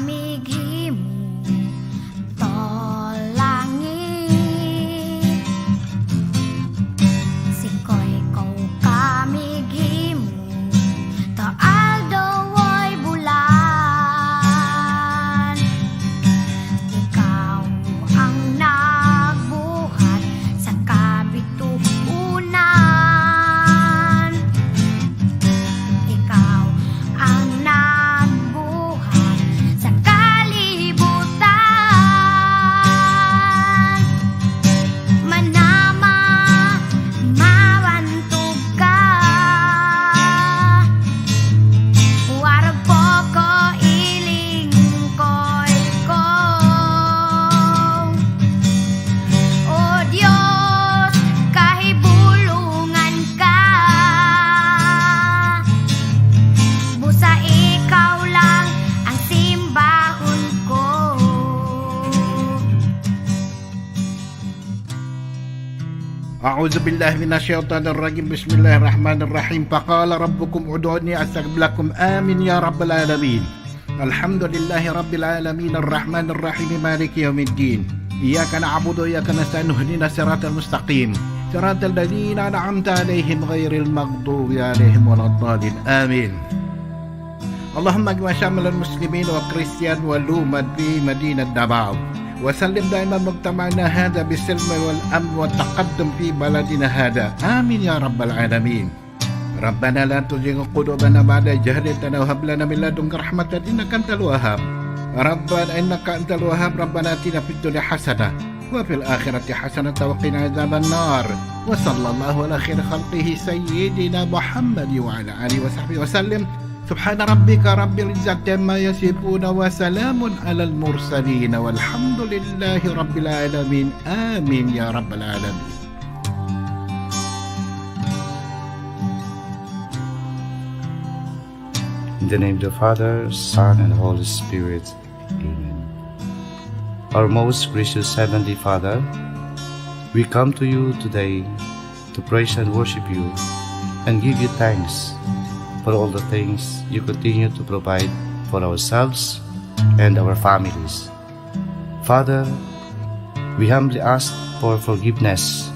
kamigimu tolangi sikoy ko kamigimu taaldo way bulan ikaw ang nagbuhat sa kabituunan ikaw ang nagbuhat sa kalibutan manama mawantog ka warag po ko ilingkoy ko o Diyos kahibulungan ka busa ikaw lang ang simbahon ko أعوذ بالله من الشيطان الرجيم بسم الله الرحمن الرحيم فقال ربكم ادعوني أستجب لكم آمين يا رب العالمين الحمد لله رب العالمين الرحمن الرحيم مالك يوم الدين إياك نعبد وإياك نستعين اهدنا الصراط المستقيم صراط الذين أنعمت عليهم غير المغضوب عليهم ولا الضالين آمين اللهم اجمع شامل المسلمين والكريستيان والأمة في مدينة دباو وسلم دائما مجتمعنا هذا بالسلم والأمن والتقدم في بلدنا هذا آمين يا رب العالمين ربنا لا تزغ قلوبنا بعد إذ هديتنا وهب لنا من لدنك رحمة إنك أنت الوهاب ربنا إنك أنت الوهاب ربنا آتنا في الدنيا حسنة وفي الآخرة حسنة وقنا عذاب النار وصلى الله على خير خلقه سيدنا محمد وعلى آله وصحبه وسلم سبحان ربك رب العزة عما يصفون وسلام على المرسلين والحمد لله رب العالمين آمين يا رب العالمين. In the name of the Father, Son, and Holy Spirit. Amen. Our most gracious Heavenly Father, we come to you today to praise and worship you and give you thanks for all the things you continue to provide for ourselves and our families. Father, we humbly ask for forgiveness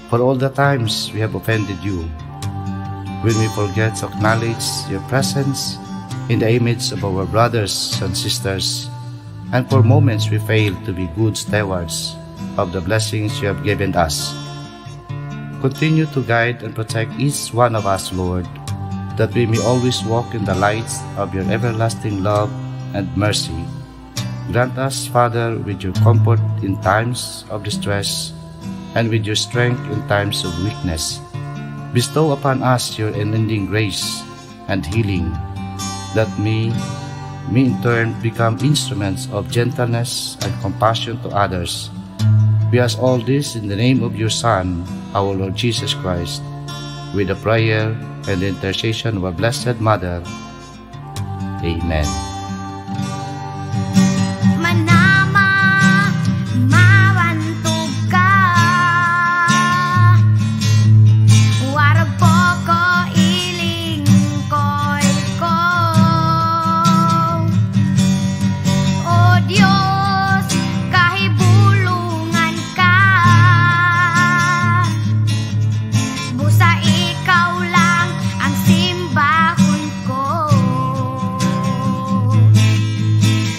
for all the times we have offended you, when we forget to acknowledge your presence in the image of our brothers and sisters, and for moments we fail to be good stewards of the blessings you have given us. Continue to guide and protect each one of us, Lord, that we may always walk in the lights of your everlasting love and mercy. Grant us, Father, with your comfort in times of distress and with your strength in times of weakness. Bestow upon us your unending grace and healing, that we may in turn become instruments of gentleness and compassion to others. We ask all this in the name of your Son, our Lord Jesus Christ, with the prayer and the intercession of our Blessed Mother. Amen. manama mawantog ka warag po ko ilingkoy ko o Diyos kahibulungan ka busa ikaw lang ang simbahon ko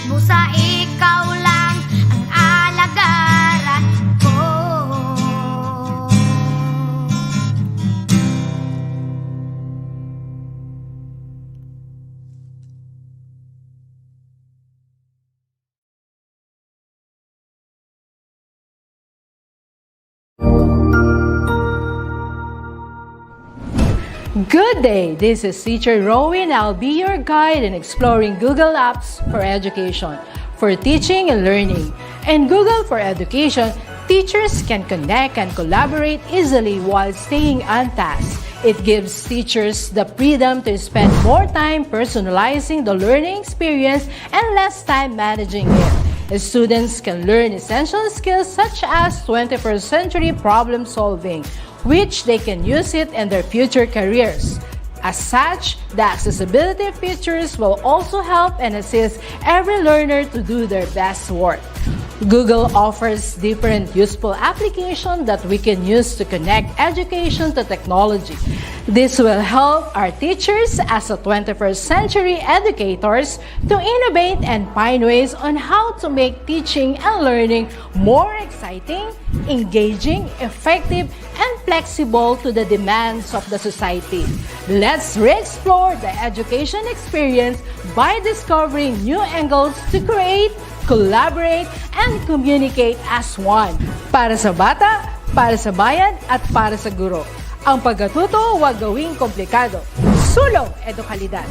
busa ikaw lang ang alagaran ko Good day, this is Teacher Rowan. I'll be your guide in exploring Google Apps for education, for teaching and learning. In Google for Education, teachers can connect and collaborate easily while staying on task. It gives teachers the freedom to spend more time personalizing the learning experience and less time managing it. Students can learn essential skills such as 21st century problem solving, which they can use it in their future careers. As such, the accessibility features will also help and assist every learner to do their best work. Google offers different useful applications that we can use to connect education to technology. This will help our teachers as a 21st century educators to innovate and find ways on how to make teaching and learning more exciting, engaging, effective, and flexible to the demands of the society. Let's re-explore the education experience by discovering new angles to create, collaborate, and communicate as one. Para sa bata, para sa bayan, at para sa guro. Ang pagkatuto, huwag gawing komplikado. Sulong edukalidad.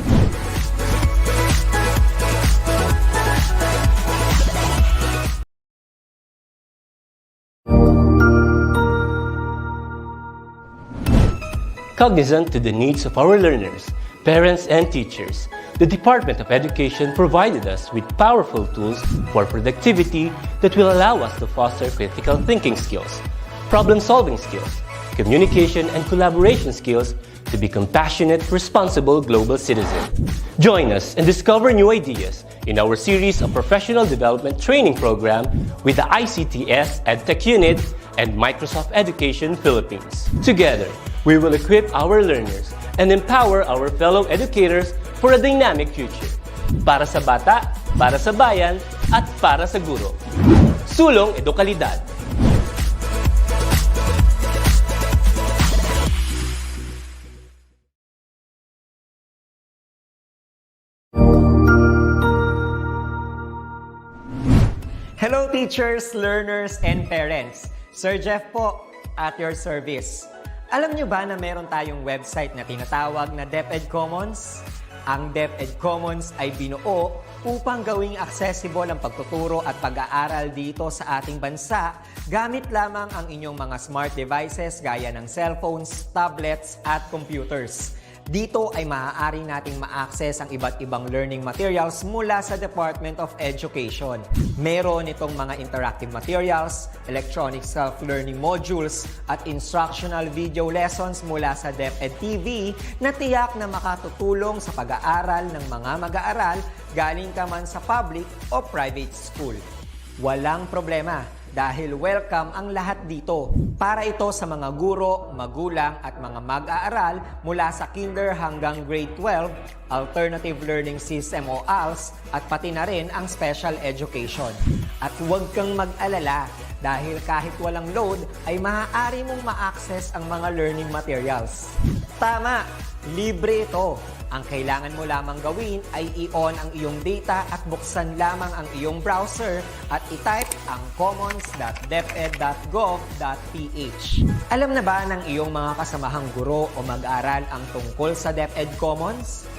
Cognizant to the needs of our learners, parents, and teachers, the Department of Education provided us with powerful tools for productivity that will allow us to foster critical thinking skills, problem-solving skills, communication and collaboration skills to be compassionate, responsible global citizens. Join us and discover new ideas in our series of professional development training program with the ICTS Edtech Unit and Microsoft Education Philippines. Together, we will equip our learners and empower our fellow educators for a dynamic future. Para sa bata, para sa bayan, at para sa guro. Sulong edukalidad. Hello teachers, learners, and parents. Sir Jeff po, at your service. Alam nyo ba na meron tayong website na tinatawag na DepEd Commons? Ang DepEd Commons ay binuo upang gawing accessible ang pagtuturo at pag-aaral dito sa ating bansa gamit lamang ang inyong mga smart devices gaya ng cellphones, tablets, at computers. Dito ay maaari nating ma-access ang iba't ibang learning materials mula sa Department of Education. Meron itong mga interactive materials, electronic self-learning modules, at instructional video lessons mula sa DepEd TV na tiyak na makatutulong sa pag-aaral ng mga mag-aaral galing ka man sa public o private school. Walang problema dahil welcome ang lahat dito. Para ito sa mga guro, magulang at mga mag-aaral mula sa kinder hanggang grade 12, alternative learning system o ALS, at pati na rin ang special education. At huwag kang mag-alala dahil kahit walang load ay maaari mong ma-access ang mga learning materials. Tama! Libre ito. Ang kailangan mo lamang gawin ay i-on ang iyong data at buksan lamang ang iyong browser at i-type ang commons.deped.gov.ph. Alam na ba ng iyong mga kasamahang guro o mag-aral ang tungkol sa DepEd Commons?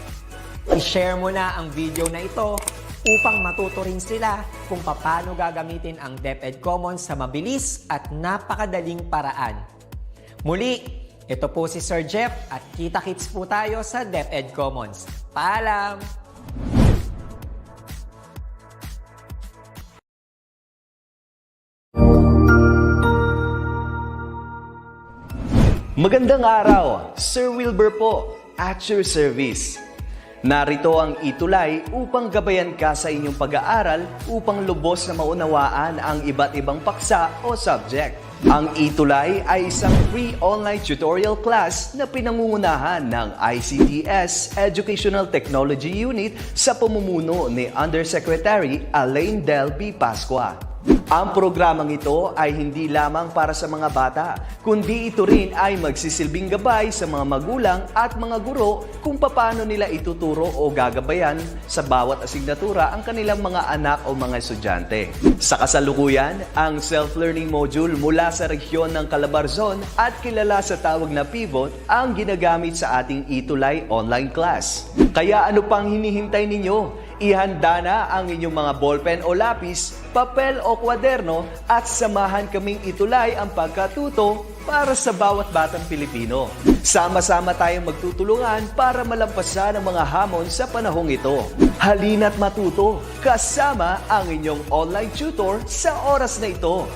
I-share mo na ang video na ito upang matuto rin sila kung paano gagamitin ang DepEd Commons sa mabilis at napakadaling paraan. Muli, ito po si Sir Jeff at kita-kits po tayo sa DepEd Commons. Paalam! Magandang araw, Sir Wilbur po, at your service. Narito ang ETUlay upang gabayan ka sa inyong pag-aaral upang lubos na maunawaan ang iba't ibang paksa o subject. Ang ETUlay ay isang free online tutorial class na pinangungunahan ng ICTS Educational Technology Unit sa pamumuno ni Undersecretary Elaine Del B. Pascua. Ang programang ito ay hindi lamang para sa mga bata, kundi ito rin ay magsisilbing gabay sa mga magulang at mga guro kung paano nila ituturo o gagabayan sa bawat asignatura ang kanilang mga anak o mga estudyante. Sa kasalukuyan, ang self-learning module mula sa rehiyon ng Calabarzon at kilala sa tawag na Pivot ang ginagamit sa ating ETUlay online class. Kaya ano pang hinihintay ninyo? Ihanda na ang inyong mga ballpen o lapis, papel o kwaderno at samahan kaming itulay ang pagkatuto para sa bawat batang Pilipino. Sama-sama tayong magtutulungan para malampasan ang mga hamon sa panahong ito. Halina't matuto kasama ang inyong online tutor sa oras na ito.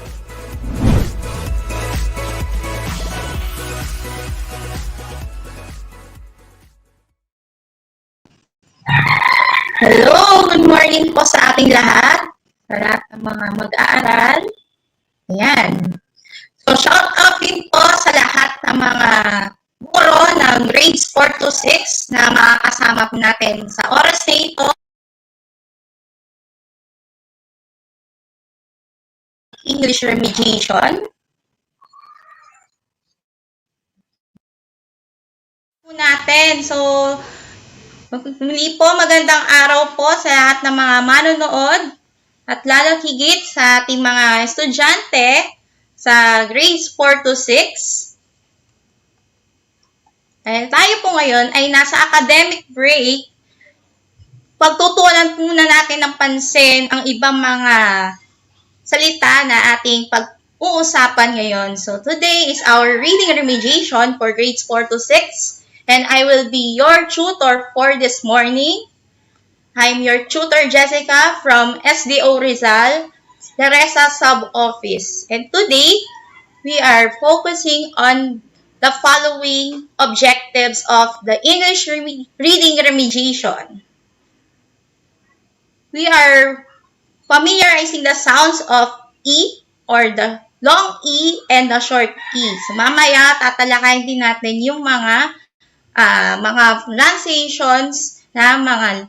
Hello, good morning po sa ating lahat. Sa lahat ng mga mag-aaral. Ayan. So, shout out din po sa lahat ng mga guro ng grades 4 to 6 na makakasama po natin sa oras na ito. English Remediation. Natin. So, muli po, magandang araw po sa lahat ng mga manonood at lalo higit sa ating mga estudyante sa grades 4 to 6. Dahil tayo po ngayon ay nasa academic break, pagtutuunan muna natin ng pansin ang ibang mga salita na ating pag-uusapan ngayon. So today is our reading remediation for grades 4 to 6, and I will be your tutor for this morning. I'm your tutor Jessica from SDO Rizal, Teresa Sub-Office. And today, we are focusing on the following objectives of the English reading remediation. We are familiarizing the sounds of E or the long E and the short E. So mamaya tatalakayin din natin yung mga pronunciations na mga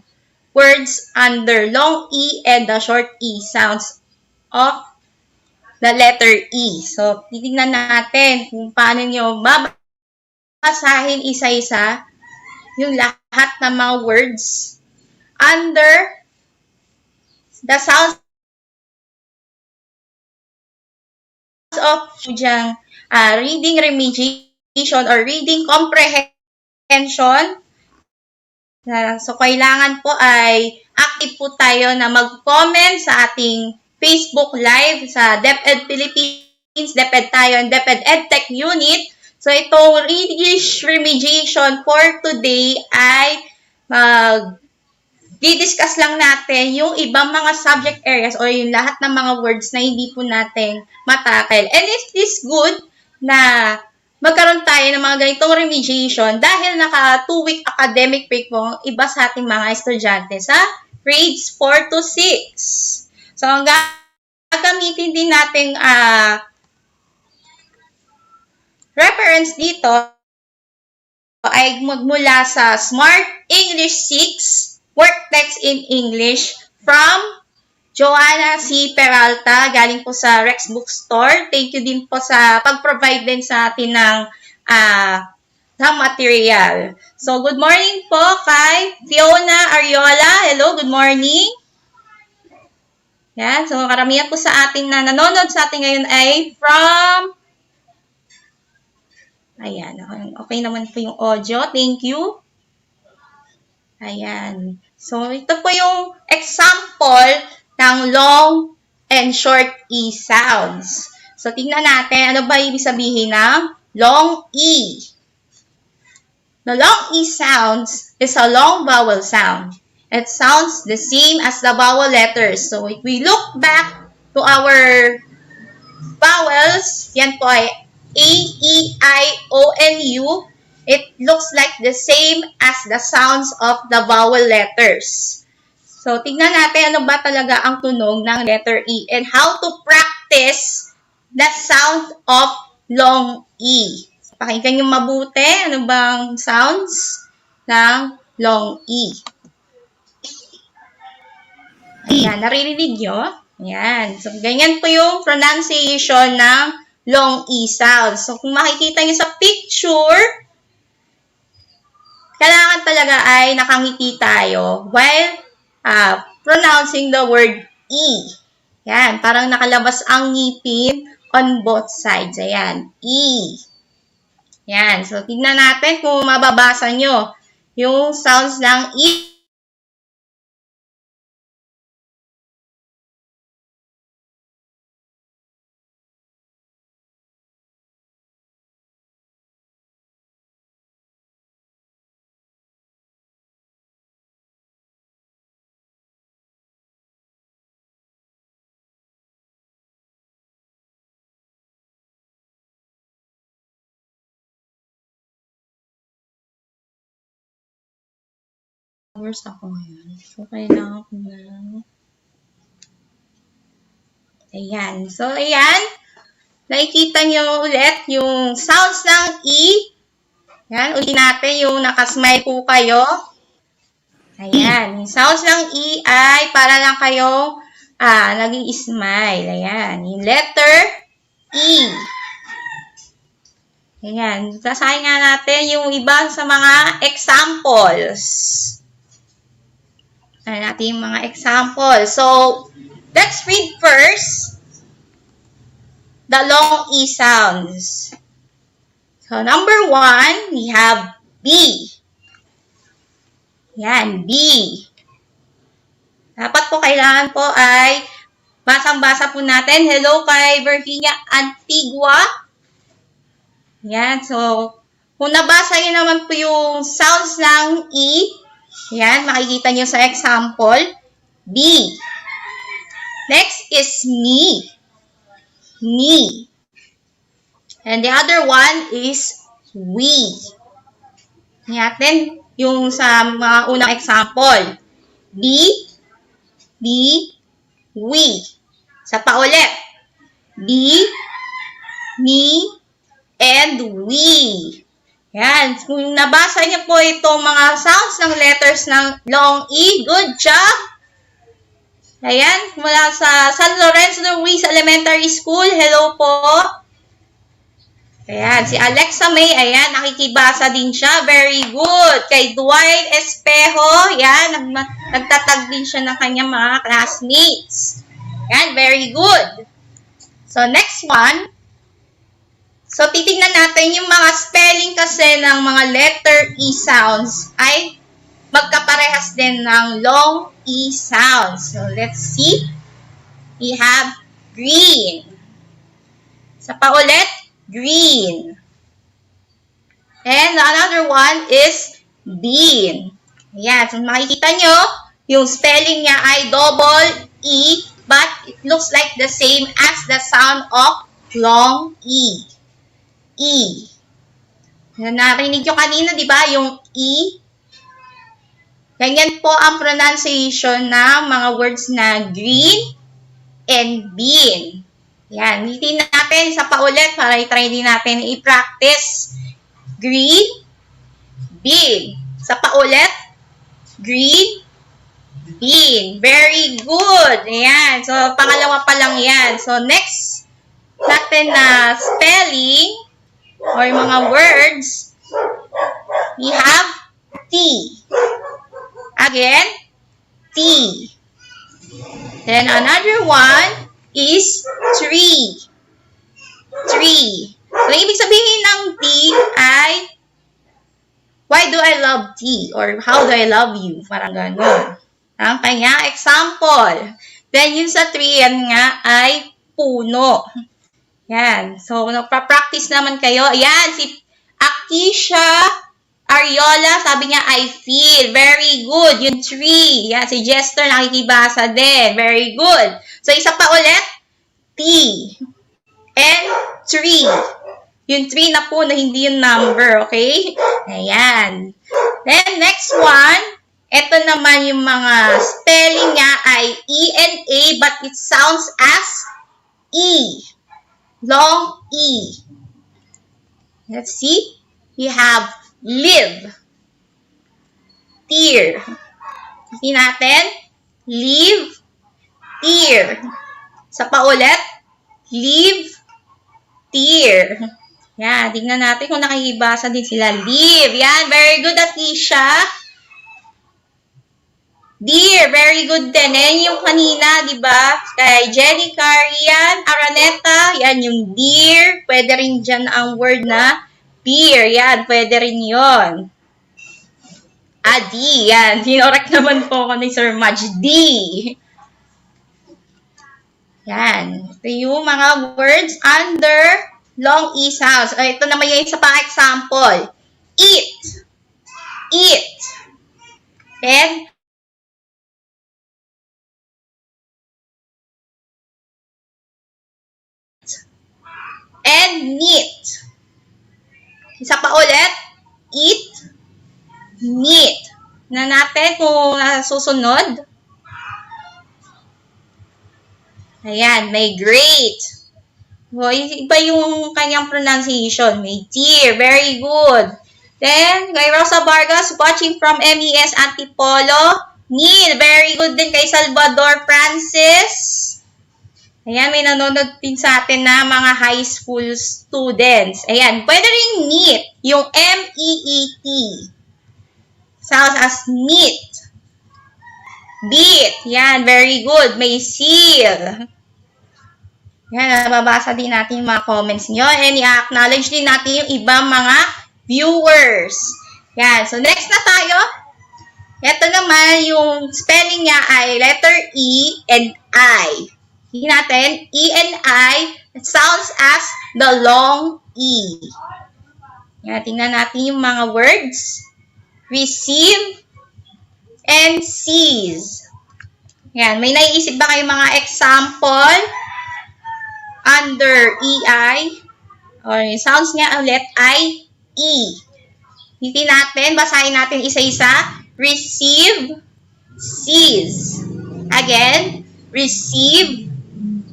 words under long E and the short E sounds of the letter E. So, titignan natin kung paano nyo babasahin isa-isa yung lahat ng mga words under the sounds of reading remediation or reading comprehension. So, kailangan po ay active po tayo na mag-comment sa ating Facebook Live sa DepEd Philippines, DepEd tayo, and DepEd Edtech Unit. So, itong English remediation for today ay di-discuss lang natin yung ibang mga subject areas or yung lahat ng mga words na hindi po natin matakel. And it is good na magkaroon tayo ng mga ganitong remediation dahil naka 2-week academic break po ang iba sa ating mga estudyante sa grades 4 to 6. So, ang gagamitin din nating reference dito ay magmula sa Smart English 6, Work Text in English from Joanna C. Peralta, galing po sa Rex Bookstore. Thank you din po sa pag-provide din sa atin ng material. So, good morning po kay Fiona Ariola. Hello, good morning. Yan, so karamihan po sa atin na nanonood sa atin ngayon ay from... Ayan, okay naman po yung audio. Thank you. Ayan. So, ito po yung example ng long and short E sounds. So, tingnan natin, ano ba ibig sabihin ng long E? The long E sounds is a long vowel sound. It sounds the same as the vowel letters. So, if we look back to our vowels, yan po ay A, E, I, O, and U. It looks like the same as the sounds of the vowel letters. So, tignan natin ano ba talaga ang tunog ng letter E and how to practice the sound of long E. Pakinggan nyo mabuti. Ano bang sounds ng long E? Ayan, naririnig nyo? Ayan. So, ganyan po yung pronunciation ng long E sounds. So, kung makikita nyo sa picture, kailangan talaga ay nakangiti tayo while pronouncing the word E. Yan, parang nakalabas ang ngipin on both sides. Ayan, E. Yan, so tignan natin kung mababasa nyo yung sounds ng E. hours ako ngayon. So, kailangan ko na. Ayan. So, ayan. Nakikita nyo ulit yung sounds ng E. Ayan. Ulitin natin yung nakasmile po kayo. Ayan. Yung sounds ng E ay para lang kayong nag-i-smile. Ayan. Yung letter E. Ayan. Sasahin nga natin yung iba sa mga examples. Ano natin yung mga examples. So, let's read first the long E sounds. So, number 1, we have B. Yan, B. Dapat po kailangan po ay basang-basa po natin. Hello kay Virginia Antigua. Yan, so, kung nabasa nyo naman po yung sounds ng E, yan, makikita nyo sa example, B. Next is me. Me. And the other one is we. Natin yung sa mga unang example. B, we. Sa paulit. B, me, and we. Yan. Kung nabasa niyo po itong mga sounds ng letters ng long E, good job! Ayan, mula sa San Lorenzo Ruiz Elementary School, hello po. Ayan, si Alexa May, ayan, nakikibasa din siya, very good. Kay Dwight Espejo, ayan, nagtatag din siya ng kanyang mga classmates. Ayan, very good. So, next one. So, titignan natin yung mga spelling kasi ng mga letter E sounds ay magkaparehas din ng long E sounds. So, let's see. We have green. Sa paulit, green. And another one is bean. Ayan. So, makikita nyo, yung spelling niya ay double E, but it looks like the same as the sound of long E. E. Narinig nyo kanina, di ba? Yung E. Ganyan po ang pronunciation ng mga words na green and bean. Yan. Ulitin natin sa paulit para i-try din natin i-practice. Green, bean. Sa paulit, green, bean. Very good. Ayan. So, pangalawa pa lang yan. So, next natin na spelling or mga words, we have T. Again, T. Then another one is tree. Tree. So, ibig sabihin ng T ay why do I love tea? Or how do I love you? Parang gano'n. Ang kanya example. Then yung sa tree, yan nga ay puno. Yan. So, nagpa-practice naman kayo. Yan, si Akisha Ariola, sabi niya, I feel. Very good. Yung tree. Yan, si Jester nakikibasa din. Very good. So, isa pa ulit. T. And tree. Yung tree na puno, hindi yung number. Okay? Ayan. Then, next one. Ito naman yung mga spelling niya ay E and A, but it sounds as E. Long E. Let's see. We have live. Tear. Hindi natin. Live. Tear. Sa paulit. Live. Tear. Yan. Tingnan natin kung nakikibasa din sila. Live. Yan. Very good, Atisha. Dear, very good din. Yan yung kanina, di ba? Kay Jenny Carian, Araneta, yan yung dear. Pwede rin dyan ang word na beer. Yan, pwede rin yon. Adi, yan. Sinorek naman po ako ni Sir Madge. D. Yan. Ito yung mga words under long E sounds. Ito naman yung isa pang example. Eat. Eat. And neat. Isa pa ulit. Eat. Neat. na natin kung susunod. Ayan, may great. O, iba yung kanyang pronunciation. May dear, very good. Then, kay Rosa Vargas, watching from MES Antipolo. Neil, very good din kay Salvador Francis. Ayan, may nanonood din sa atin na mga high school students. Ayan, pwede rin neat, yung M-E-E-T. Sounds as neat. Beat, yan, very good. May seal. Yan, nababasa din natin yung mga comments nyo. And i-acknowledge din natin yung ibang mga viewers. Yan, so next na tayo. Ito naman, yung spelling niya ay letter E and I. Tingnan natin, E and I, it sounds as the long E. Yan, tingnan natin yung mga words. Receive and seize. Yan, may naiisip ba kayong mga example under EI? Or sounds niya ulit ay E. Tingnan natin, basahin natin isa-isa. Receive, seize. Again, receive,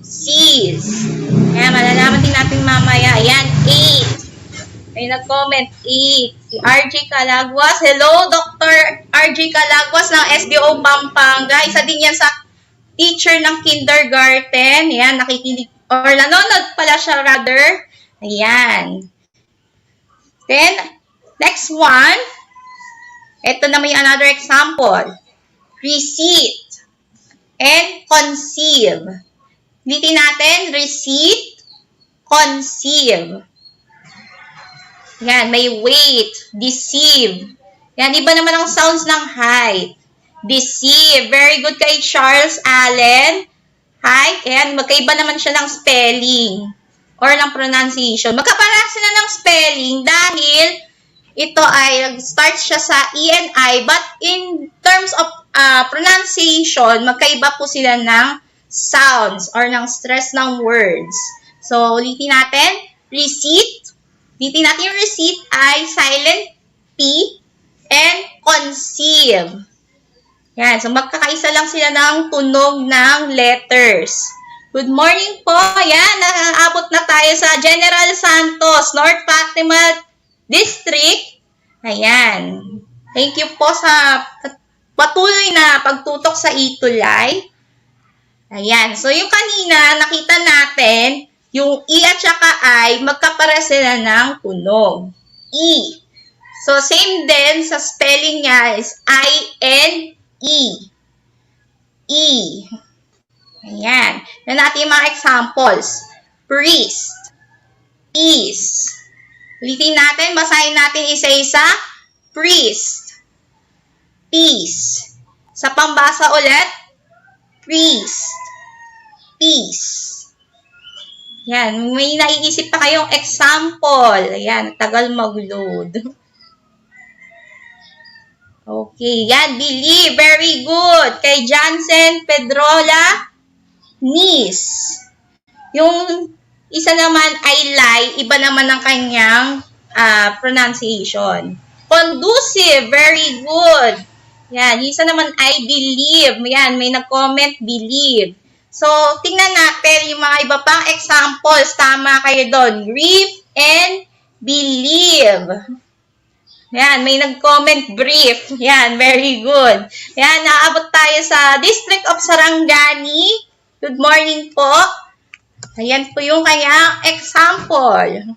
seize. Ayan, malalaman din natin mamaya. Ayan, 8. May nag-comment, 8. Si RJ Calagwas. Hello, Dr. RJ Calagwas ng SDO Pampanga. Isa din yan sa teacher ng kindergarten. Ayan, nakikinig, or nanonood pala siya rather. Ayan. Then, next one. Ito naman yung another example. Receipt and conceive. Ulitin natin, receipt, conceive. Yan, may weight, deceive. Yan, iba naman ang sounds ng height. Deceive. Very good kay Charles Allen. Height. Yan, magkaiba naman siya ng spelling or ng pronunciation. Magkaparehas sila ng spelling dahil ito ay start siya sa E and I, but in terms of pronunciation, magkaiba po sila ng sounds or ng stress ng words. So, ulitin natin. Receipt. Ulitin natin yung receipt ay silent P and conceive. Yan. So, magkakaisa lang sila ng tunog ng letters. Good morning po. Yan. Nakaabot na tayo sa General Santos, North Fatima District. Ayan. Thank you po sa patuloy na pagtutok sa ETUlay. Ayan. So, yung kanina, nakita natin, yung E at saka I, magkapare sila ng tunog. E. So, same din sa spelling niya is I-N-E. E. Ayan. Yan natin yung mga examples. Priest. Peace. Ulitin natin, basahin natin isa-isa. Priest. Peace. Sa pambasa ulit, priest. Peace. Yan, may naiisip pa kayong example. Yan, tagal mag-load. Okay, yan, believe. Very good. Kay Jansen Pedrola, niece. Yung isa naman ay lie, iba naman ang kanyang pronunciation. Conducive, very good. Yan, yung isa naman ay believe. Yan, may nag-comment, believe. So, tingnan natin yung mga iba pang examples. Tama kayo doon. Grieve and believe. Yan, may nag-comment, brief. Yan, very good. Yan, naabot tayo sa District of Sarangani. Good morning po. Ayan po yung kanyang example.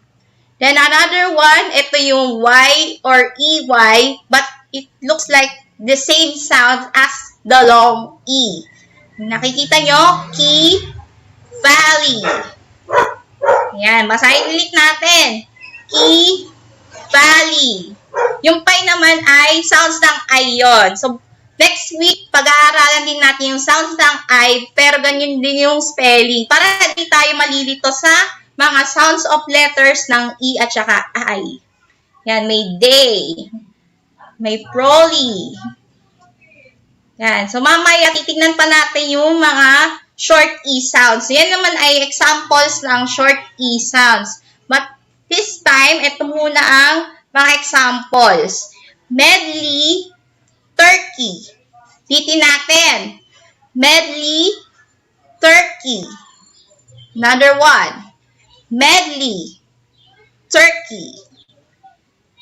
Then another one, ito yung Y or EY, but it looks like the same sound as the long E. Nakikita nyo, Key Valley. Ayan, basahin ulit natin. Key Valley. Yung pi naman ay sounds ng I yun. So, next week, pag-aaralan din natin yung sounds ng I, pero ganyan din yung spelling. Para hindi tayo malilito sa mga sounds of letters ng E at saka I. Yan, may day. May prolly. Yan. So, mamaya, titignan pa natin yung mga short E sounds. So, yan naman ay examples ng short E sounds. But, this time, ito muna ang mga examples. Medley turkey. Titin natin. Medley, turkey. Another one. Medley, turkey.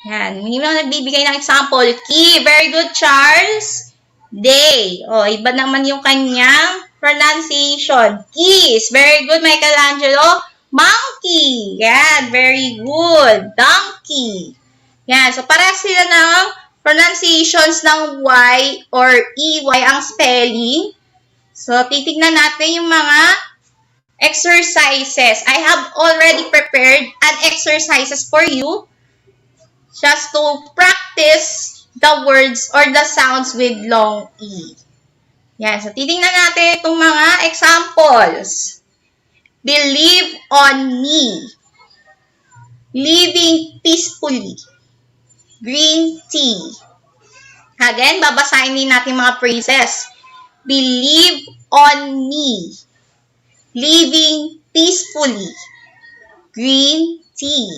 Yan. May mga nagbibigay ng example. Key. Very good, Charles. Day. O, iba naman yung kanyang pronunciation. Keys. Very good, Michelangelo. Monkey. Yan. Very good. Donkey. Yan. So, parehas sila ng pronunciations ng Y or EY ang spelling. So, titignan natin yung mga exercises. I have already prepared an exercises for you just to practice the words or the sounds with long E. Yan. So, titingnan natin itong mga examples. Believe on me. Living peacefully. Green tea. Again, babasahin din natin mga phrases. Believe on me. Living peacefully. Green tea.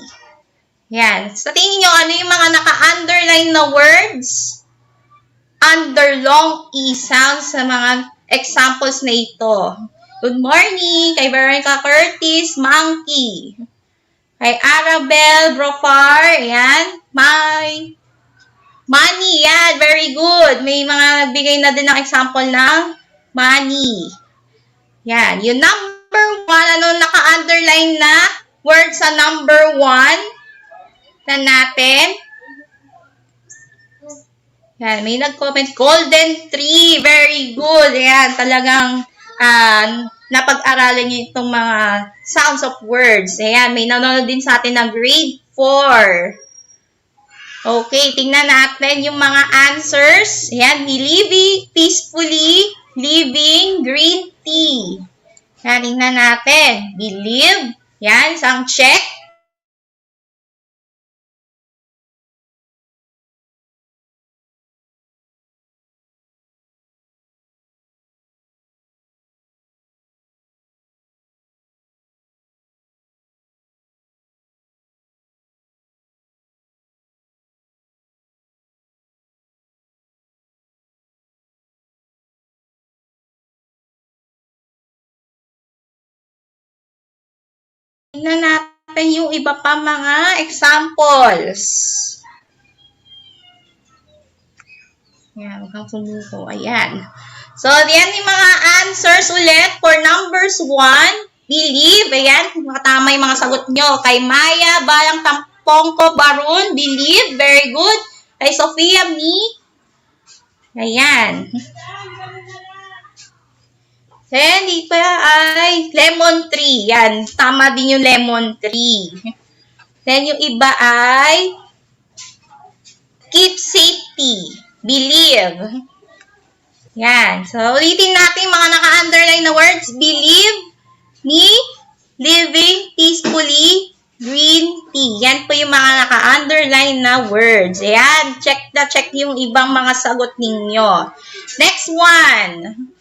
Yan. Sa tingin nyo, ano yung mga naka-underline na words? Under long E sounds sa mga examples na ito. Good morning kay Veronica Curtis, monkey. Kay Arabel Brofar, yan. Money, yan. Very good. May mga nagbigay na din ng example ng money. Yan. Yung number 1, ano naka-underline na word sa number 1 na natin? Yan. May nag-comment. Golden tree. Very good. Yan. Talagang napag-aralan niyo itong mga sounds of words. Ayan. May nanonood din sa atin ng grade 4. Okay. Tingnan natin yung mga answers. Ayan. Living peacefully. Living green tea. Yan, tingnan natin. Believe. Yan, isang check. Tingnan natin yung iba pa mga examples. Ayan, huwag kang sumuko. Ayan. So, yan yung mga answers ulit for numbers 1. Believe. Ayan, makatama yung mga sagot nyo. Kay Maya, Bayang Tampongko, Barun, believe. Very good. Kay Sofia, me. Ayan. Then, dito ay lemon tree. Yan. Tama din yung lemon tree. Then, yung iba ay keep safety. Believe. Yan. So, ulitin natin mga naka-underline na words. Believe, me, living peacefully, green tea. Yan po yung mga naka-underline na words. Ayan. Check yung ibang mga sagot ninyo. Next one.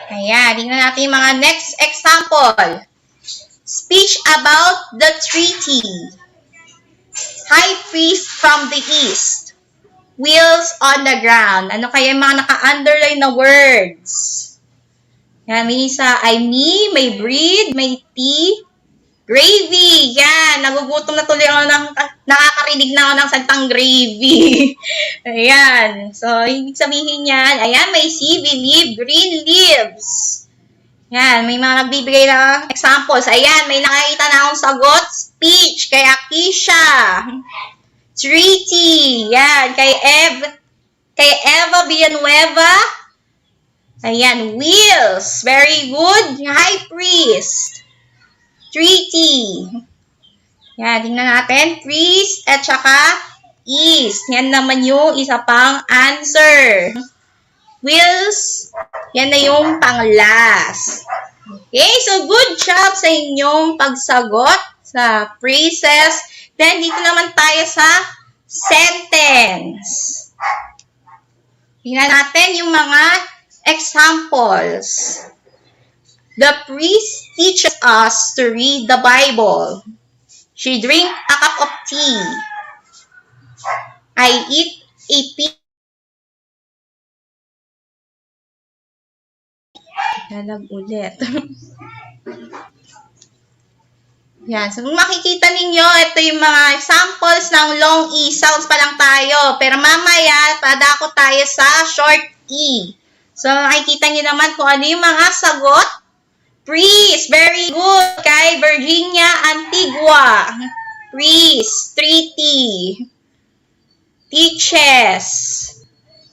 Ayan, tingnan natin yung mga next example. Speech about the treaty. High priest from the east. Wheels on the ground. Ano kaya yung mga naka-underline na words? Yan, may isa ay me, may breed, may tea, gravy. Yan, nagugutom na tuloy ako nakakarinig na ako ng salitang gravy. Ayan. So, ibig sabihin yan, ayan, may sea, believe, green leaves. Yan, may mga nagbibigay ng examples. Ayan, may nakakita na akong sagot. Speech, kay Akisha. Treaty, yan, kay Eva Villanueva. Ayan, wheels, very good. High priest. Treaty. Yan, tingnan natin. Priest at saka east. Yan naman yung isa pang answer. Wheels, yan na yung pang-last. Okay, so good job sa inyong pagsagot sa phrases. Then, dito naman tayo sa sentence. Tingnan natin yung mga examples. The priest teaches us to read the Bible. She drank a cup of tea. I eat a pig. Lalag ulit. Yan. So, kung makikita ninyo, ito yung mga examples ng long E. Sounds pa lang tayo. Pero mamaya, padako tayo sa short E. So, makikita nyo naman kung ano yung mga sagot. Priest. Very good. Kay Virginia Antigua. Priest. Treaty. Teaches.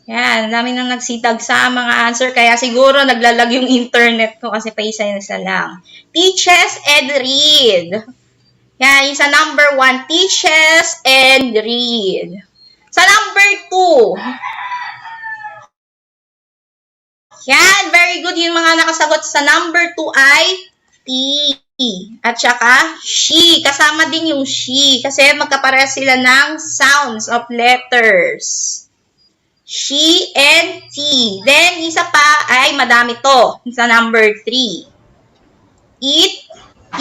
Yan. Dami nang nagsitag sa mga answer. Kaya siguro naglalag yung internet ko kasi pa isa lang. Teaches and read. Yan. Yung sa number 1. Teaches and read. Sa number 2. Yan. Very good. Yung mga nakasagot sa number 2 ay T. At saka she. Kasama din yung she. Kasi magkapareha sila ng sounds of letters. She and T. Then, isa pa ay madami to. Sa number 3. It,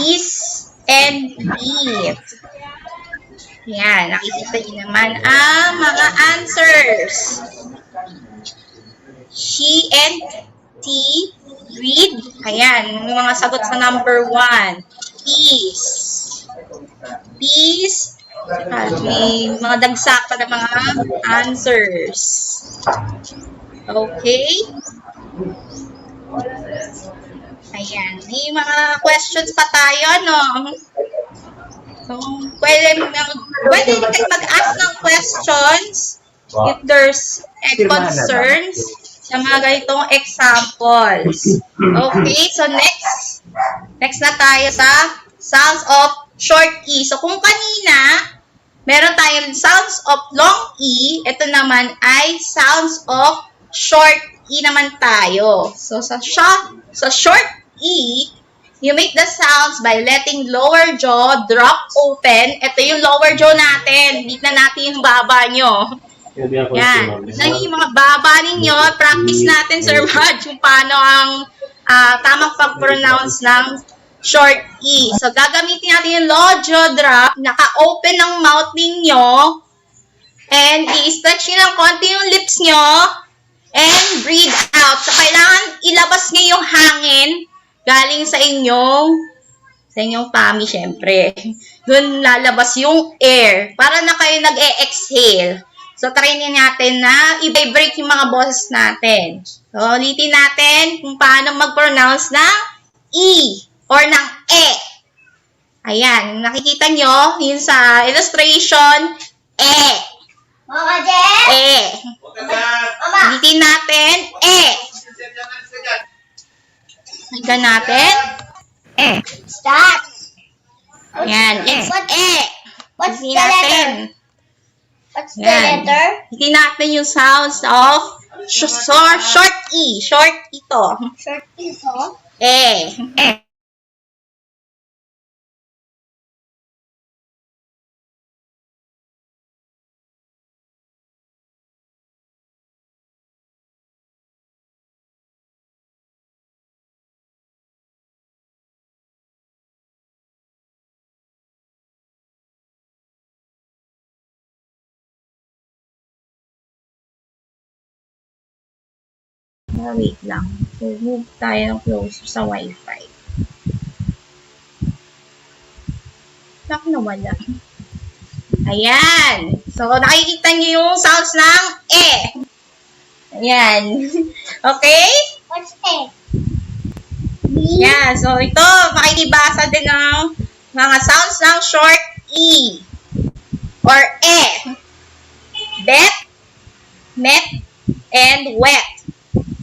is, and eat. Yan. Nakikita niyo naman ang mga answers. She and T, read. Ayan. Yung mga sagot sa number 1. Is. Peace. May mga dagsak pa na mga answers. Okay? Ayan. May mga questions pa tayo, no? So, pwede kayo mag-ask ng questions if there's concerns sa mga ganitong examples. Okay? So, next na tayo sa sounds of short E. So, kung kanina, meron tayong sounds of long E, ito naman ay sounds of short E naman tayo. So, sa short E, you make the sounds by letting lower jaw drop open. Ito yung lower jaw natin. Hindi na natin yung baba nyo. Yan. Yung mga baba ninyo, practice natin, Sir Raj, kung paano ang tamang pag-pronounce ng short E. So, gagamitin natin yung lower jaw drop. Naka-open ang mouth ninyo. And i-stretch nyo ng konti yung lips nyo. And breathe out. So, kailangan ilabas nyo yung hangin galing sa inyong tummy, syempre. Doon lalabas yung air. Para na kayo nag-e-exhale. So, try natin na i-vibrate yung mga boses natin. So, ulitin natin kung paano mag-pronounce ng E or ng E. Ayan. Nakikita nyo, yun sa illustration, E. E. Ulitin natin, E. Ulitin natin, E. Stop. Ayan. It's E. What's the Ulitin natin. letter? What's the Ayan. letter? Ulitin natin yung sounds of short E. Short ito. Short ito. E. E. Wait lang. So, move tayo closer sa Wi-Fi. Lock na wala. Ayan. So, nakikita niyo yung sounds ng E. Ayan. Okay? What's A? Ayan. So, ito, makikibasa din ng mga sounds ng short E. Or E. Bet, met, and wet.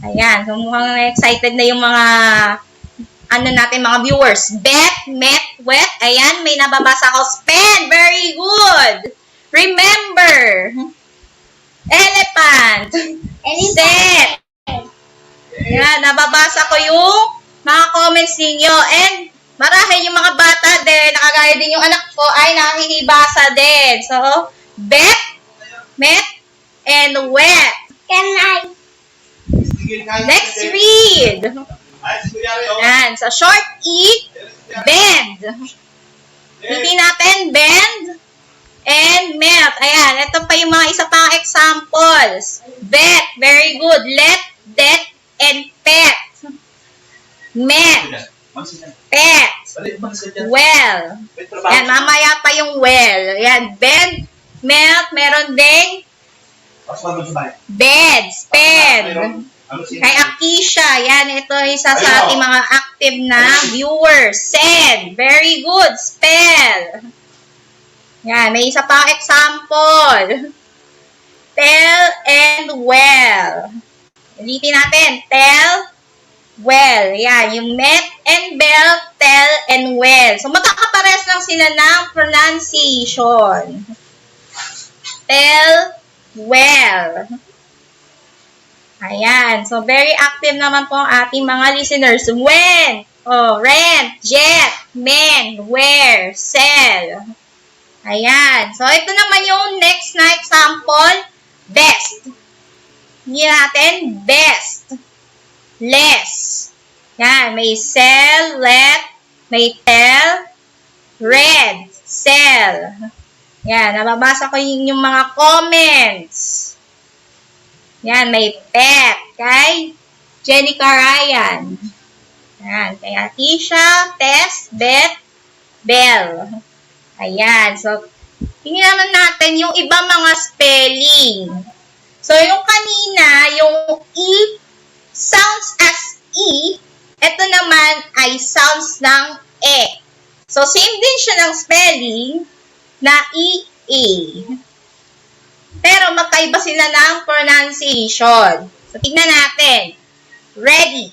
Ayan. So, mukhang excited na yung mga mga viewers. Bet, met, wet. Ayan. May nababasa ako. Spend. Very good. Remember. Elephant. Set. Ayan. Nababasa ko yung mga comments ninyo. And marahil yung mga bata din, nakagaya din yung anak ko, ay nakikibasa din. So, bet, met, and wet. Can I? Let's read. Yan. Sa short E, bend. Hindi natin bend. and melt. Ayan, ito pa yung mga isa pang examples. Vet, very good. Let, det, and pet. Met, pet, well. Yan, mamaya pa yung well. Yan, bed, melt, meron ding bed, spend. Kay Akisha, yan, ito isa sa ating mga active na viewers. Send, very good, spell. Yan, may isa pang example. Tell and well. Ulitin natin, tell, well. Yan, yung met and bell, tell and well. So, magkakapares lang sila ng pronunciation. Tell, well. Ayan. So, very active naman po ang ating mga listeners. When, rent, jet, men, where, sell. Ayan. So, ito naman yung next na example. Best. Hindi natin, best. Less. Yan. May sell, let, may tell, read, sell. Yan. Nababasa ko yung mga comments. Yan, may pet kay Jenica Ryan. Yan, kay Atisha, Tess, Beth, Bell. Ayan, so, tingnan naman natin yung iba mga spelling. So, yung kanina, yung E sounds as E, ito naman ay sounds ng E. So, same din siya ng spelling na E-A. Pero magkaiba sila ng pronunciation. So, tignan natin. Ready.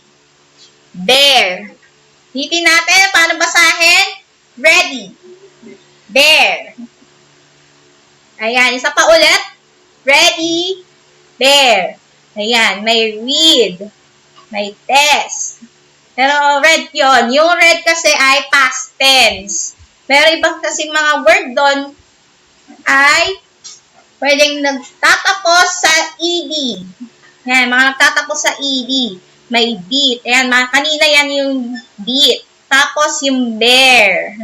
Bear. Hitin natin. Paano basahin? Ready. Bear. Ayan. Isa pa ulit. Ready. Bear. Ayan. May read. May test. Pero red yon. Yung red kasi ay past tense. Pero ibang kasi mga word doon ay pwedeng nagtatapos sa ED. Yan, mga nagtatapos sa ED. May beat. Ayan, kanina yan yung beat. Tapos yung bear.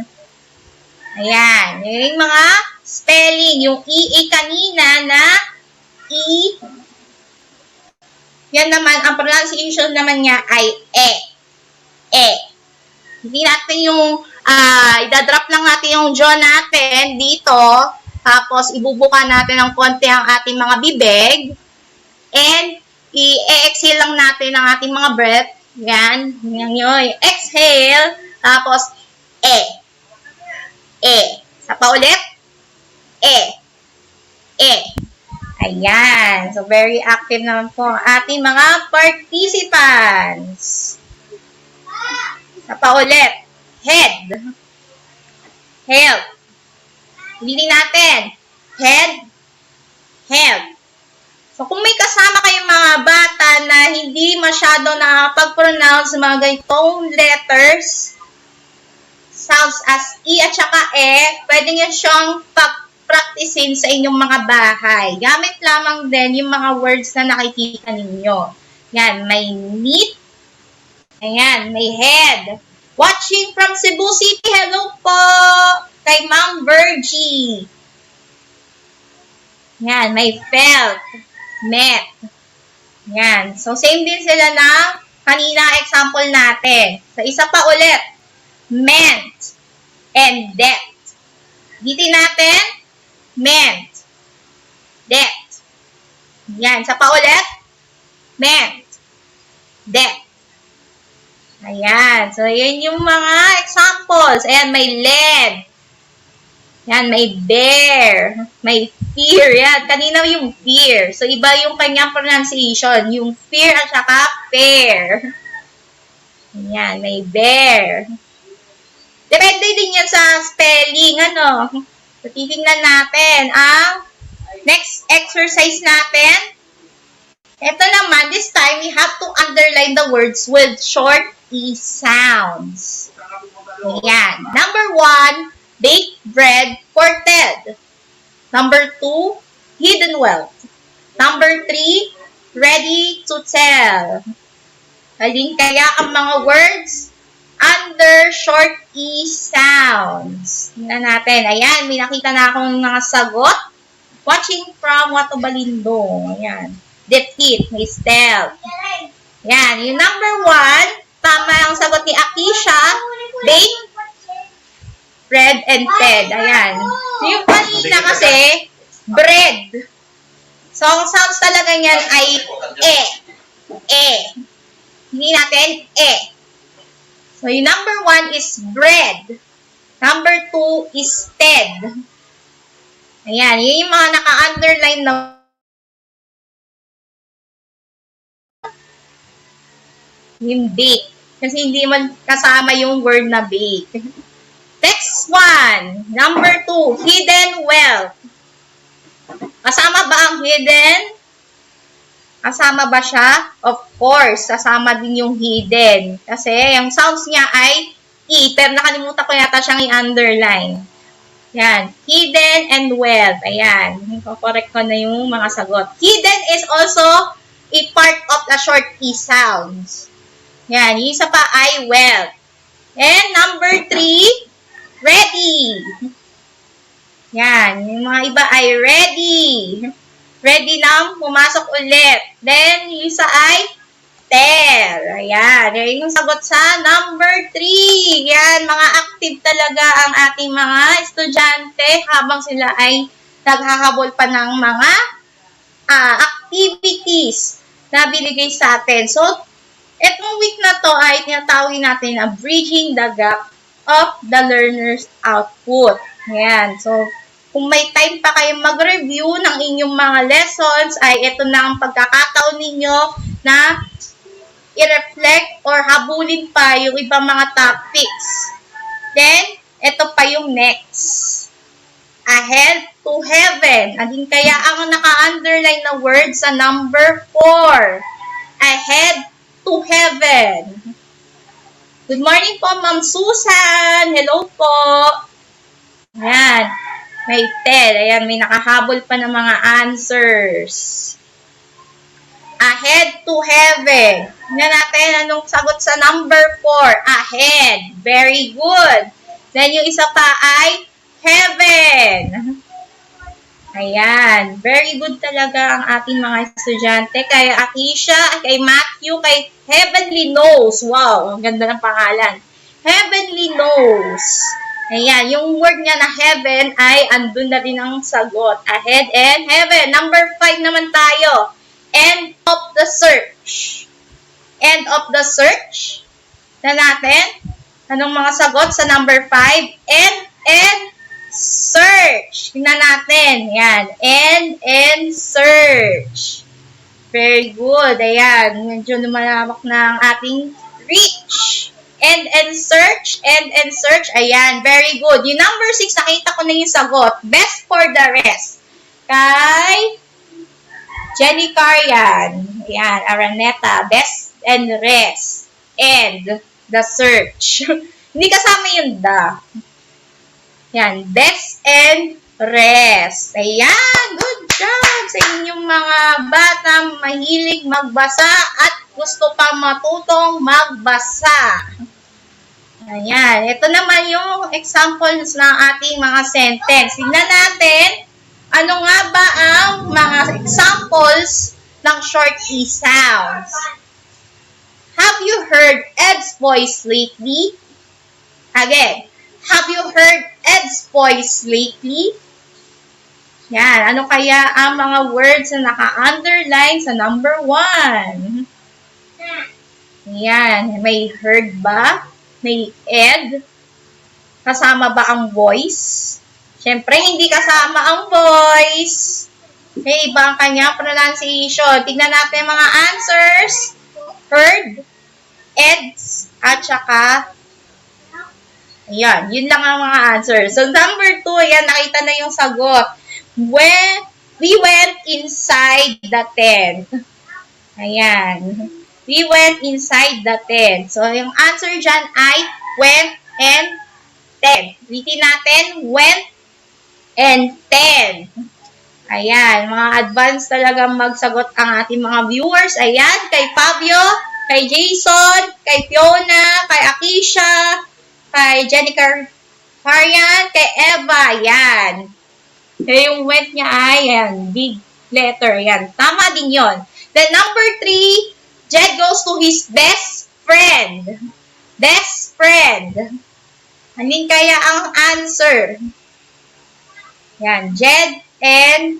Ayan, yung mga spelling. Yung EA kanina na E. Yan naman, ang pronunciation naman niya ay E. E. Hindi natin yung, idadrop lang natin yung jaw natin dito. Tapos, ibubuka natin ng konti ang ating mga bibig. And, i-exhale lang natin ang ating mga breath. Yan. Yan yun. Exhale. Tapos, E. E. Sa pa ulit. E. E. Ayan. So, very active naman po ang ating mga participants. Sa pa ulit. Head. Help. Ulitin natin. Head, head. So, kung may kasama kayong mga bata na hindi masyado nakapag-pronounce mga ganitong letters, sounds as E at saka E, pwede nyo siyang pag-practicein sa inyong mga bahay. Gamit lamang din yung mga words na nakikita ninyo. Yan, may meat. Ayan, may head. Watching from Cebu City, hello po! Kay Ma'am Virgie. Yan, may felt, met. Yan. So, same din sila ng kanina example natin. So, isa pa ulit. Meant and debt. Gitin natin. Meant. Debt. Yan. Isa pa ulit. Meant. Debt. Ayan. So, yan yung mga examples. Ayan, may led. Yan, may bear, may fear. Yan, kanina yung fear. So, iba yung kanyang pronunciation. Yung fear at saka fair. Yan, may bear. Depende din yan sa spelling, ano. So, titingnan natin ang next exercise natin. Ito naman, this time, we have to underline the words with short E sounds. Yan. Number 1, baked bread for Ted. Number 2, hidden wealth. Number 3, ready to tell. Alin kaya ang mga words under short E sounds? Tingnan natin. Ayan, may nakita na akong mga sagot. Watching from Watubalindong. Ayan. Defeat, may stealth. Ayan, yung number 1, tama ang sagot ni Akisha. Bake, bread, and Ted. Ayan. Yung kanina kasi, bread. So, ang sounds talaga niyan ay E. E. Hindi natin E. So, yung number 1 is bread. Number 2 is Ted. Ayan, yun yung mga naka-underline na yung bake. Kasi hindi man kasama yung word na bake. Next one. Number 2, hidden wealth. Kasama ba ang hidden? Kasama ba siya? Of course, kasama din yung hidden. Kasi yung sounds niya ay E, pero nakalimutan ko yata siyang i-underline. Yan. Hidden and wealth. Ayan. Correct ko na yung mga sagot. Hidden is also a part of the short E sounds. Yan. Yung isa pa ay wealth. And number 3, ready. Yan. Yung mga iba ay ready. Ready na pumasok ulit. Then, yung isa ay tell. Ayan. Yan yung sagot sa number 3. Yan. Mga active talaga ang ating mga estudyante habang sila ay naghahabol pa ng mga activities na binigay sa atin. So, etong week na to ay tinatawag natin na bridging the gap of the learner's output. Ayan. So, kung may time pa kayong mag-review ng inyong mga lessons, ay ito na ang pagkakataon ninyo na i-reflect or habulin pa yung ibang mga topics. Then, ito pa yung next. Ahead to heaven. Alin kaya ang naka-underline na word sa number 4? Ahead to heaven. Good morning po, Ma'am Susan. Hello po. Ayan. May tell. Ayan, may nakahabol pa ng mga answers. Ahead to heaven. Tingnan natin anong sagot sa number 4. Ahead. Very good. Then yung isa pa ay heaven. Ayan. Very good talaga ang ating mga estudyante. Kay Akisha, kay Matthew, kay Heavenly Knows. Wow, ang ganda ng pangalan. Heavenly Knows. Ayan, yung word niya na heaven ay andun na din ang sagot. Ahead and heaven. Number 5 naman tayo. End of the search. End of the search. Na natin. Anong mga sagot sa number 5? End and search. Tingnan natin. Yan. End and search. Very good. Ayan. Medyo lumalawak na ang ating reach. End and search. End and search. Ayan. Very good. Yung number 6, nakita ko na yung sagot. Best for the rest. Kay Jenny Carian. Ayan. Araneta. Best and rest. And the search. Hindi kasama yung the. Yan. Best and rest. Ayan. Good job sa inyong mga batang mahilig magbasa at gusto pang matutong magbasa. Ayan. Ito naman yung examples ng ating mga sentence. Tingnan natin ano nga ba ang mga examples ng short E sounds. Have you heard Ed's voice lately? Again, have you heard Ed's voice lately? Yan. Ano kaya ang mga words na naka-underline sa number 1? Yan. May heard ba? May Ed? Kasama ba ang voice? Siyempre, hindi kasama ang voice. May iba ang kanyang pronunciation. Tignan natin mga answers. Heard, Eds, at saka ayan, yun lang ang mga answers. So, number 2, ayan, nakita na yung sagot. When we went inside the tent. Ayan. We went inside the tent. So, yung answer dyan ay went and tent. Ulitin natin, went and tent. Ayan, mga advanced talagang magsagot ang ating mga viewers. Ayan, kay Fabio, Kay Jason, kay Fiona, kay Akisha, kay Jenica Harian, kay Eva, yan. Kaya yung wet niya ay, yan, big letter, yan. Tama din yon. Then number 3, Jed goes to his best friend. Best friend. Anin kaya ang answer? Yan, Jed and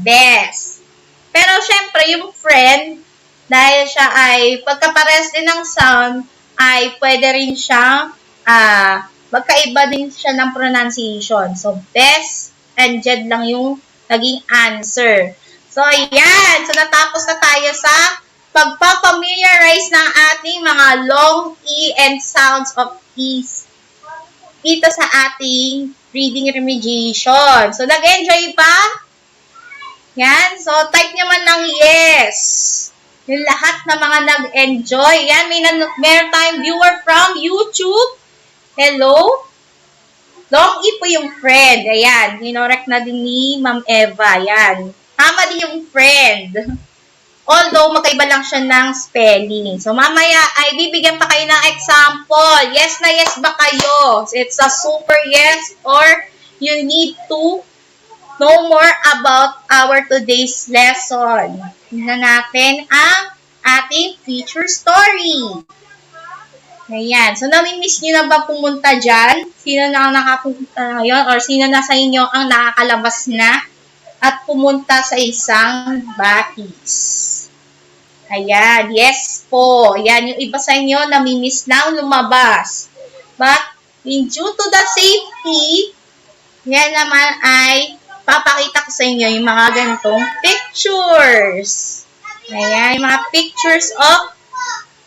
best. Pero syempre, yung friend, dahil siya ay pagkapares din ng sound, ay pwede rin siyang magkaiba din siya ng pronunciation. So, best and Jed lang yung naging answer. So, ayan. So, natapos na tayo sa pagpapamiliarize ng ating mga long E and sounds of E's dito sa ating reading remediation. So, nag-enjoy ba? Yan. So, type naman ng yes. Yung lahat na mga nag-enjoy. Yan. Meron tayong viewer from YouTube. Hello? Long E po yung friend. Ayan. Ninorek na din ni Ma'am Eva. Yan. Tama din yung friend. Although, magkaiba lang siya ng spelling. So, mamaya ay bibigyan pa kayo ng example. Yes na yes ba kayo? It's a super yes or you need to know more about our today's lesson. Tingnan natin ang ating feature story. Ayan. So, namimiss nyo na ba pumunta dyan? Sino na ang nakapunta ngayon? Or sino na sa inyo ang nakakalabas na at pumunta sa isang batis? Ayan. Yes po. Ayan. Yung iba sa inyo namimiss na lumabas. But, due to the safety, yan naman ay papakita ko sa inyo yung mga ganitong pictures. Ayan. Yung mga pictures of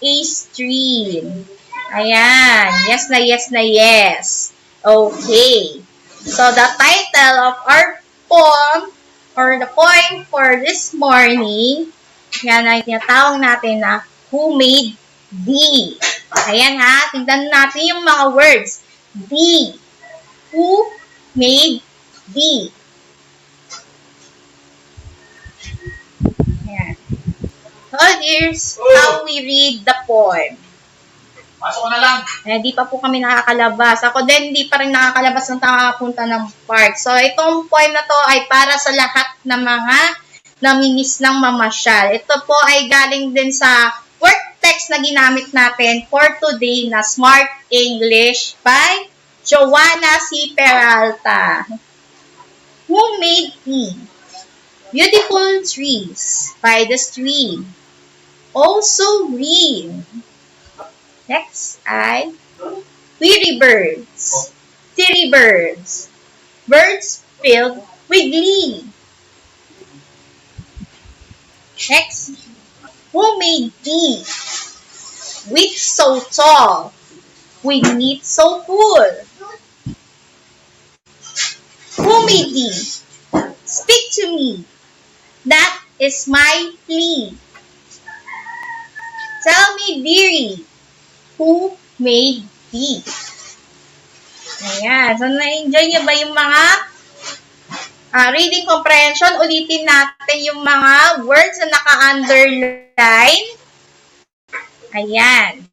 a stream. Ayan. Yes na yes na yes. Okay. So, the title of our poem or the poem for this morning, yan ay tinatawag natin na Who Made Thee? Ayan ha. Tignan natin yung mga words. Thee. Who made thee? Ayan. So, here's how we read the poem. Pasok na lang. Di pa po kami nakakalabas. Ako din, hindi pa rin nakakalabas ng takapunta ng park. So, itong poem na to ay para sa lahat ng mga namimiss ng mamasyal. Ito po ay galing din sa work text na ginamit natin for today na Smart English by Joanna C. Peralta. Who made thee? Beautiful trees by the stream, also green. Next ay weary birds, teary birds, birds filled with glee. Next, who made thee? Wit so tall, with meat so full. Who made thee? Speak to me. That is my plea. Tell me, dearie, who made thee? Ayan. So, na-enjoy niyo ba yung mga reading comprehension? Ulitin natin yung mga words na naka-underline. Ayan.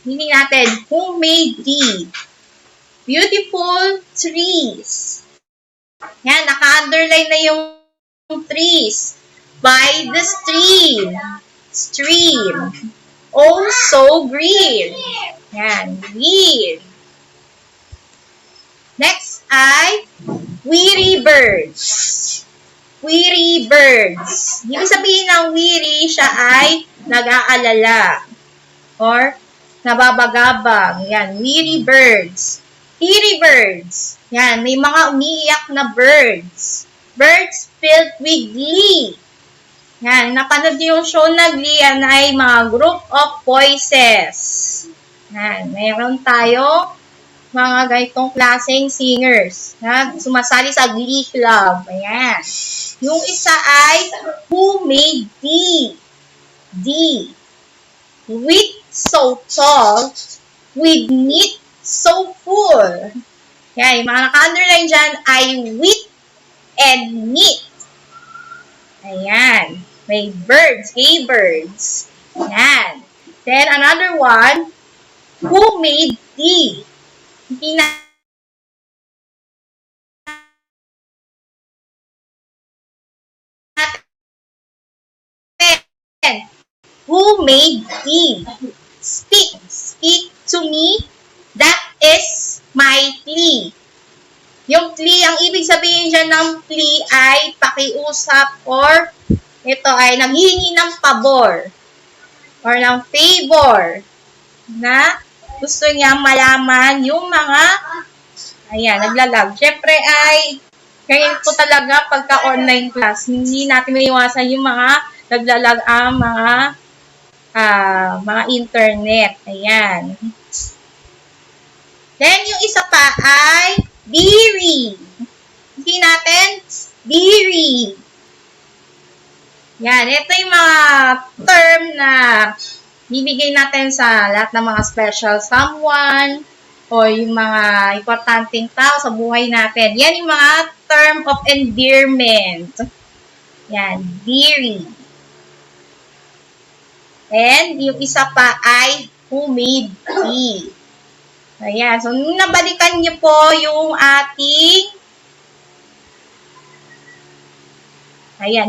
Hindi natin, who made thee? Beautiful trees. Yan, naka-underline na yung trees. By the stream. Stream. Also green. Yan, green. Next ay weary birds. Weary birds. Ibig sabihin ng weary, siya ay nag-aalala. Or nababagabang. Yan, weary birds. Teary birds. Yan, may mga umiiyak na birds. Birds filled with glee. Yan, napanood niyo yung show na Glee, yan ay mga group of voices. Yan, mayroon tayo mga ganitong klaseng singers na sumasali sa Glee Club. Ayan. Yung isa ay Who Made Thee? Thee. Wit so tall, with meat so full. Yan, yung mga naka-underline dyan ay wit and meat. Ayan. May birds. Hey, birds. Yan. Then, another one, who made tea? Hindi natin. Who made tea? Speak. Speak to me. That is my plea. Yung plea, ang ibig sabihin dyan ng plea ay pakiusap or ito ay naghihingi ng pabor or ng favor na gusto niya malaman yung mga naglalag. Siyempre ay ganyan po talaga pagka online class. Hindi natin maiwasan yung mga naglalag ang mga internet. Ayan. Then, yung isa pa ay Diri. Hindi natin, Diri. Yan, ito yung mga term na bibigay natin sa lahat ng mga special someone o yung mga importanteng tao sa buhay natin. Yan yung mga term of endearment. Yan, Diri. And yung isa pa ay who made tea. Ayan. So, nung nabalikan niyo po yung ating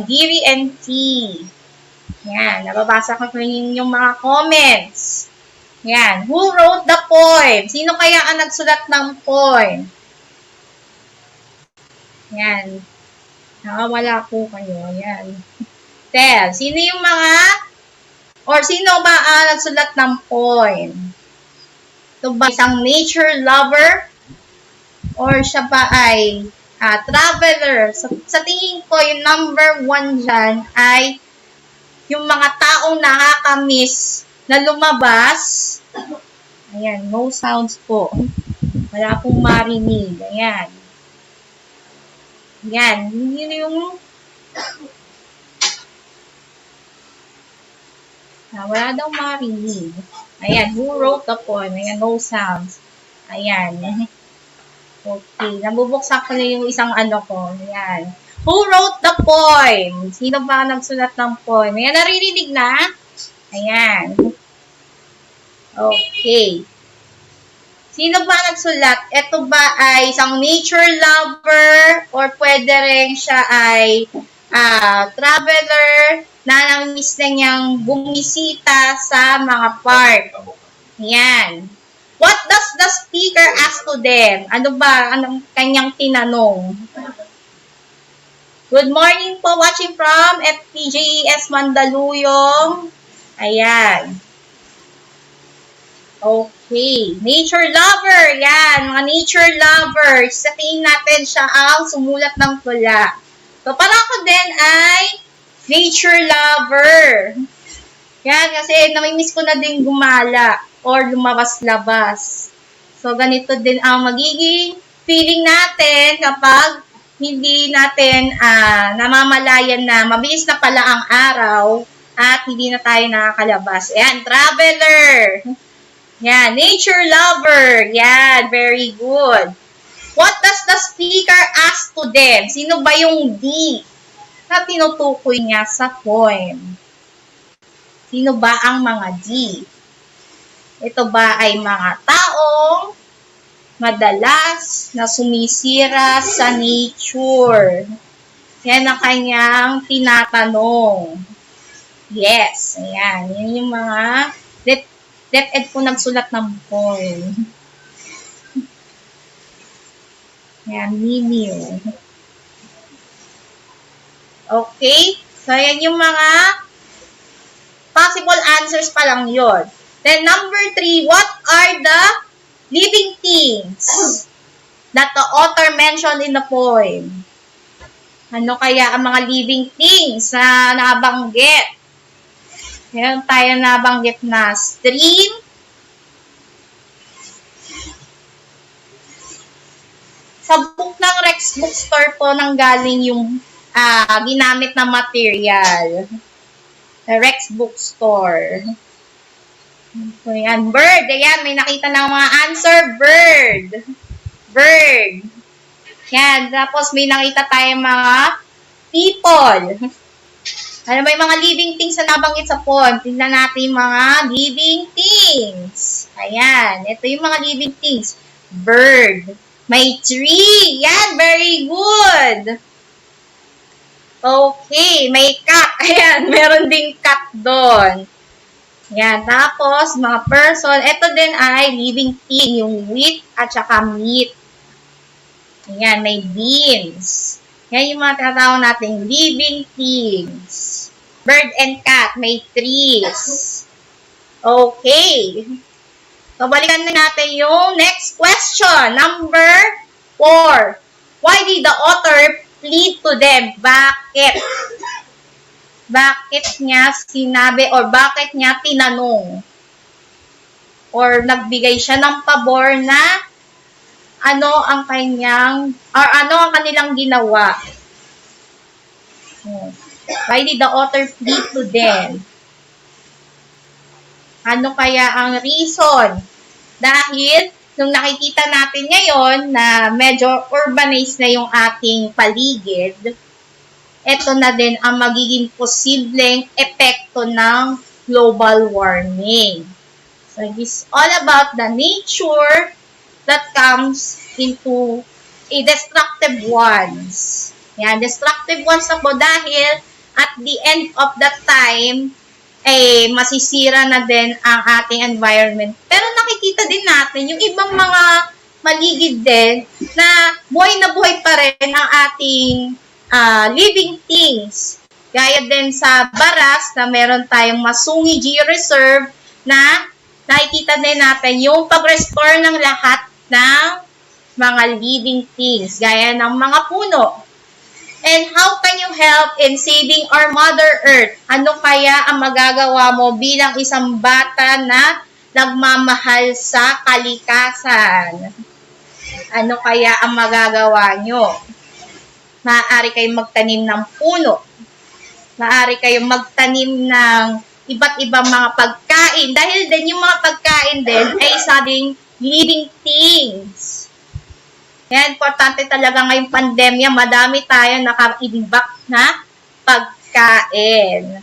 Diri and tea. Ayan. Nababasa ko yung mga comments. Ayan. Who wrote the poem? Sino kaya ang nagsulat ng poem? Ayan. Nakawala po kayo. Ayan. Tell. Sino yung sino ba ang nagsulat ng poem? Ito ba isang nature lover? Or siya ba ay traveler? Sa tingin ko, yung number 1 dyan ay yung mga taong nakakamiss na lumabas. Ayan, no sounds po. Wala pong marinig. Ayan. Ayan, yun yung wala daw marinig. Ayan, who wrote the poem? Ayan, no sounds. Ayan. Okay, nabubuksan ko na yung isang ko. Ayan. Who wrote the poem? Sino ba nagsulat ng poem? Ayan, naririnig na? Ayan. Okay. Sino ba nagsulat? Ito ba ay isang nature lover or pwede rin siya ay traveler na nang-miss na niyang bumisita sa mga park. Yan. What does the speaker ask to them? Ano ba? Anong kanyang tinanong? Good morning po, watching from FPJES Mandaluyong. Ayan. Okay. Nature lover. Yan. Mga nature lovers. Sa tingin natin siya ang sumulat ng tula. So, para ako din ay nature lover. Yan, kasi namimiss ko na din gumala or lumabas-labas. So, ganito din ang magiging feeling natin kapag hindi natin namamalayan na mabilis na pala ang araw at hindi na tayo nakakalabas. Yan, traveler. Yan, nature lover. Yan, very good. What does the speaker ask to them? Sino ba yung D na tinutukoy niya sa poem? Sino ba ang mga D? Ito ba ay mga taong madalas na sumisira sa nature? Yan ang kanyang tinatanong. Yes, ayan. Yan yung mga DepEd po nagsulat ng poem. Yan, Mimio. Okay? So, yan yung mga possible answers pa lang yun. Then, number 3, what are the living things that the author mentioned in the poem? Ano kaya ang mga living things na nabanggit? Meron tayo nabanggit na stream, sa book ng Rex Bookstore po nanggaling yung ginamit na material. The Rex Bookstore. So, yan. Bird. Ayan, may nakita ng mga answer. Bird. Bird. Yan. Tapos, may nakita tayong mga people. Ano may mga living things na nabanggit sa pond? Tingnan natin yung mga living things. Ayan. Ito yung mga living things. Bird. May tree. Yan. Very good. Okay. May cat. Ayan. Meron ding cat doon. Yan. Tapos, mga person. Ito din ay living thing. Yung wheat at saka meat. Yan. May beans. Yan yung mga tinatawag nating living things. Bird and cat. May trees. Okay. So, balikan na natin yung next question. Number 4. Why did the author plead to them? Bakit? Bakit niya sinabi or bakit niya tinanong? Or nagbigay siya ng pabor na ano ang kanilang ginawa? Why did the author plead to them? Ano kaya ang reason? Dahil, nung nakikita natin ngayon na medyo urbanized na yung ating paligid, ito na din ang magiging posibleng epekto ng global warming. So, it's all about the nature that comes into a destructive ones. Yan, destructive ones na po dahil at the end of the time, masisira na din ang ating environment. Pero nakikita din natin yung ibang mga maligid din na buhay pa rin ang ating living things. Gaya din sa Baras na meron tayong Masungi Georeserve na nakikita din natin yung pag-restore ng lahat ng mga living things, gaya ng mga puno. And how can you help in saving our Mother Earth? Ano kaya ang magagawa mo bilang isang bata na nagmamahal sa kalikasan? Ano kaya ang magagawa nyo? Maaari kayong magtanim ng puno. Maaari kayong magtanim ng iba't ibang mga pagkain. Dahil din yung mga pagkain din ay isa ding living things. Yan, importante talaga ngayong pandemya, madami tayo nakaibak na pagkain.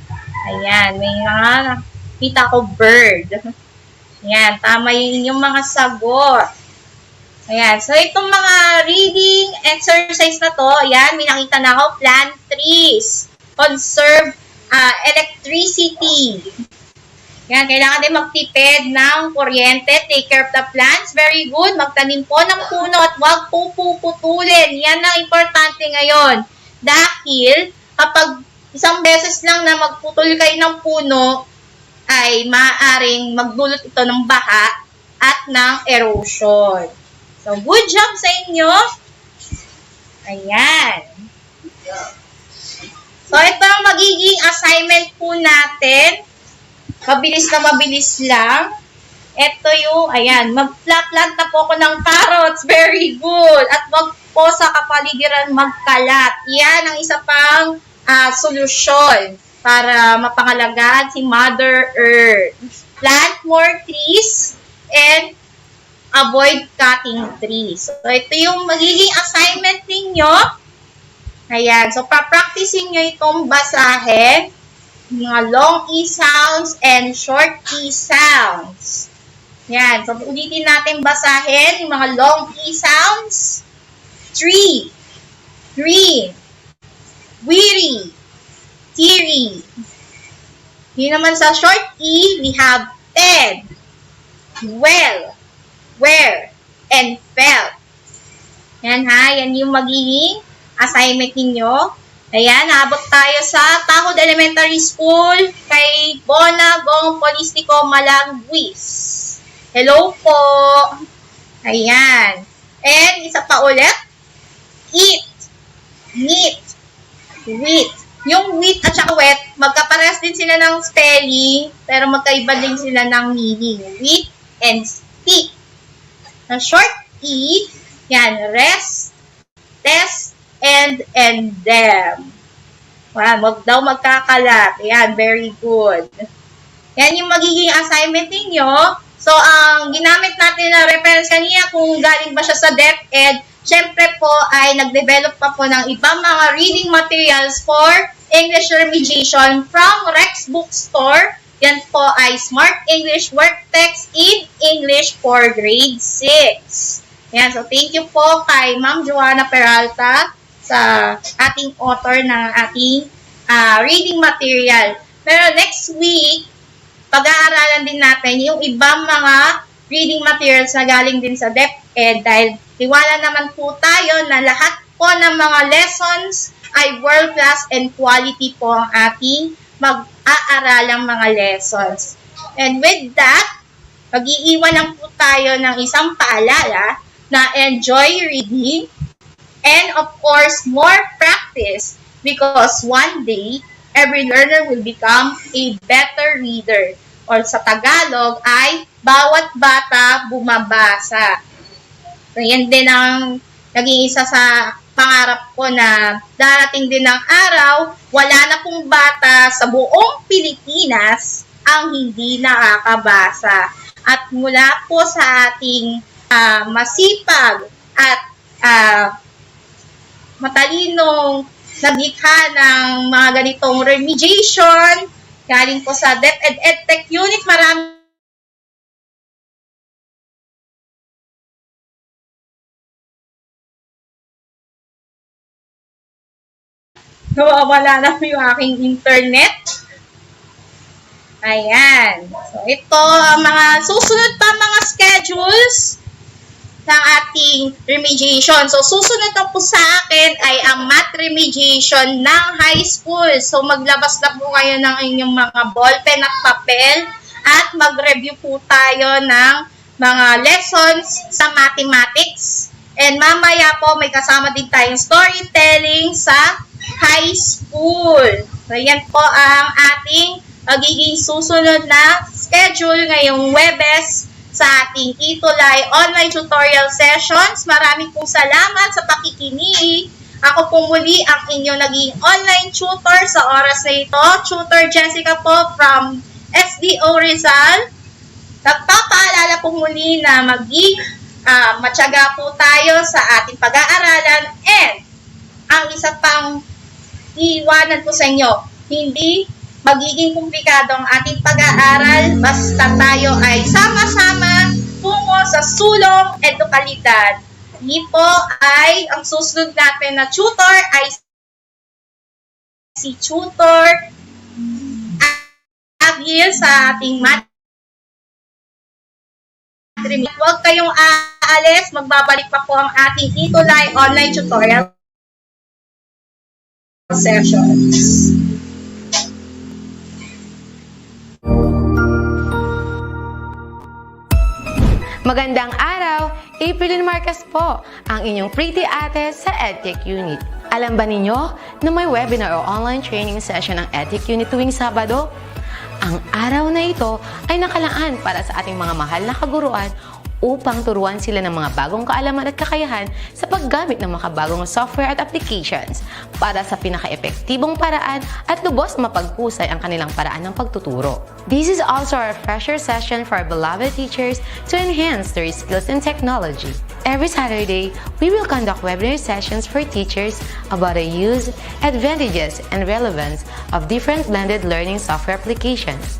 Ayan, may mga kita ko bird. Ayan, tama yun yung mga sagot. Ayan, so itong mga reading exercise na to, ayan, may nakita na ako, plant trees, conserve electricity. Yan, kailangan din magtipid ng kuryente, take care of the plants, very good, magtanim po ng puno at huwag puputulin. Yan ang importante ngayon. Dahil kapag isang beses lang na magputol kayo ng puno, ay maaaring magdulot ito ng baha at ng erosion. So, good job sa inyo. Ayan. So, ito ang magiging assignment po natin. Mabilis na mabilis lang. Ito yung, ayan, mag-plant na po ako ng carrots. Very good. At wag po sa kapaligiran magkalat. Yan ang isa pang solusyon para mapangalagaan si Mother Earth. Plant more trees and avoid cutting trees. So, ito yung magiging assignment ninyo. Ayan. So, pa-practicing nyo itong basahin. Mga long E sounds and short E sounds. Yan. So, ulitin natin basahin yung mga long E sounds. Tree, green, weary, teary. Yun naman sa short E, we have dead, well, where, and felt. Yan ha. Yan yung magiging assignment ninyo. Ayan, naabot tayo sa Tahod Elementary School kay Bona Gong Polistico Malangguis. Hello po! Ayan. And isa pa ulit. Eat, meat, wheat. Yung wheat at saka wet, magkaparehas din sila ng spelling, pero magkaiba din sila ng meaning. Wheat and stick. Ang short E, yan, rest, test, and them. Wow, wag daw magkakalat. Ayan, very good. Yan yung magiging assignment ninyo. So, ang ginamit natin na reference kanina, kung galing ba siya sa DepEd, syempre po ay nag-develop pa po ng ibang mga reading materials for English Remediation from Rex Bookstore. Yan po ay Smart English Work Text in English for Grade 6. Yan, so thank you po kay Ma'am Joanna Peralta sa ating author ng ating reading material. Pero next week, pag-aaralan din natin yung ibang mga reading materials na galing din sa DepEd dahil tiwala naman po tayo na lahat po ng mga lessons ay world-class and quality po ang ating mag-aaralang mga lessons. And with that, mag-iiwan lang po tayo ng isang paalala na enjoy reading and of course, more practice because one day, every learner will become a better reader. Or sa Tagalog ay bawat bata bumabasa. So yan din ang naging isa sa pangarap ko na darating din ng araw, wala na pong bata sa buong Pilipinas ang hindi nakakabasa. At mula po sa ating masipag at matalinong naglikha ng mga ganitong remediation, galing po sa DepEd Edtech Unit, marami nawawala na po yung aking internet. Ayan. So, ito ang mga susunod pa mga schedules ng ating remediation. So, susunod na po sa akin ay ang math remediation ng high school. So, maglabas na po kayo ng inyong mga ballpen at papel at mag-review po tayo ng mga lessons sa mathematics. And mamaya po, may kasama din tayong storytelling sa high school. So, yan po ang ating magiging susunod na schedule ngayong Webes sa ating ETUlay online tutorial sessions. Maraming pong salamat sa pakikinig. Ako po muli ang inyong naging online tutor sa oras na ito. Tutor Jessica po from SDO Rizal. Nagpapaalala po muli na matyaga po tayo sa ating pag-aaralan and ang isa pang iiwanan ko sa inyo, hindi magiging komplikado ang ating pag-aaral basta tayo ay sama-sama tungo sa sulong edukalidad. Hindi po ay ang susunod natin na tutor ay si Tutor Agil sa ating math. Huwag kayong aalis, magbabalik pa po ang ating ETUlay online tutorial sessions. Magandang araw! April Marcas po, ang inyong pretty ate sa Edtech Unit. Alam ba ninyo na may webinar o online training session ng Edtech Unit tuwing Sabado? Ang araw na ito ay nakalaan para sa ating mga mahal na kaguruan upang turuan sila ng mga bagong kaalaman at kakayahan sa paggamit ng makabagong software at applications para sa pinaka-epektibong paraan at lubos mapaghusay ang kanilang paraan ng pagtuturo. This is also a refresher session for our beloved teachers to enhance their skills in technology. Every Saturday, we will conduct webinar sessions for teachers about the use, advantages, and relevance of different blended learning software applications.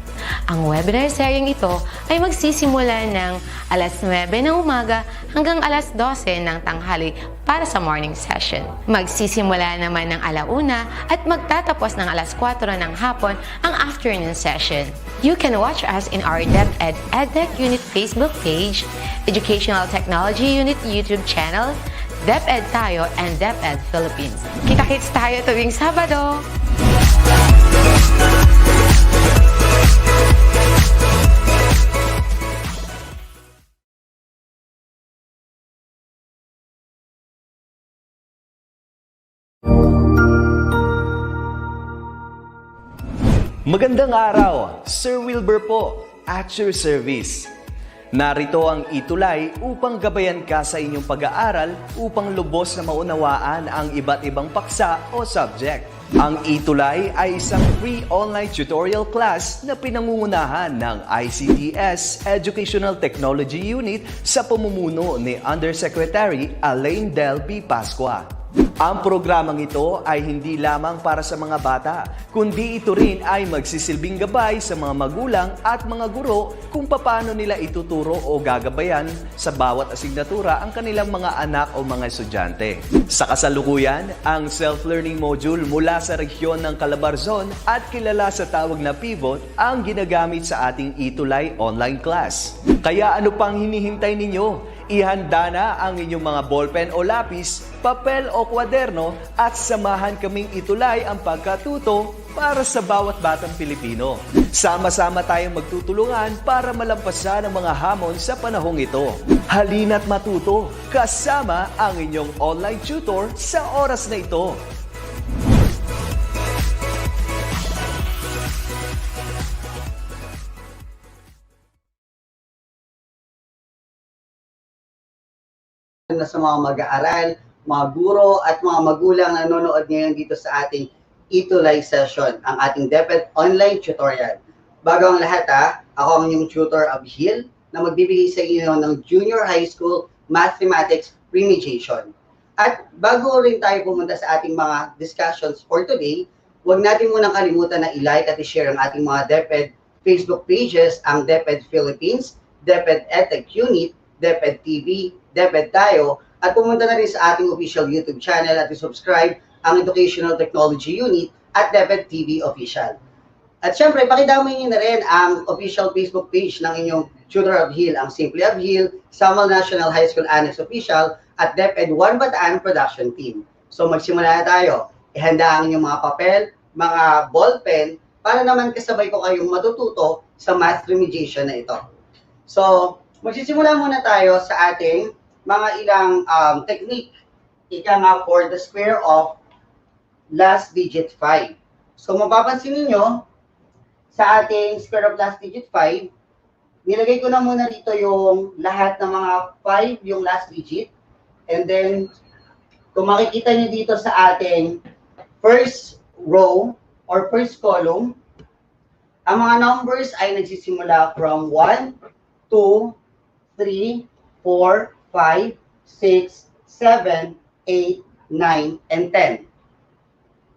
Ang webinar seryeng ito ay magsisimula ng alas 9 ng umaga hanggang alas 12 ng tanghali para sa morning session. Magsisimula naman ng alauna at magtatapos ng alas 4 ng hapon ang afternoon session. You can watch us in our DepEd Edtech Unit Facebook page, Educational Technology Unit YouTube channel, DepEd Tayo, and DepEd Philippines. Kita-kits tayo tuwing Sabado! Magandang araw! Sir Wilbur po, at your service. Narito ang ETUlay upang gabayan ka sa inyong pag-aaral upang lubos na maunawaan ang iba't ibang paksa o subject. Ang ETUlay ay isang free online tutorial class na pinangungunahan ng ICTS Educational Technology Unit sa pamumuno ni Undersecretary Elaine Del B. Pascua. Ang programang ito ay hindi lamang para sa mga bata, kundi ito rin ay magsisilbing gabay sa mga magulang at mga guro kung paano nila ituturo o gagabayan sa bawat asignatura ang kanilang mga anak o mga estudyante. Sa kasalukuyan, ang self-learning module mula sa rehiyon ng Calabarzon at kilala sa tawag na Pivot ang ginagamit sa ating ETUlay online class. Kaya ano pang hinihintay ninyo? Ihanda na ang inyong mga ballpen o lapis, papel o kwaderno at samahan kaming itulay ang pagkatuto para sa bawat batang Pilipino. Sama-sama tayong magtutulungan para malampasan ang mga hamon sa panahong ito. Halina't matuto kasama ang inyong online tutor sa oras na ito. Na sa mga mag-aaral, mga guro at mga magulang na nanonood ngayon dito sa ating ETUlay session, ang ating DepEd online tutorial. Bago ang lahat ako ang inyong tutor Abhil na magbibigay sa inyo ng Junior High School Mathematics Remediation. At bago rin tayo pumunta sa ating mga discussions for today, huwag natin munang kalimutan na i-like at i-share ang ating mga DepEd Facebook pages, ang DepEd Philippines, DepEd Edtech Unit, DepEd TV, DepEd tayo, at pumunta na rin sa ating official YouTube channel at i-subscribe ang Educational Technology Unit at DepEd TV Official. At syempre, pakidamay niyo na rin ang official Facebook page ng inyong Tutor Abhil, ang Simply Abhil, Samal National High School Annex Official, at DepEd 1 Bataan Production Team. So magsimula na tayo. Ihanda ang inyong mga papel, mga ballpen, para naman kasabay ko kayong matututo sa math remediation na ito. So, magsisimula muna tayo sa ating mga ilang technique. Ika nga for the square of last digit 5. So, mapapansin niyo sa ating square of last digit 5, nilagay ko na muna dito yung lahat ng mga 5, yung last digit. And then, kung makikita niyo dito sa ating first row or first column, ang mga numbers ay nagsisimula from 1, 2, 3, 4, 5, 6, 7, 8, 9, and 10.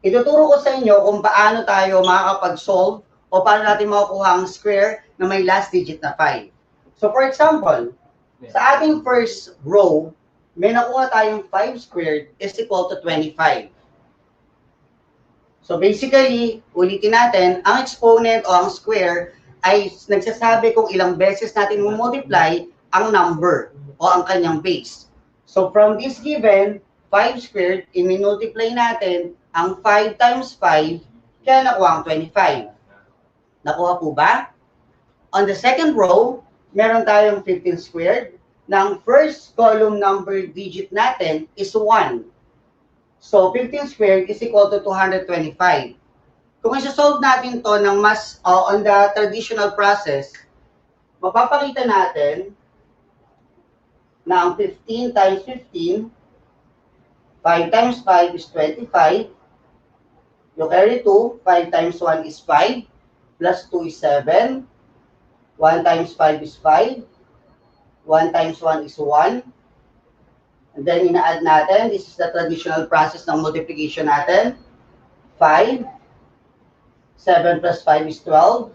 Ituturo ko sa inyo kung paano tayo makakapag-solve o paano natin makukuha ang square na may last digit na 5. So for example, sa ating first row, may nakuha tayong 5 squared is equal to 25. So basically, ulitin natin, ang exponent o ang square ay nagsasabi kung ilang beses natin multiply ang number o ang kanyang base. So from this given, 5 squared, i-multiply natin ang 5 times 5, kaya nakuha ang 25. Nakuha po ba? On the second row, meron tayong 15 squared, na ang first column number digit natin is 1. So 15 squared is equal to 225. Kung isa-solve natin to ng mas on the traditional process, mapapakita natin na ang 15 times 15, 5 times 5 is 25. You carry 2, 5 times 1 is 5, plus 2 is 7, 1 times 5 is 5, 1 times 1 is 1, and then ina-add natin, this is the traditional process ng multiplication natin, 5, 7 plus 5 is 12,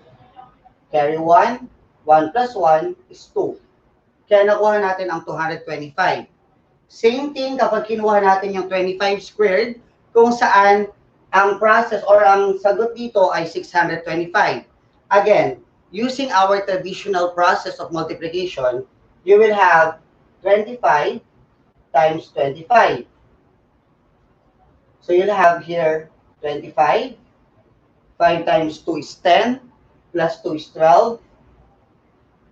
carry 1, 1 plus 1 is 2. Kaya nakuha natin ang 225. Same thing kapag kinuha natin yung 25 squared, kung saan ang process or ang sagot dito ay 625. Again, using our traditional process of multiplication, you will have 25 times 25. So you'll have here 25. 5 times 2 is 10, plus 2 is 12.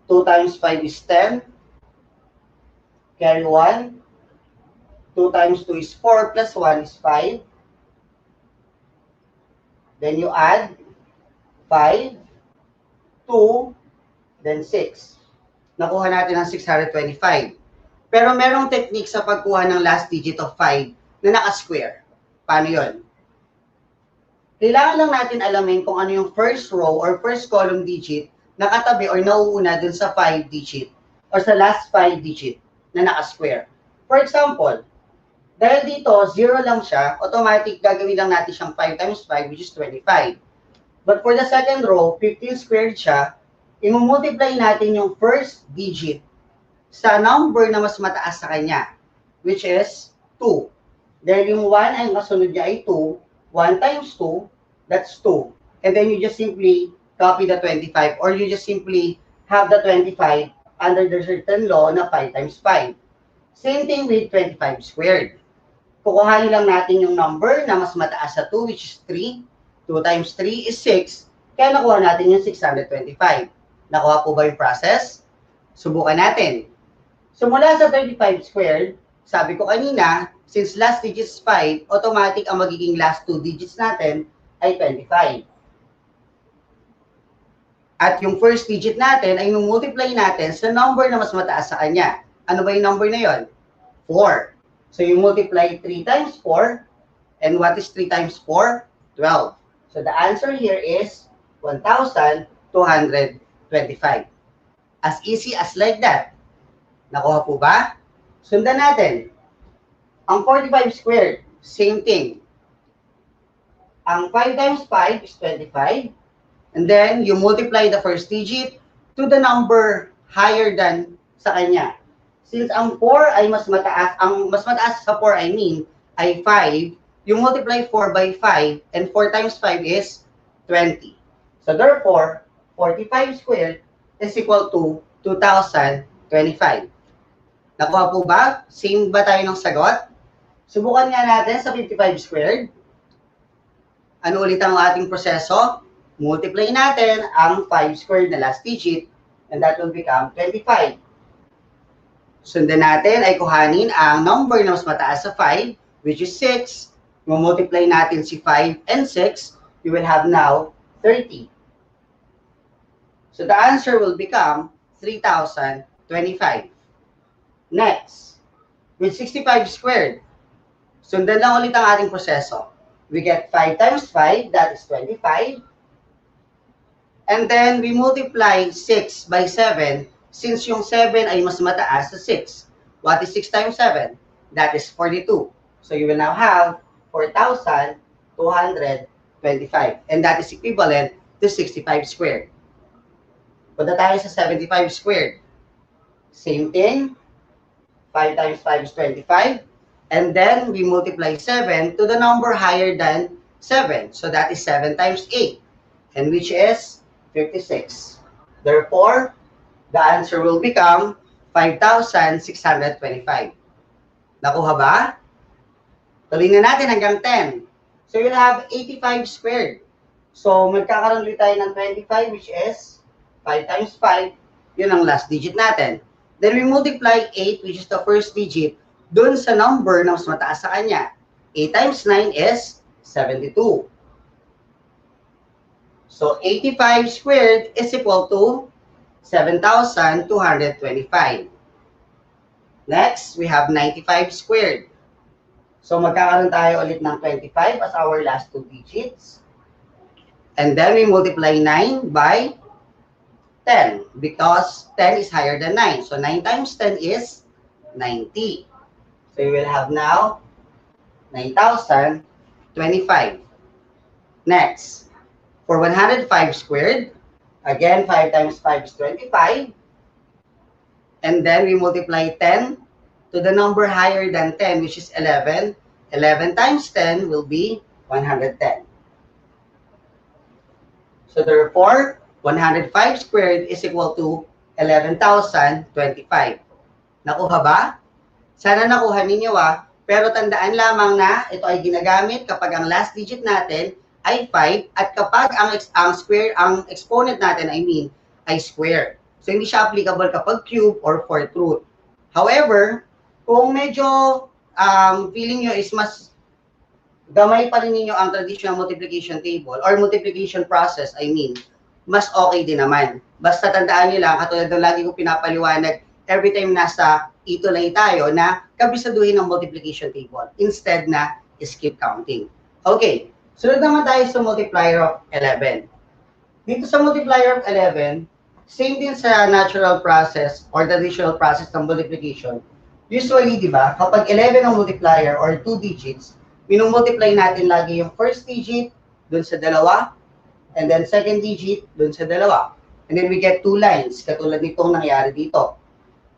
2 times 5 is 10. Carry 1. 2 times 2 is 4, plus 1 is 5. Then you add 5, 2, then 6. Nakuha natin ang 625. Pero merong technique sa pagkuha ng last digit of 5 na naka-square. Paano yun? Kailangan lang natin alamin kung ano yung first row or first column digit na katabi or nauuna dun sa 5 digit or sa last 5 digit na naka-square. For example, Dahil dito, 0 lang siya, automatic gagawin lang natin siyang 5 times 5, which is 25. But for the second row, 15 squared siya, i-multiply natin yung first digit sa number na mas mataas sa kanya, which is 2. Dahil yung 1 ay kasunod niya ay 2, 1 times 2, that's 2. And then you just simply copy the 25 or you just simply have the 25 under the certain law na 5 times 5. Same thing with 25 squared. Kukuhanin lang natin yung number na mas mataas sa 2, which is 3. 2 times 3 is 6. Kaya nakuha natin yung 625. Nakuha po ba yung process? Subukan natin. So mula sa 35 squared, sabi ko kanina, since last digit is 5, automatic ang magiging last 2 digits natin ay 25. At yung first digit natin ay multiply natin sa number na mas mataas sa kanya. Ano ba yung number na yon? 4. So you multiply 3 times 4. And what is 3 times 4? 12. So the answer here is 1,225. As easy as like that. Nakuha po ba? Sundan natin. Ang 45 squared, same thing. Ang 5 times 5 is 25. And then, you multiply the first digit to the number higher than sa kanya. Since ang 4 ay mas mataas, ang mas mataas sa 4 I mean, ay 5, you multiply 4 by 5, and 4 times 5 is 20. So therefore, 45 squared is equal to 2,025. Nakuha po ba? Same ba tayo ng sagot? Subukan nga natin sa 55 squared. Ano ulit ang ating proseso? Multiply natin ang 5 squared na last digit, and that will become 25. Sundan natin ay kuhanin ang number na mas mataas sa 5, which is 6. Multiply natin si 5 and 6, you will have now 30. So the answer will become 3,025. Next, with 65 squared, sundan lang ulit ang ating proseso. We get 5 times 5, that is 25. And then, we multiply 6 by 7, since yung 7 ay mas mataas sa 6. What is 6 times 7? That is 42. So, you will now have 4,225. And that is equivalent to 65 squared. Punta tayo sa 75 squared. Same thing. 5 times 5 is 25. And then, we multiply 7 to the number higher than 7. So, that is 7 times 8. And which is 56. Therefore, the answer will become 5,625. Nakuha ba? Tuloy na natin hanggang 10. So, you'll have 85 squared. So, magkakaroon ulit tayo ng 25, which is 5 times 5. Yun ang last digit natin. Then, we multiply 8, which is the first digit, dun sa number na mas mataas sa kanya. 8 times 9 is 72. So, 85 squared is equal to 7,225. Next, we have 95 squared. So, magkakaroon tayo ulit ng 25 as our last 2 digits. And then, we multiply 9 by 10 because 10 is higher than 9. So, 9 times 10 is 90. So, you will have now 9,025. Next, for 105 squared, again, 5 times 5 is 25. And then we multiply 10 to the number higher than 10, which is 11. 11 times 10 will be 110. So therefore, 105 squared is equal to 11,025. Nakuha ba? Sana nakuha ninyo pero tandaan lamang na ito ay ginagamit kapag ang last digit natin ay 5 at kapag ang square, ang exponent natin, ay square. So, hindi siya applicable kapag cube or fourth root. However, kung medyo feeling nyo is mas gamay pa rin ninyo ang traditional multiplication table or multiplication process, mas okay din naman. Basta tandaan nyo lang, katulad ng lagi ko pinapaliwanag, every time nasa ETUlay tayo na kabisaduhin ng multiplication table instead na skip counting. Okay. Sunod naman tayo sa multiplier of 11. Dito sa multiplier of 11, same din sa natural process or traditional process ng multiplication. Usually, di ba, kapag 11 ang multiplier or 2 digits, minumultiply natin lagi yung first digit dun sa dalawa, and then second digit dun sa dalawa. And then we get 2 lines, katulad nitong nangyari dito.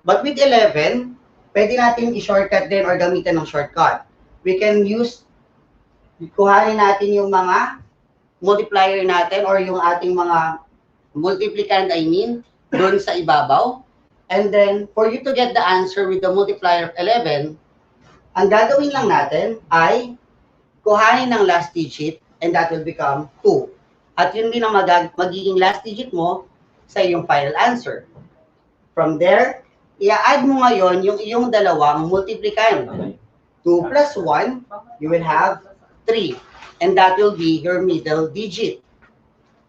But with 11, pwede natin i-shortcut din or gamitan ng shortcut. We can use, kuhanin natin yung mga multiplier natin or yung ating mga multiplicand, dun sa ibabaw. And then, for you to get the answer with the multiplier of 11, ang gagawin lang natin ay kuhanin ng last digit and that will become 2. At yun din ang magiging last digit mo sa iyong final answer. From there, i-add mo ngayon yung iyong dalawang multiplicand. 2 plus 1, you will have 3. And that will be your middle digit.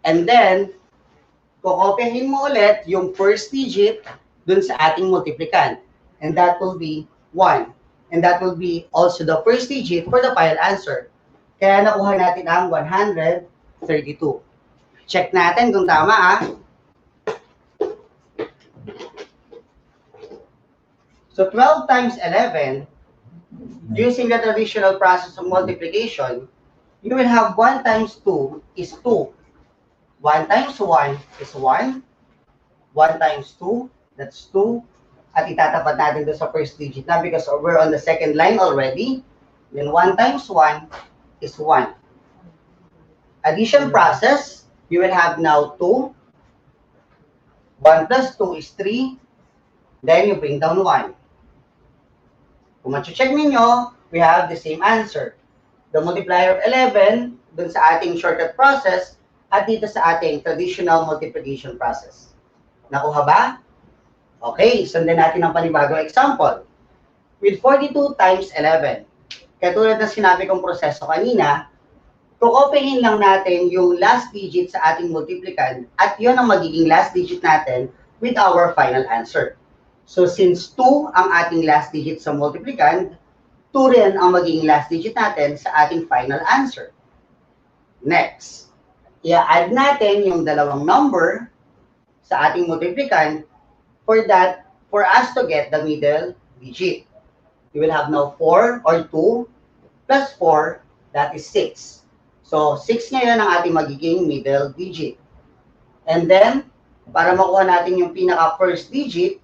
And then, kokopyahin mo ulit yung first digit dun sa ating multiplicand. And that will be 1. And that will be also the first digit for the final answer. Kaya nakuha natin ang 132. Check natin kung tama So 12 times 11, using the traditional process of multiplication, you will have 1 times 2 is 2. 1 times 1 is 1. 1 times 2, that's 2. At itatapat natin doon sa first digit na because we're on the second line already. Then 1 times 1 is 1. Addition process, you will have now 2. 1 plus 2 is 3. Then you bring down 1. Kung check ninyo, we have the same answer. The multiplier of 11 dun sa ating shortcut process at dito sa ating traditional multiplication process. Nakuha ba? Okay, sundan natin ang panibagong example. With 42 times 11, katulad ng sinabi kong proseso kanina, kukopyahin lang natin yung last digit sa ating multiplicand at yun ang magiging last digit natin with our final answer. So since 2 ang ating last digit sa multiplicand, 2 rin ang magiging last digit natin sa ating final answer. Next, i-add natin yung dalawang number sa ating multiplicand for us to get the middle digit. You will have now 4 or 2 plus 4, that is 6. So 6 ngayon ang ating magiging middle digit. And then, para makuha natin yung pinaka first digit,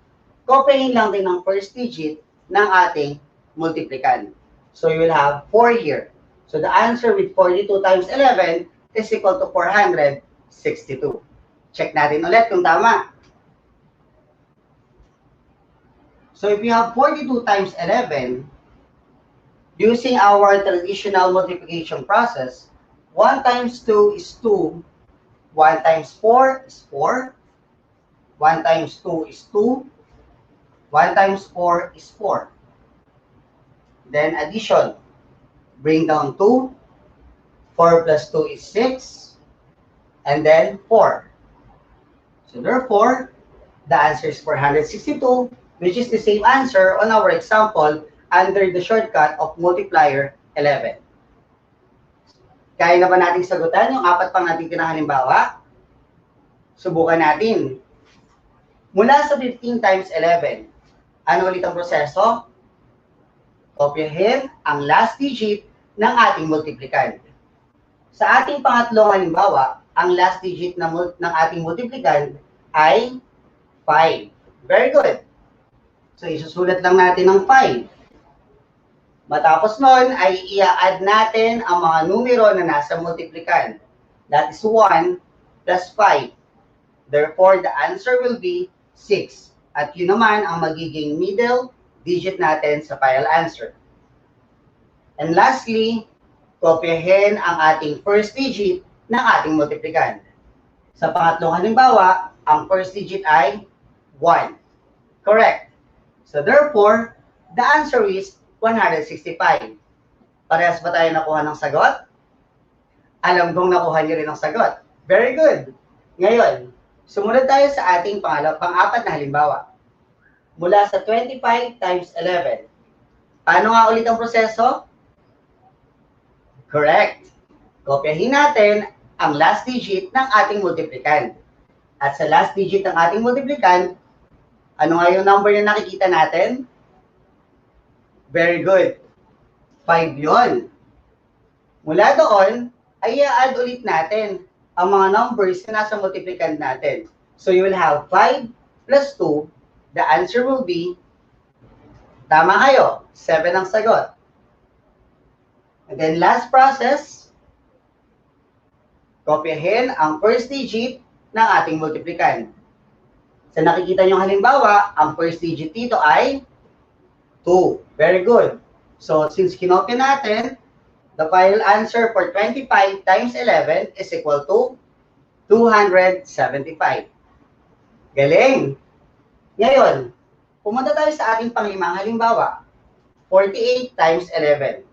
kopyahin lang din ang first digit ng ating multiplicand. So you will have 4 here. So the answer with 42 times 11 is equal to 462. Check natin ulit kung tama. So if you have 42 times 11, using our traditional multiplication process, 1 times 2 is 2, 1 times 4 is 4, 1 times 2 is 2, 1 times 4 is 4. Then addition, bring down 2, 4 plus 2 is 6, and then 4. So therefore, the answer is 462, which is the same answer on our example under the shortcut of multiplier 11. Kaya na ba natin sagutan yung apat pang natitirang halimbawa? Subukan natin. Mula sa 15 times 11, ano ulit ang proseso? Kopyahin ang last digit ng ating multiplicand. Sa ating pangatlong halimbawa, ang last digit ng ating multiplicand ay 5. Very good. So, isusulat lang natin ng 5. Matapos nun, ay i-add natin ang mga numero na nasa multiplicand. That is 1 plus 5. Therefore, the answer will be 6. At yun naman ang magiging middle digit natin sa final answer. And lastly, kopyahin ang ating first digit ng ating multiplicand. Sa pangatlong halimbawa, ang first digit ay 1. Correct. So therefore, the answer is 165. Parehas ba tayo nakuha ng sagot? Alam kong nakuha niyo rin ang sagot. Very good. Ngayon, sumunod tayo sa ating pang-apat na halimbawa. Mula sa 25 times 11. Paano nga ulit ang proseso? Correct. Kopyahin natin ang last digit ng ating multiplicand. At sa last digit ng ating multiplicand, ano nga yung number na nakikita natin? Very good. 5 yon. Mula doon, ay i-add ulit natin ang mga numbers na nasa multiplicand natin. So you will have 5 plus 2. The answer will be, tama kayo, 7 ang sagot. And then last process, kopyahin ang first digit ng ating multiplicand. Sa nakikita nyo halimbawa, ang first digit dito ay 2. Very good. So, since kinopya natin, the final answer for 25 times 11 is equal to 275. Galing! Ngayon, pumunta tayo sa ating panglimang halimbawa. 48 times 11.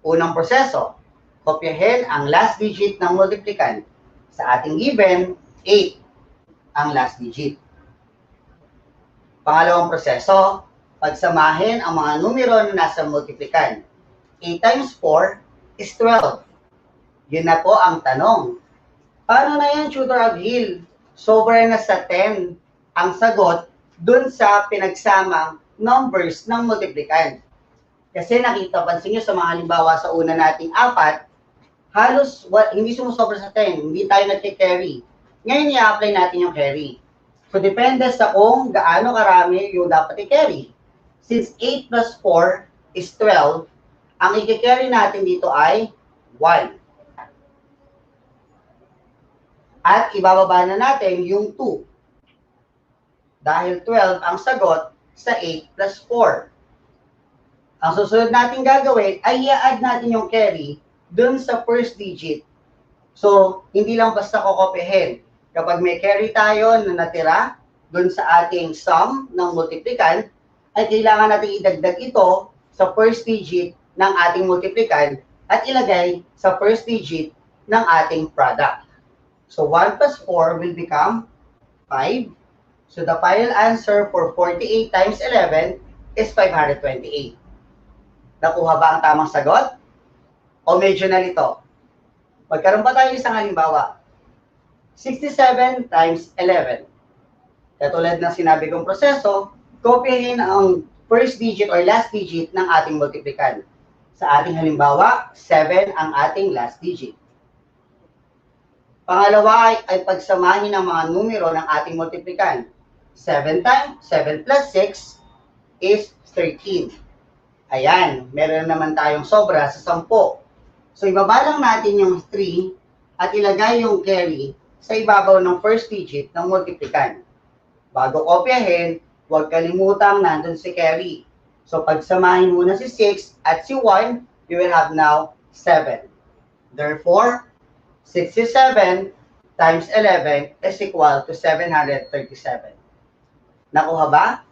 Unang proseso, kopyahin ang last digit ng multiplicand. Sa ating given, 8 ang last digit. Pangalawang proseso, pagsamahin ang mga numero na nasa multiplicand. 8 times 4 is 12. Yun na po ang tanong. Paano na yan, Tutor Aghil? Sobra na sa 10 ang sagot dun sa pinagsamang numbers ng multiplicand. Kasi pansin nyo sa mga halimbawa sa una nating 4, halos hindi sumusobra sa 10, hindi tayo nag-carry. Ngayon i-apply natin yung carry. So depende sa kung gaano karami yung dapat i-carry. Since 8 plus 4 is 12, ang i-carry natin dito ay 1. At ibababa na natin yung 2. Dahil 12 ang sagot sa 8 plus 4. Ang susunod natin gagawin ay i-add natin yung carry dun sa first digit. So, hindi lang basta kokopyahin. Kapag may carry tayo na natira dun sa ating sum ng multiplicand, ay kailangan natin idagdag ito sa first digit ng ating multiplicand at ilagay sa first digit ng ating product. So, 1 plus 4 will become 5. So, the final answer for 48 times 11 is 528. Nakuha ba ang tamang sagot? O medyo nalito? Magkaroon pa tayo isang halimbawa. 67 times 11. Katulad ng sinabi kong proseso, kopyahin ang first digit or last digit ng ating multiplicand. Sa ating halimbawa, 7 ang ating last digit. Pangalawa ay pagsamahin ang mga numero ng ating multiplicand. 7 plus 6 is 13. Ayan, meron naman tayong sobra sa 10. So, ibaba lang natin yung 3 at ilagay yung carry sa ibabaw ng first digit ng multiplicand. Bago kopyahin, huwag kalimutang nandun si carry. So, pagsamahin muna si 6 at si 1, you will have now 7. Therefore, 67 times 11 is equal to 737. Nakuha ba?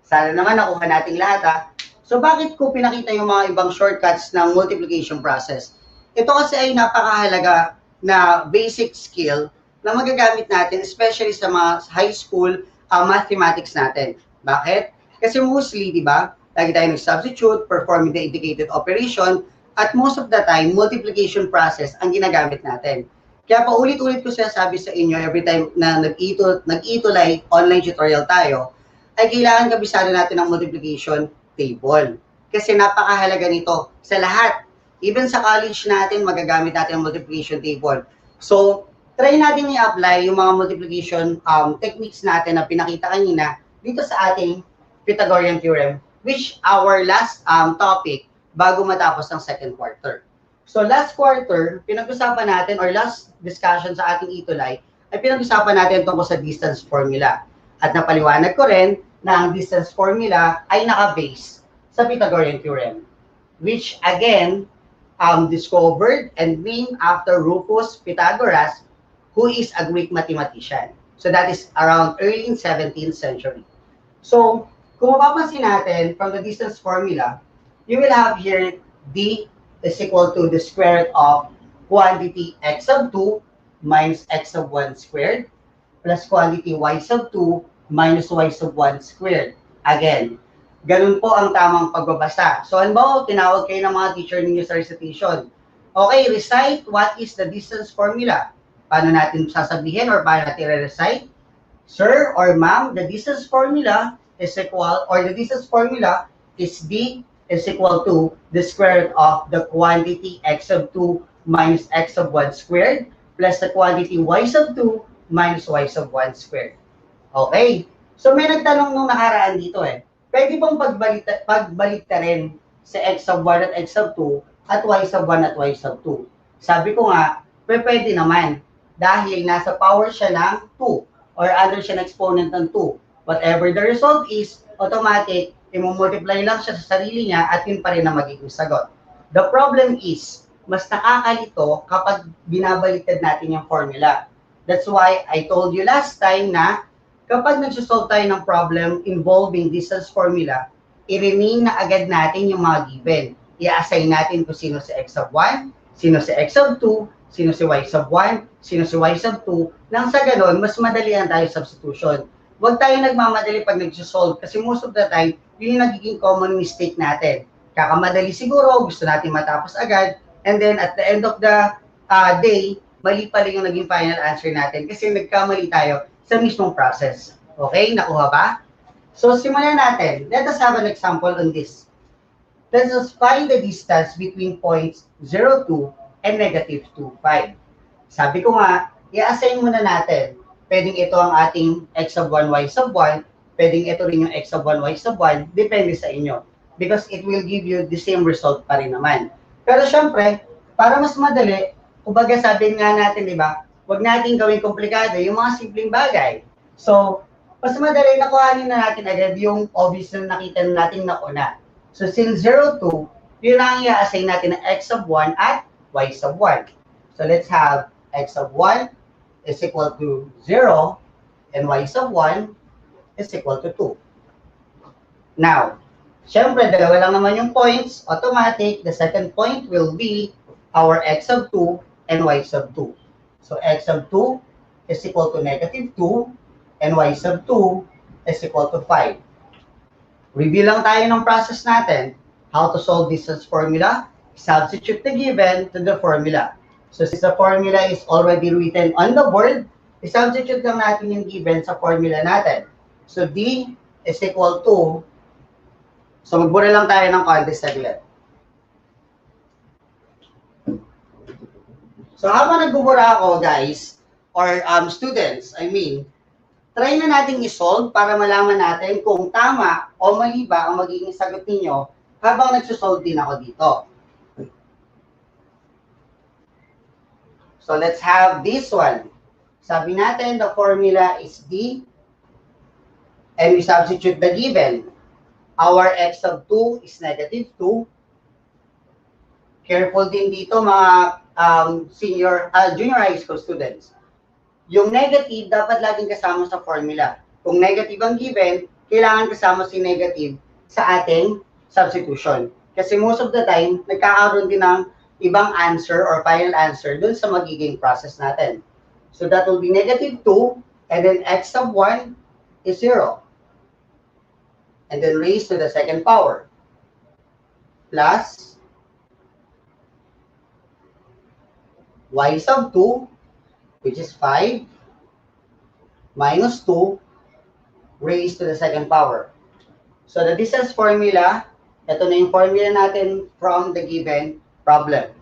Sana naman nakuha nating lahat ha. So bakit ko pinakita yung mga ibang shortcuts ng multiplication process? Ito kasi ay napakahalaga na basic skill na magagamit natin especially sa mga high school mathematics natin. Bakit? Kasi mostly, di ba, lagi tayo nag-substitute, performing the indicated operation, at most of the time, multiplication process ang ginagamit natin. Kaya pa ulit-ulit ko sinasabi sa inyo every time na nag-ETUlay online tutorial tayo, ay kailangan kabisado natin ang multiplication table. Kasi napakahalaga nito sa lahat. Even sa college natin, magagamit natin ang multiplication table. So, try natin i-apply yung mga multiplication techniques natin na pinakita kanina dito sa ating Pythagorean theorem, which our last topic bago matapos ng second quarter. So, last quarter, pinag-usapan natin, or last discussion sa ating ETUlay, ay pinag-usapan natin tungkol sa distance formula. At napaliwanag ko rin na ang distance formula ay naka-base sa Pythagorean theorem, which again, discovered and named after Rufus Pythagoras, who is a Greek mathematician. So that is around early 17th century. So, kung mapapansin natin from the distance formula, you will have here D is equal to the square root of quantity x sub 2 minus x sub 1 squared plus quantity y sub 2 minus y sub 1 squared. Again, ganun po ang tamang pagbabasa. So, halimbawa, tinawag kayo ng mga teacher ninyo sa recitation. Okay, recite what is the distance formula. Paano natin sasabihin or paano natin re-recite? Sir or ma'am, the distance formula is equal, or the distance formula is D is equal to the square root of the quantity x sub 2 minus x sub 1 squared plus the quantity y sub 2 minus y sub 1 squared. Okay. So may nagtanong nung nakaraan dito eh. Pwede bang pagbalita rin sa x sub 1 at x sub 2 at y sub 1 at y sub 2? Sabi ko nga, pwede naman. Dahil nasa power siya ng 2 or under siya ng exponent ng 2. Whatever the result is, automatic, i-multiply lang siya sa sarili niya at yun pa rin ang magiging sagot. The problem is, mas nakakalito kapag binabaliktad natin yung formula. That's why I told you last time na kapag nagsusolve tayo ng problem involving distance formula, i-remain na agad natin yung mga given. I-assign natin kung sino si x sub 1, sino si x sub 2, sino si y sub 1, sino si y sub 2, nang sa ganon, mas madalian tayo substitution. Huwag tayo nagmamadali pag nagsusolve kasi most of the time, yun yung nagiging common mistake natin. Kakamadali siguro, gusto natin matapos agad, and then at the end of the day, mali pa rin yung naging final answer natin kasi nagkamali tayo sa mismong process. Okay? Nakuha ba? So, simulan natin. Let us have an example on this. Let us find the distance between points 0, 2 and negative 2, 5. Sabi ko nga, i-assign muna natin. Pwedeng ito ang ating x sub 1, y sub 1. Pwedeng ito rin yung x sub 1, y sub 1. Depende sa inyo. Because it will give you the same result pa rin naman. Pero syempre, para mas madali, kumbaga sabihin nga natin, di ba, huwag natin gawing komplikado yung mga simpleng bagay. So, mas madali nakuhanin na natin agad yung obvious na nakita natin na una. So, since 0, 2, yun ang i-assign natin na x sub 1 at y sub 1. So, let's have x sub 1 is equal to 0 and y sub 1 is equal to 2. Now, syempre, dalawa lang naman yung points. Automatic, the second point will be our x sub 2 and y sub 2. So, x sub 2 is equal to negative 2 and y sub 2 is equal to 5. Review lang tayo ng process natin. How to solve distance formula? Substitute the given to the formula. So, since the formula is already written on the board, i-substitute lang natin yung given sa formula natin. So, D is equal to, so magbura lang tayo ng konti saglit. So, habang nagbubura ako, guys, or students, I mean, try na natin i-solve para malaman natin kung tama o mali ba ang magiging sagot ninyo habang nagsusolve din ako dito. So, let's have this one. Sabi natin, the formula is D, and we substitute the given. Our x sub 2 is negative 2. Careful din dito mga junior high school students. Yung negative dapat laging kasama sa formula. Kung negative ang given, kailangan kasama si negative sa ating substitution. Kasi most of the time, nagkakaroon din ng ibang answer or final answer dun sa magiging process natin. So that will be negative 2, and then x sub 1 is 0. And then raised to the second power. Plus y sub 2, which is 5, minus 2, raised to the second power. So the distance formula, ito na yung formula natin from the given problem.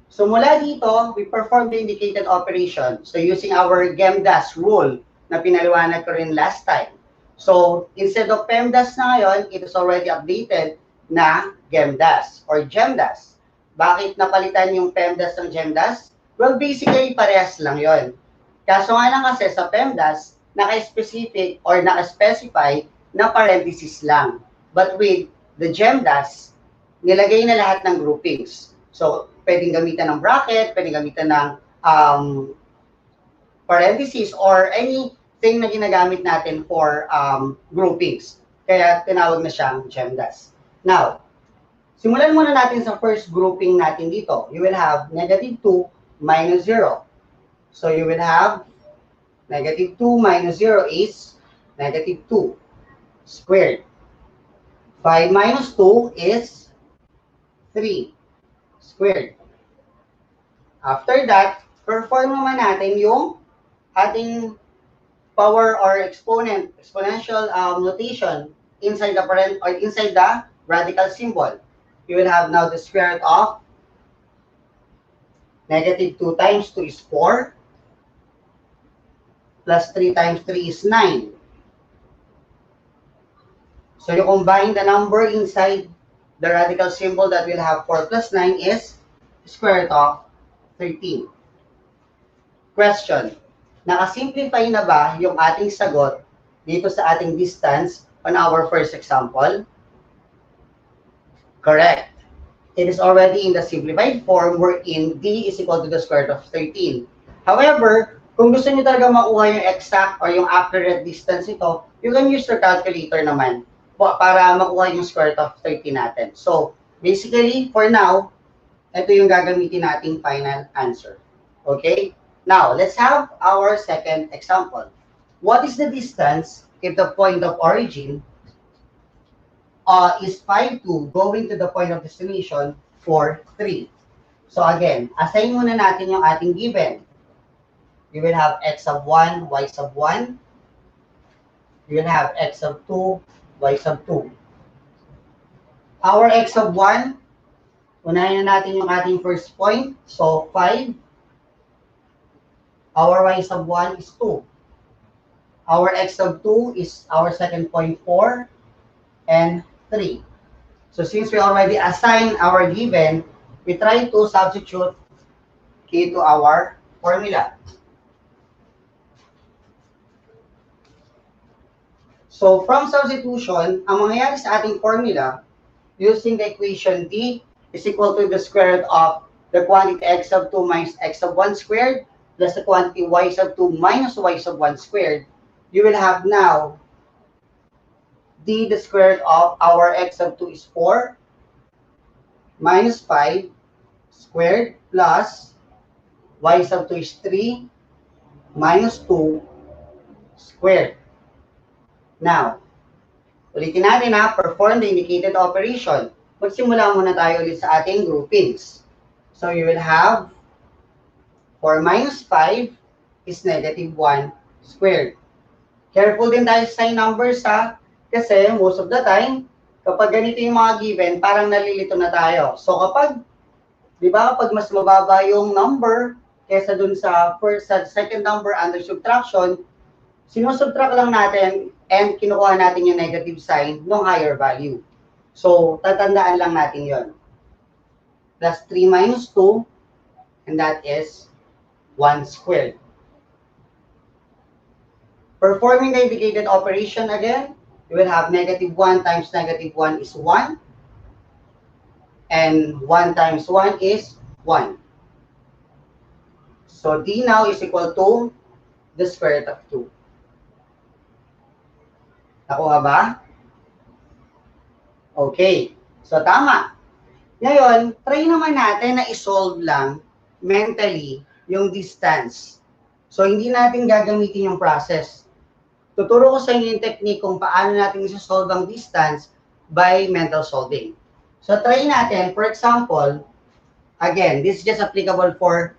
So mula dito, we perform the indicated operation. So using our GEMDAS rule na pinaliwanag ko rin last time. So instead of PEMDAS na ngayon, it is already updated na GEMDAS or GEMDAS. Bakit napalitan yung PEMDAS ng GEMDAS? Well, basically, parehas lang yon. Kaso nga lang kasi sa PEMDAS, naka-specific or naka-specify na parenthesis lang. But with the GEMDAS, nilagay na lahat ng groupings. So, pwedeng gamitan ng bracket, pwedeng gamitan ng parenthesis or anything na ginagamit natin for groupings. Kaya tinawag na siyang GEMDAS. Now, simulan muna natin sa first grouping natin dito. You will have negative 2 minus 0. So you will have negative 2 minus 0 is negative 2 squared. 5 minus 2 is 3 squared. After that, perform naman natin yung ating power or exponential notation inside the inside the radical symbol. You will have now the square root of negative 2 times 2 is 4, plus 3 times 3 is 9. So you combine the number inside the radical symbol that will have 4 plus 9 is square root of 13. Question, nakasimplify na ba yung ating sagot dito sa ating distance on our first example? Correct. It is already in the simplified form wherein d is equal to the square root of 13. However, kung gusto niyo talaga makuha yung exact or yung accurate distance ito, you can use your calculator naman para makuha yung square root of 13 natin. So, basically, for now, ito yung gagamitin nating final answer. Okay? Now, let's have our second example. What is the distance if the point of origin is 5, 2, going to the point of destination 4, 3? So again, assign muna natin yung ating given. You will have x sub 1, y sub 1. You will have x sub 2, y sub 2. Our x sub 1, unahin na natin yung ating first point. So 5. Our y sub 1 is 2. Our x sub 2 is our second point 4 and 3. So since we already assigned our given, we try to substitute k to our formula. So from substitution, ang mangyayari sa ating formula, using the equation d is equal to the square root of the quantity x sub 2 minus x sub 1 squared plus the quantity y sub 2 minus y sub 1 squared, you will have now d, the square root of our x sub 2 is 4 minus 5 squared plus y sub 2 is 3 minus 2 squared. Now, ulitin natin perform the indicated operation. Magsimula muna tayo ulit sa ating groupings. So you will have 4 minus 5 is negative 1 squared. Careful din tayo sa numbers kasi most of the time, kapag ganito yung mga given, parang nalilito na tayo. So kapag, di ba, pag mas mababa yung number kesa dun sa second number under subtraction, sinusubtract lang natin and kinukuha natin yung negative sign ng higher value. So, tatandaan lang natin yon. Plus 3 minus 2, and that is 1 squared. Performing the indicated operation again, you will have negative 1 times negative 1 is 1. And 1 times 1 is 1. So, d now is equal to the square root of 2. Nakuha ba? Okay. So, tama. Ngayon, try naman natin na isolve lang mentally yung distance. So, hindi natin gagamitin yung process. Tuturo ko sa inyo yung technique kung paano natin isolve ang distance by mental solving. So, try natin. For example, again, this is just applicable for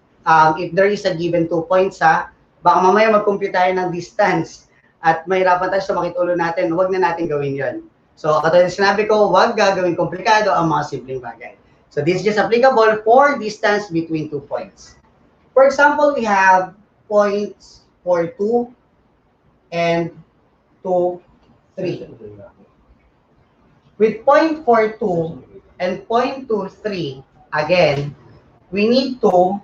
if there is a given 2 points, baka mamaya mag-compute tayo ng distance at mahirapan tayo sa makitulo natin, huwag na natin gawin yon. So, katulad sinabi ko, huwag gagawin komplikado ang mga simpleng bagay. So, this is just applicable for distance between 2 points. For example, we have points 4, 2 and 2, 3. With point 4, 2 and point 2, 3, again, we need to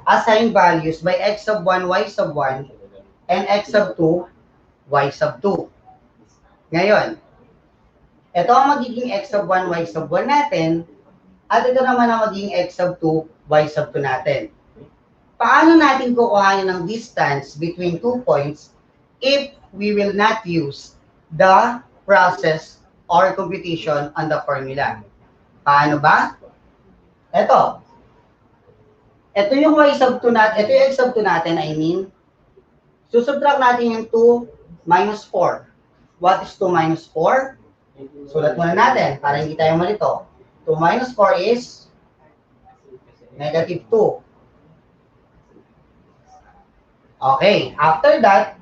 assign values by x sub 1, y sub 1, and x sub 2, y sub 2. Ngayon, ito ang magiging x sub 1, y sub 1 natin, at ito naman ang magiging x sub 2, y sub 2 natin. Paano natin kukuhanin ng distance between 2 points if we will not use the process or computation on the formula? Paano ba? Ito. Ito yung y sub 2 natin, ito yung x sub 2 natin, I mean. Susubtract natin yung 2 minus 4. What is 2 minus 4? Sulat muna natin para hindi tayo malito. 2 minus 4 is negative 2. Okay, after that,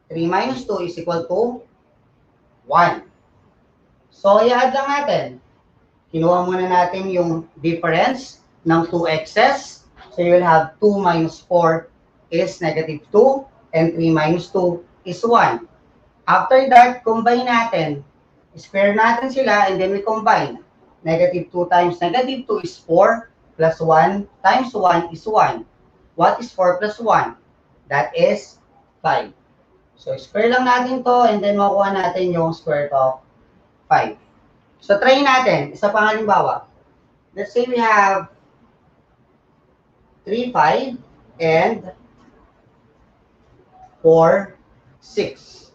3 minus 2 is equal to 1. So, i-add lang natin. Kinuha muna natin yung difference ng 2x's. So, you will have 2 minus 4 is negative 2 and 3 minus 2 is 1. After that, combine natin. Square natin sila and then we combine. Negative 2 times negative 2 is 4 plus 1 times 1 is 1. What is 4 plus 1? That is 5. So, square lang natin to and then makuha natin yung square root of 5. So, try natin. Isa pang halimbawa. Let's say we have 3, 5 and 4, 6.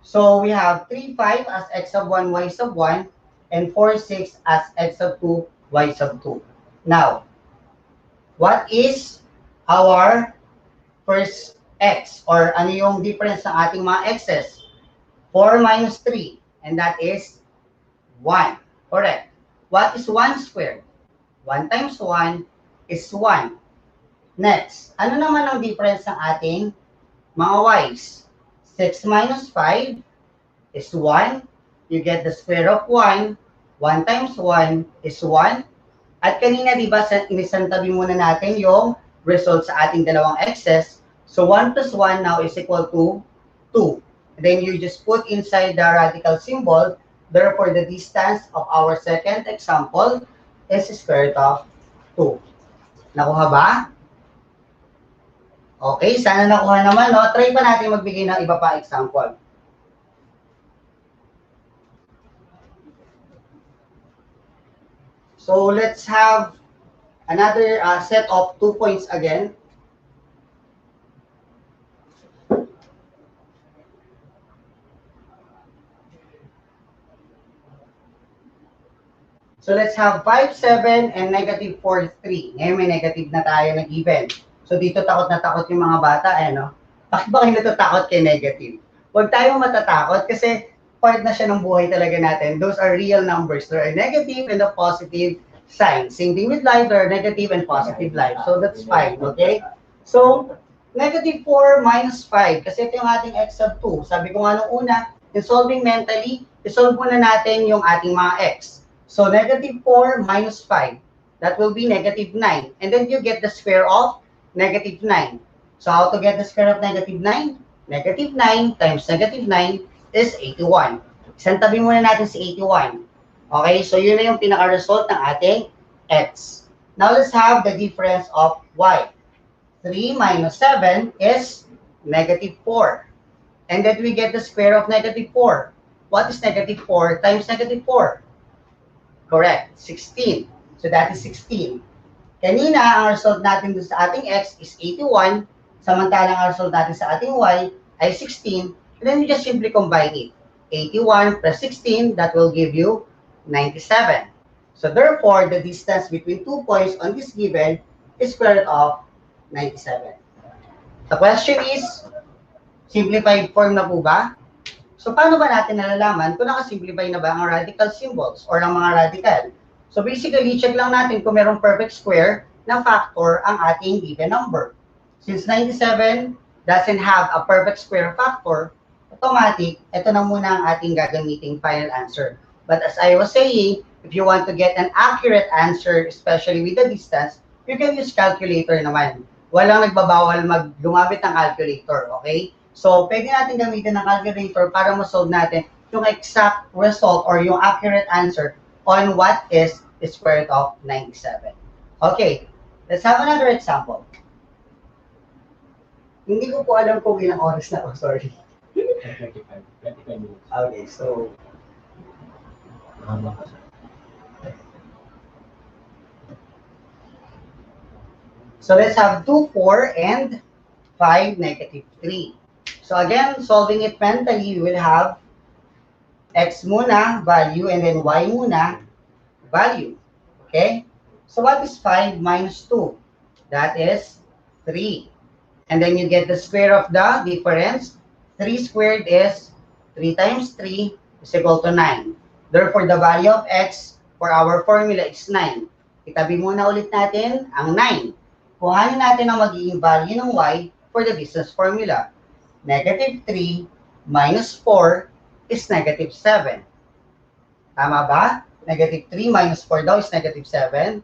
So, we have 3, 5 as x sub 1, y sub 1 and 4, 6 as x sub 2, y sub 2. Now, what is our first x? Or ano yung difference ng ating mga x's? 4 minus 3 and that is 1. Correct. What is 1 squared? 1 times 1 is 1. Next, ano naman ang difference ng ating mga y's? 6 minus 5 is 1. You get the square of 1. 1 times 1 is 1. At kanina, di ba, inisantabi muna natin yung result sa ating dalawang x's. So, 1 plus 1 now is equal to 2. Then you just put inside the radical symbol. Therefore, the distance of our second example is square root of 2. Nakuha ba? Okay, sana nakuha naman, no? Try pa natin magbigay ng iba pa example. So, let's have another set of 2 points again. So, let's have 5, 7, and negative 4, 3. Ngayon may negative na tayo na given. So, dito takot na takot yung mga bata, no? Bakit ba kayo natatakot kay negative? Huwag tayong matatakot kasi part na siya ng buhay talaga natin. Those are real numbers. There are negative and a positive sign. Same thing with life, there are negative and positive life. So, that's fine, okay? So, negative 4 minus 5. Kasi ito yung ating x sub 2. Sabi ko nga nung una, in solving mentally, isolve muna natin yung ating mga x. So, negative 4 minus 5. That will be negative 9. And then you get the square of negative 9. So, how to get the square of negative 9? Negative 9 times negative 9 is 81. Isang tabi muna natin si 81. Okay? So, yun na yung pinaka-result ng ating x. Now, let's have the difference of y. 3 minus 7 is negative 4. And then we get the square of negative 4. What is negative 4 times negative 4? Correct. 16. So, that is 16. Kanina, ang result natin dun sa ating x is 81. Samantalang ang result natin sa ating y ay 16. And then we just simply combine it. 81 plus 16, that will give you 97. So, therefore, the distance between 2 points on this given is square root of 97. The question is, simplified form na po ba? So, paano ba natin nalalaman kung nakasimplify na ba ang radical symbols or ang mga radical? So, basically, check lang natin kung merong perfect square na factor ang ating given number. Since 97 doesn't have a perfect square factor, automatic, ito na muna ang ating gagamiting final answer. But as I was saying, if you want to get an accurate answer, especially with the distance, you can use calculator naman. Walang nagbabawal gumamit ng calculator, okay? So, pwede natin gamitin ng calculator para ma-solve natin yung exact result or yung accurate answer on what is the square root of 97. Okay, let's have another example. Hindi ko po alam kung ilang oras na ako, sorry. 25 minutes. Okay, so... So, let's have 2, 4, and 5, negative 3. So again, solving it mentally, we will have x muna, value, and then y muna, value. Okay? So what is 5 minus 2? That is 3. And then you get the square of the difference. 3 squared is 3 times 3 is equal to 9. Therefore, the value of x for our formula is 9. Itabi muna ulit natin ang 9. Kuhanin natin ang magiging value ng y for the distance formula. negative 3 minus 4 is negative 7. Tama ba? Negative 3 minus 4 daw is negative 7.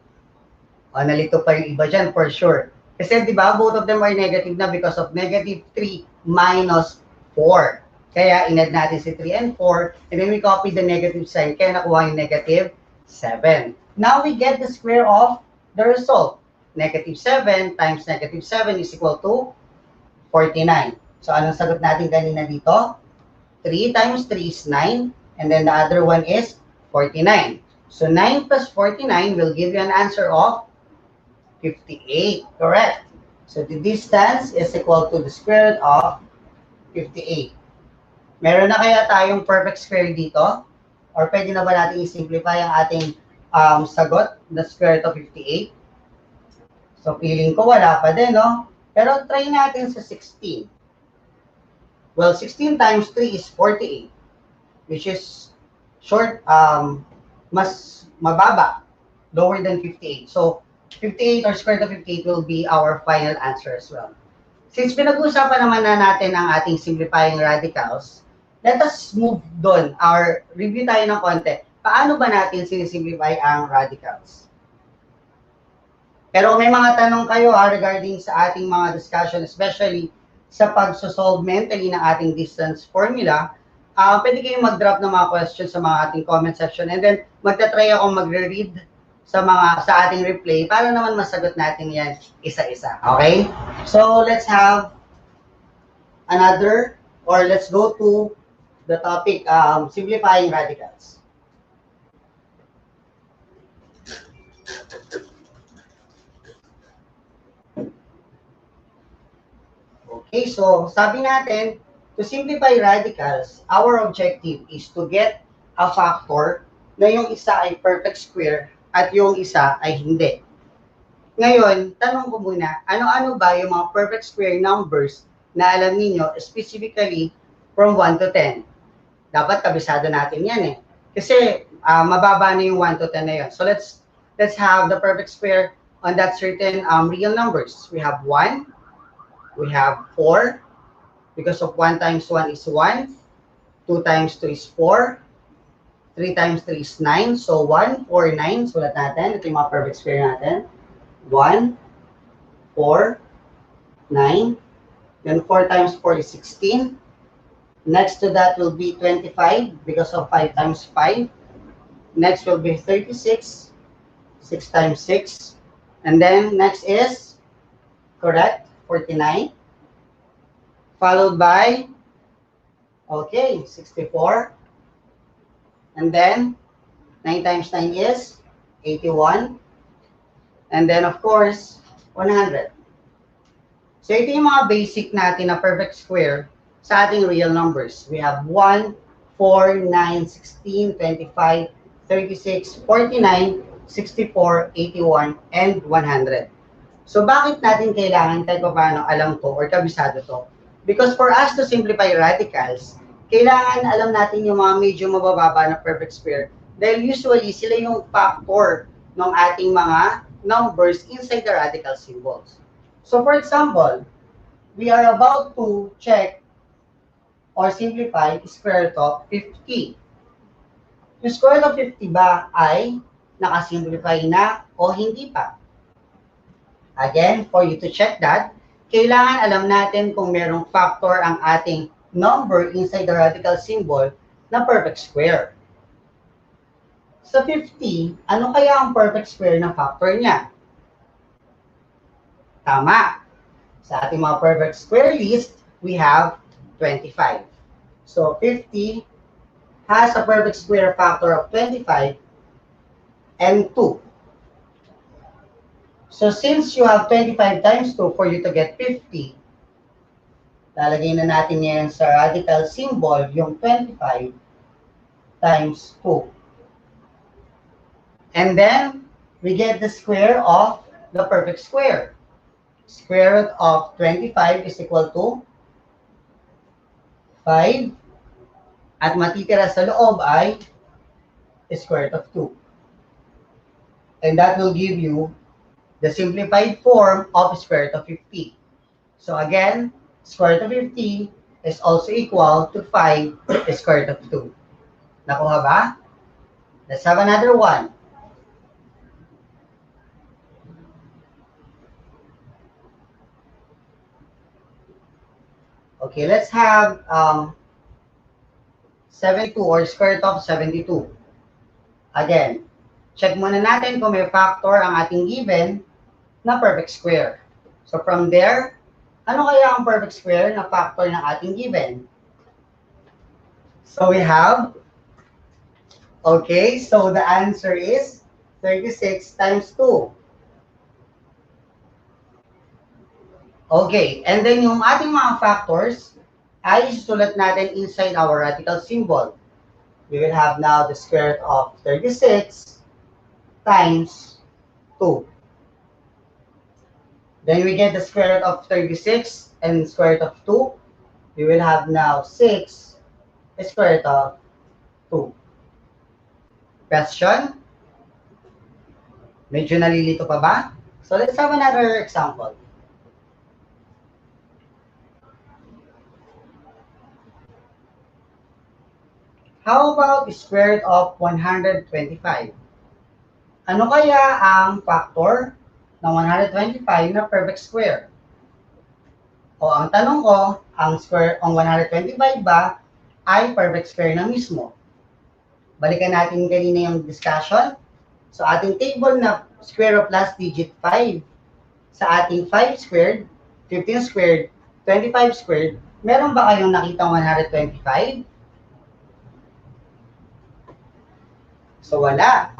O, nalito pa yung iba dyan for sure. Kasi di ba, both of them are negative na because of negative 3 minus 4. Kaya inad natin si 3 and 4, and then we copy the negative sign, kaya nakuha yung negative 7. Now we get the square of the result. Negative 7 times negative 7 is equal to 49. So anong sagot natin kanina dito? 3 times 3 is 9, and then the other one is 49. So 9 plus 49 will give you an answer of 58, correct? So the distance is equal to the square root of 58. Meron na kaya tayong perfect square dito? Or pwede na ba natin i-simplify ang ating sagot, the square root of 58? So feeling ko wala pa din, no? Pero try natin sa 16. Well, 16 times 3 is 48, which is short, mas mababa, lower than 58. So 58 or square root of 58 will be our final answer as well. Since pinag-uusapan naman na natin ang ating simplifying radicals, let us move doon, or review tayo ng konti. Paano ba natin sinisimplify ang radicals? Pero may mga tanong kayo regarding sa ating mga discussion, especially sa pag-solve mentally ng ating distance formula, pwede kayong mag-drop ng mga questions sa mga ating comment section, and then magta-try akong magre-read sa ating replay para naman masagot natin yan isa-isa. Okay? So let's have another, or let's go to the topic, simplifying radicals. Okay, so sabi natin, to simplify radicals, our objective is to get a factor na yung isa ay perfect square at yung isa ay hindi. Ngayon, tanong ko muna, ano-ano ba yung mga perfect square numbers na alam niyo specifically from 1 to 10? Dapat kabisado natin yan eh. Kasi mababa na yung 1 to 10 na yun. So let's have the perfect square on that certain real numbers. We have 1, we have 4, because of 1 times 1 is 1, 2 times 2 is 4, 3 times 3 is 9, so 1, 4, 9, sulat natin. Ito yung mga perfect square natin. 1, 4, 9, then 4 times 4 is 16. Next to that will be 25, because of 5 times 5. Next will be 36, 6 times 6. And then next is, correct, 49. Followed by, okay, 64. And then, 9 times 9 is 81. And then, of course, 100. So, ito yung mga basic natin na perfect square sa ating real numbers. We have 1, 4, 9, 16, 25, 36, 49, 64, 81, and 100. So, bakit natin kailangan kahit paano alam to or kabisado to? Because for us to simplify radicals, kailangan alam natin yung mga medyo mabababa na perfect square dahil usually sila yung factor ng ating mga numbers inside the radical symbols. So for example, we are about to check or simplify square root of 50. Yung square root of 50 ba ay nakasimplify na o hindi pa? Again, for you to check that, kailangan alam natin kung merong factor ang ating number inside the radical symbol na perfect square. Sa 50, ano kaya ang perfect square na factor niya? Tama. Sa ating mga perfect square list, we have 25. So 50 has a perfect square factor of 25 and 2. So since you have 25 times 2 for you to get 50, lalagay na natin yan sa radical symbol, yung 25 times 2. And then, we get the square of the perfect square. Square root of 25 is equal to 5. At matitira sa loob ay square root of 2. And that will give you the simplified form of square root of 50. So again, square root of 50 is also equal to 5 square root of 2. Nakuha ba? Let's have another one. Okay, let's have 72 or square root of 72. Again, check muna natin kung may factor ang ating given na perfect square. So from there, ano kaya ang perfect square na factor ng ating given? So we have, okay, so the answer is 36 times 2. Okay, and then yung ating mga factors ay isusulat natin inside our radical symbol. We will have now the square root of 36 times 2. Then we get the square root of 36 and square root of 2. We will have now 6 square root of 2. Question? Medyo nalilito pa ba? So let's have another example. How about the square root of 125? Ano kaya ang factor ng 125 na perfect square? O ang tanong ko, ang 125 ba ay perfect square na mismo? Balikan natin kanina yung discussion. So ating table na square of last digit 5, sa ating 5 squared, 15 squared, 25 squared, meron ba kayong nakitang 125? So wala.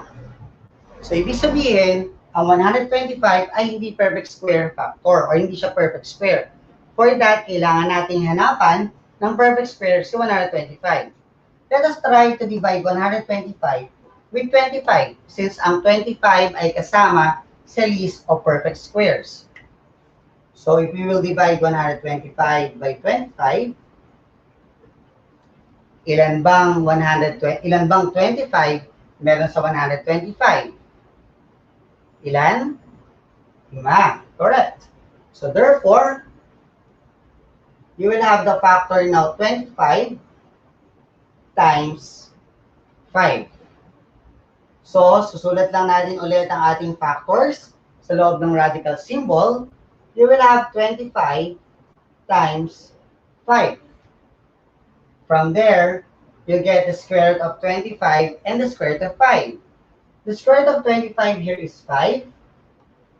So ibig sabihin, ang 125 ay hindi perfect square factor or hindi siya perfect square. For that, kailangan nating hanapan ng perfect square sa 125. Let us try to divide 125 with 25 since ang 25 ay kasama sa list of perfect squares. So if we will divide 125 by 25, ilan bang 25 meron sa 125? Ilan? 5. Correct. So therefore, you will have the factor now 25 times 5. So, susulat lang natin ulit ang ating factors sa loob ng radical symbol. You will have 25 times 5. From there, you get the square root of 25 and the square root of 5. The square root of 25 here is 5.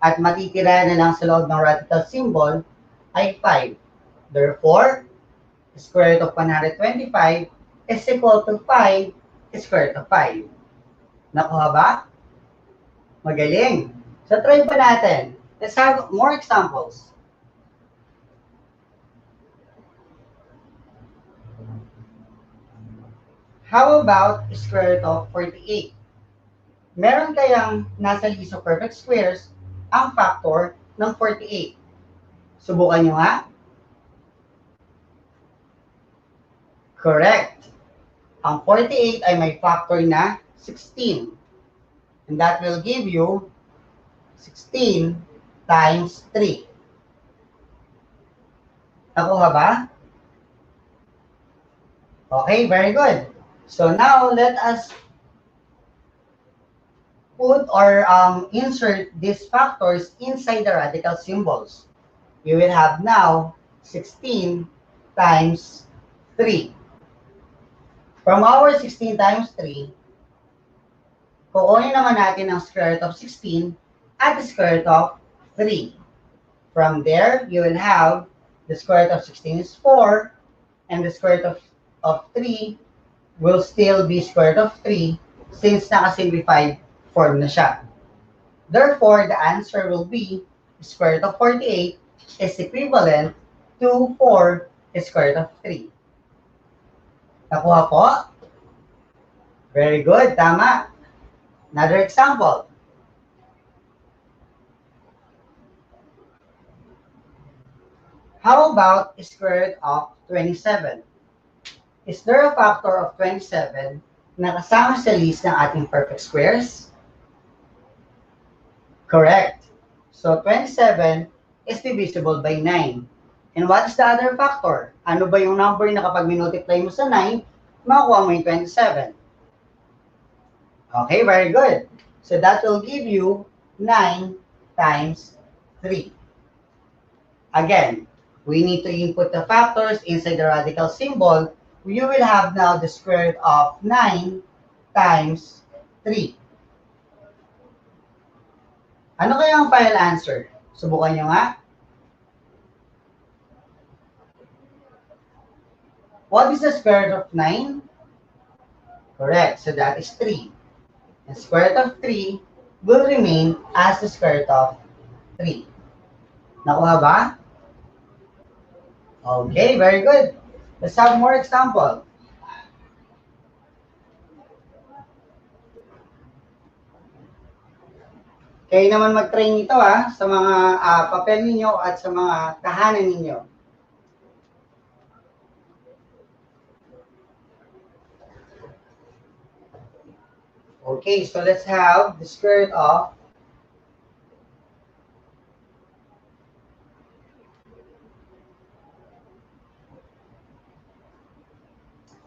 At matitira na lang sa loob ng radical symbol ay 5. Therefore, the square root of 125 is equal to 5 square root of 5. Nakuha ba? Magaling. So, try pa natin. Let's have more examples. How about square root of 48? Meron kayang nasa list of perfect squares ang factor ng 48. Subukan nyo nga. Correct. Ang 48 ay may factor na 16. And that will give you 16 times 3. Nakuha ba? Okay, very good. So now, let us put or insert these factors inside the radical symbols. We will have now 16 times 3. From our 16 times 3, kukunin naman natin ang square root of 16 at the square root of 3. From there, you will have the square root of 16 is 4, and the square root of 3 will still be square root of 3 since naka-simplified form na siya. Therefore, the answer will be square root of 48 is equivalent to 4 square root of 3. Nakuha po? Very good, tama. Another example. How about square root of 27? Is there a factor of 27 na kasama sa list ng ating perfect squares? Correct. So 27 is divisible by 9. And what is the other factor? Ano ba yung number na kapag minultiply mo sa 9, makukuha mo yung 27? Okay, very good. So that will give you 9 times 3. Again, we need to input the factors inside the radical symbol. You will have now the square root of 9 times 3. Ano kaya ang final answer? Subukan nyo nga. What is the square root of 9? Correct. So that is 3. The square root of 3 will remain as the square root of 3. Nakuha ba? Okay, very good. Let's have more example. Kayo naman mag-train ito sa mga papel ninyo at sa mga tahanan ninyo. Okay, so let's have the square root of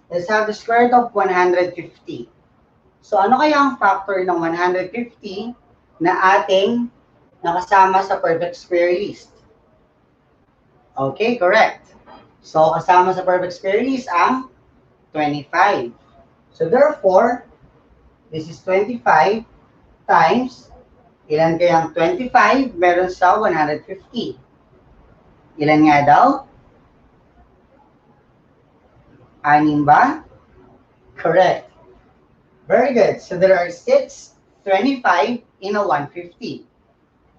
let's have the square root of 150. So ano kaya ang factor ng 150 na ating nakasama sa perfect square list? Okay, correct. So kasama sa perfect square list ang 25. So therefore, this is 25 times, ilan kayang 25 meron sa 150? Ilan nga daw? 6 ba? Correct. Very good. So there are 6, 25 in a 150.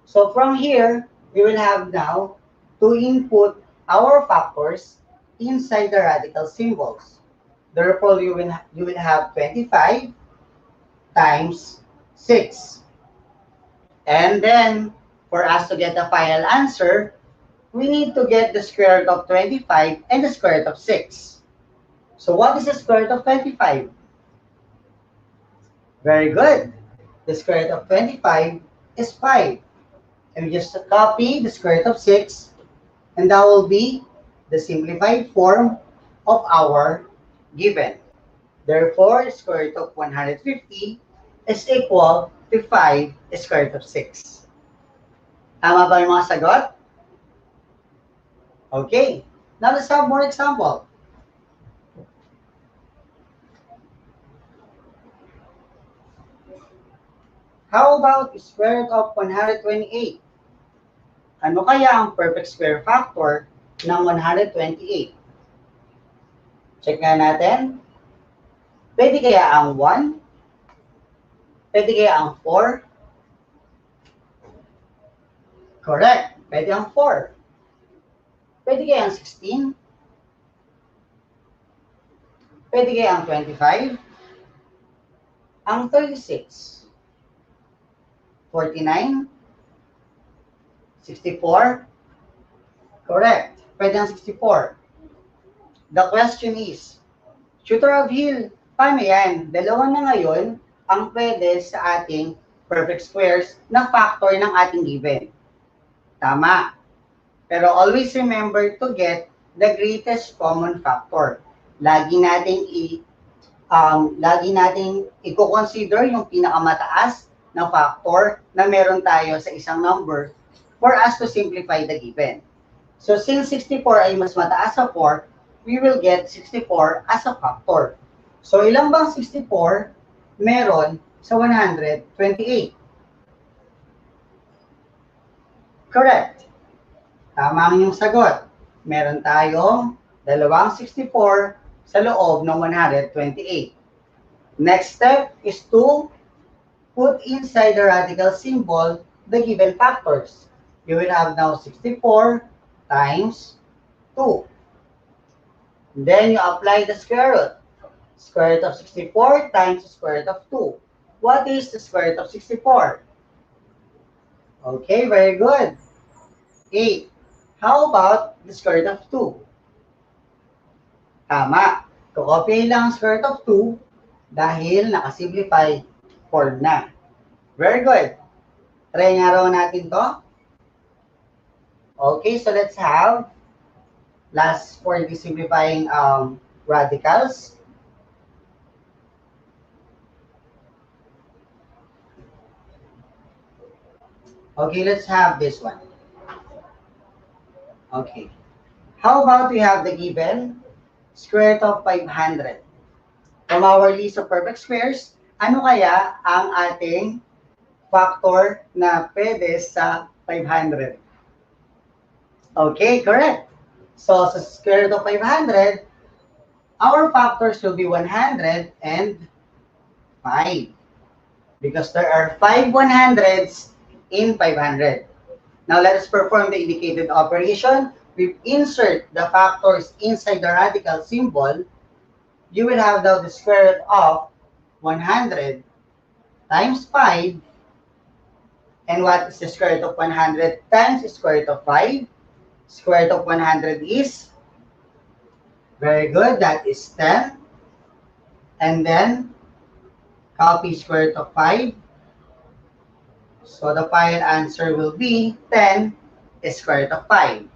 So from here, we will have now to input our factors inside the radical symbols. Therefore, you will have 25 times 6. And then, for us to get the final answer, we need to get the square root of 25 and the square root of 6. So what is the square root of 25? Very good. The square root of 25 is 5. And we just copy the square root of 6, and that will be the simplified form of our given. Therefore, square root of 150 is equal to 5 square root of 6. Tama ba yung mga sagot? Okay. Now let's have more example. How about square root of 128? Ano kaya ang perfect square factor ng 128? Check nga natin. Pwede kaya ang 1? Pwede kaya ang 4? Correct. Pwede ang 4. Pwede kaya ang 16? Pwede kaya ang 25? Ang 36? 49? 64? Correct. Pwede ang 64. The question is, Tutor of Hill, paano yan? Dalawa na ngayon ang pwede sa ating perfect squares na factor ng ating given. Tama. Pero always remember to get the greatest common factor. Lagi nating i-consider yung pinakamataas na factor na meron tayo sa isang number for us to simplify the given. So since 64 ay mas mataas sa 4, we will get 64 as a factor. So ilang bang 64 meron sa 128? Correct. Tama ang iyong sagot. Meron tayong dalawang 64 sa loob ng 128. Next step is to put inside the radical symbol the given factors. You will have now 64 times 2. Then you apply the square root. Square root of 64 times the square root of 2. What is the square root of 64? Okay, very good. 8. How about the square root of 2? Tama. Kukopyahin lang ang square root of 2 dahil nakasimplify form na. Very good. Try nga raw natin to. Okay, so let's have Last for the simplifying radicals. Okay, let's have this one. Okay. How about we have the given square root of 500? From our list of perfect squares, ano kaya ang ating factor na pwede sa 500? Okay, correct. So, sa square root of 500, our factors will be 100 and 5. Because there are 5 100s in 500. Now, let us perform the indicated operation. We insert the factors inside the radical symbol. You will have now the square root of 100 times 5. And what is the square root of 100 times the square root of 5? Square root of 100 is, very good, that is 10. And then, copy square root of 5. So the final answer will be 10 square root of 5.